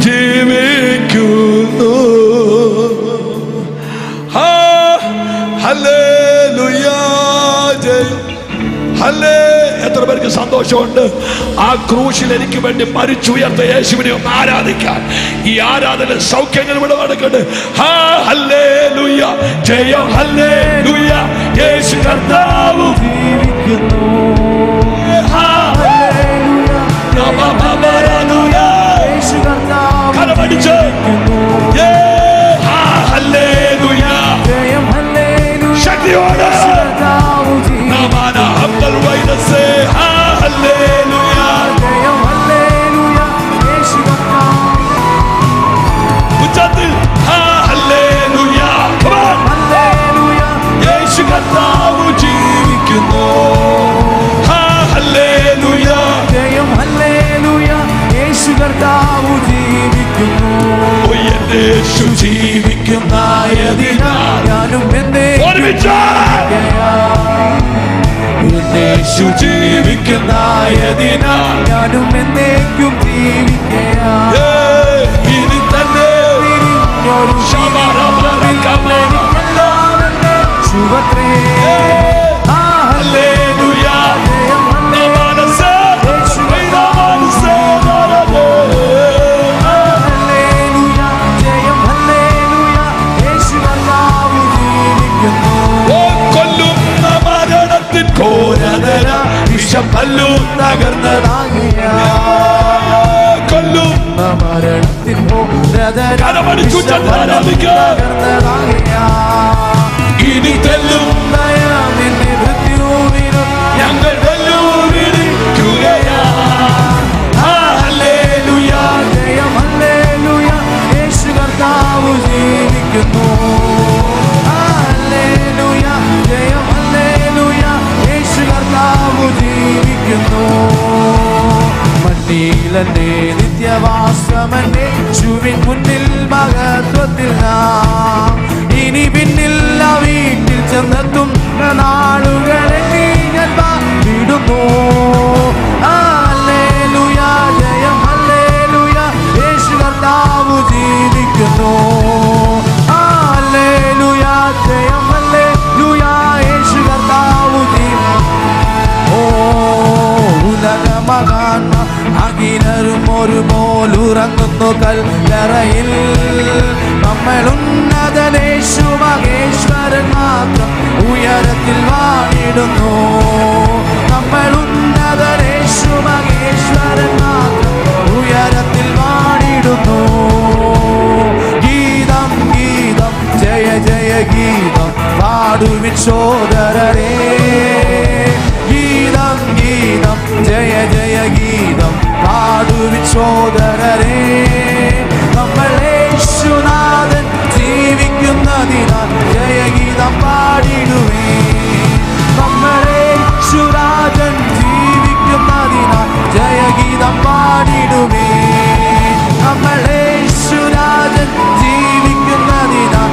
Speaker 2: ജീവിക്കുന്നു. എത്ര പേർക്ക് സന്തോഷമുണ്ട്? ആ ക്രൂശിൽ എനിക്ക് വേണ്ടി മരിച്ചുയർത്ത യേശുവിനെ ഒന്ന് ആരാധിക്കാൻ. ഈ ആരാധന സൗഖ്യങ്ങൾ ഇവിടെ നടക്കട്ടെ. ഹല്ലേലൂയ, ജയം ഹല്ലേലൂയ, യേശു കർത്താവ് ജീവിക്കുന്നു. കരമടിച്ച് ശക്തിയോടെ ജീവിക്കുന്നതിനാൽ ഞാനും ജീവിക്കുന്നതിനാൽ ഞാനും എന്നേക്കും ജീവിക്കയാ. ഇനി തന്നെ ശുഭത്രേ. ഇനി തെല്ലും ഞങ്ങൾ വെല്ലുവിളിക്കുകയാ.
Speaker 3: മേലന്റെ നിത്യവാസമന്റെ യേശുവിൻ മുന്നിൽ മഹത്വത്തിൽ നാം ഇനി പിന്നില്ല വീട്ടിൽ ചെന്നെത്തും നാളുകളെ ഞാൻ പാടിടുന്നു. ഹല്ലേലൂയ ജയം ഹല്ലേലൂയ യേശു കർത്താവ് ജീവിക്കുന്നു. ഹല്ലേലൂയ ജയം ഹല്ലേലൂയ യേശു കർത്താവ് ജീവിക്കുന്നു. ഉലകമകാന്മാർ അഖിലരും ഒരുപോലുറങ്ങുന്നു കല്ലറയിൽ. നമ്മൾ ഉന്നതനേശു മഹേശ്വരൻ മാത്രം ഉയരത്തിൽ വാണിടുന്നു. നമ്മൾ ഉന്നതനേശു മഹേശ്വരൻ മാത്രം ഉയരത്തിൽ വാണിടുന്നു. ഗീതം ഗീതം ജയ ജയ ഗീതം പാടുവിൻ സോദരരേ. ഗീതം ഗീതം ജയ ജയ ഗീതം പാടുവിൻ സോദരരേ. നമ്മൾ യേശുനാഥൻ ജീവിക്കുന്നതിനാൽ ജയഗീതം പാടിടുവേ. നമ്മൾ യേശുരാജൻ ജീവിക്കുന്നതിനാൽ ജയഗീതം പാടിടുവേ. നമ്മൾ യേശുരാജൻ ജീവിക്കുന്നതിനാൽ